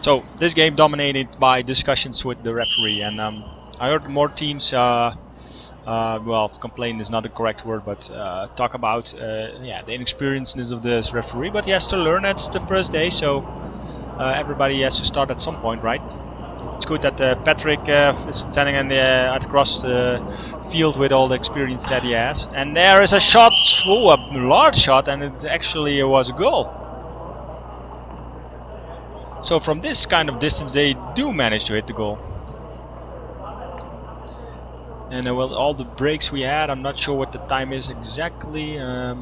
So this game dominated by discussions with the referee, and I heard more teams, well, complain is not the correct word, but talk about yeah, the inexperiencedness of this referee. But he has to learn. It's the first day, so everybody has to start at some point, right? It's good that Patrick is standing in across the field with all the experience that he has. And there is a shot, oh, a large shot, and it actually was a goal. So from this kind of distance they do manage to hit the goal. And well, all the breaks we had, I'm not sure what the time is exactly. Yeah,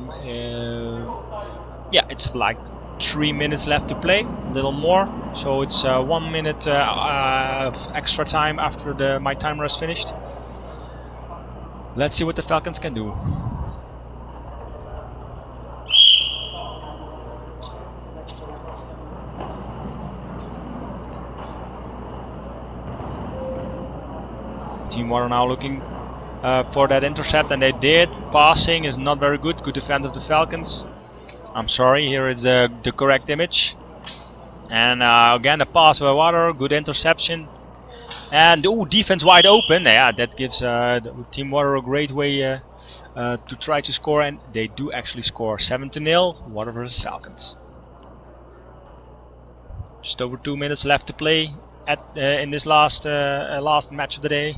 it's like 3 minutes left to play, a little more. So it's 1 minute of extra time after my timer is finished. Let's see what the Falcons can do. Team Water now looking for that intercept, and they did. Passing is not very good. Good defense of the Falcons. I'm sorry, here is the correct image. And again, the pass by Water, good interception. And oh, defense wide open. Yeah, that gives Team Water a great way to try to score, and they do actually score. 7-0, Water versus Falcons. Just over 2 minutes left to play in this last match of the day.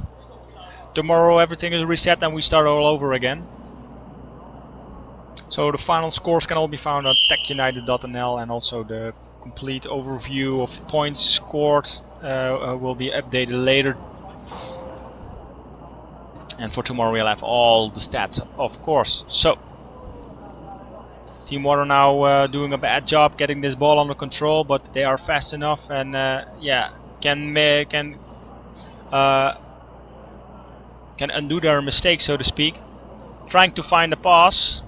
Tomorrow everything is reset and we start all over again. So the final scores can all be found on techunited.nl, and also the complete overview of points scored will be updated later. And for tomorrow we'll have all the stats, of course. So Team Water now doing a bad job getting this ball under control, but they are fast enough, and yeah, can undo their mistakes, so to speak. Trying to find a pass.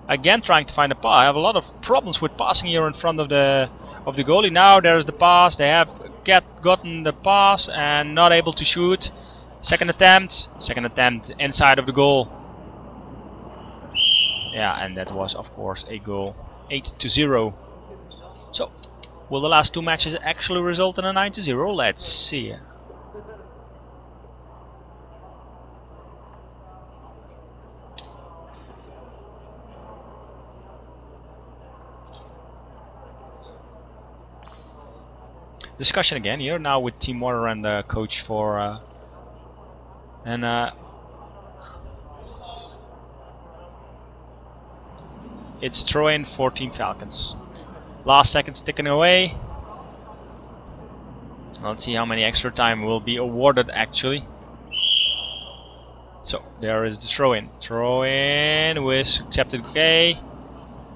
Again, trying to find a pass. I have a lot of problems with passing here in front of the goalie. Now there's the pass. They have gotten the pass and not able to shoot. Second attempt inside of the goal. Yeah, and that was of course a goal. 8-0. So, will the last two matches actually result in a 9-0? Let's see. Discussion again here now with Team Water and the coach for it's throw-in for Team Falcons. Last seconds ticking away. Let's see how many extra time will be awarded actually. So there is the throw-in. Throw-in with accepted okay.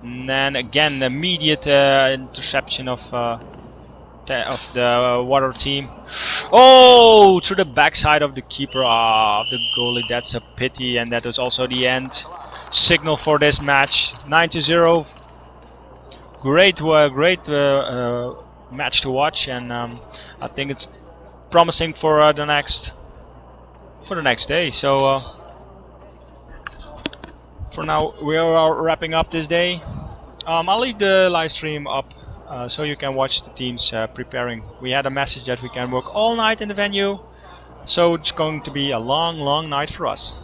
And then again the immediate interception of of the water team. Oh, through the backside of the keeper of the goalie. That's a pity, and that was also the end signal for this match. 9-0. Great match to watch, and I think it's promising for the next day. So for now, we are wrapping up this day. I'll leave the live stream up so you can watch the teams preparing. We had a message that we can work all night in the venue, so it's going to be a long night for us.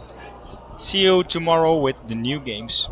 See you tomorrow with the new games.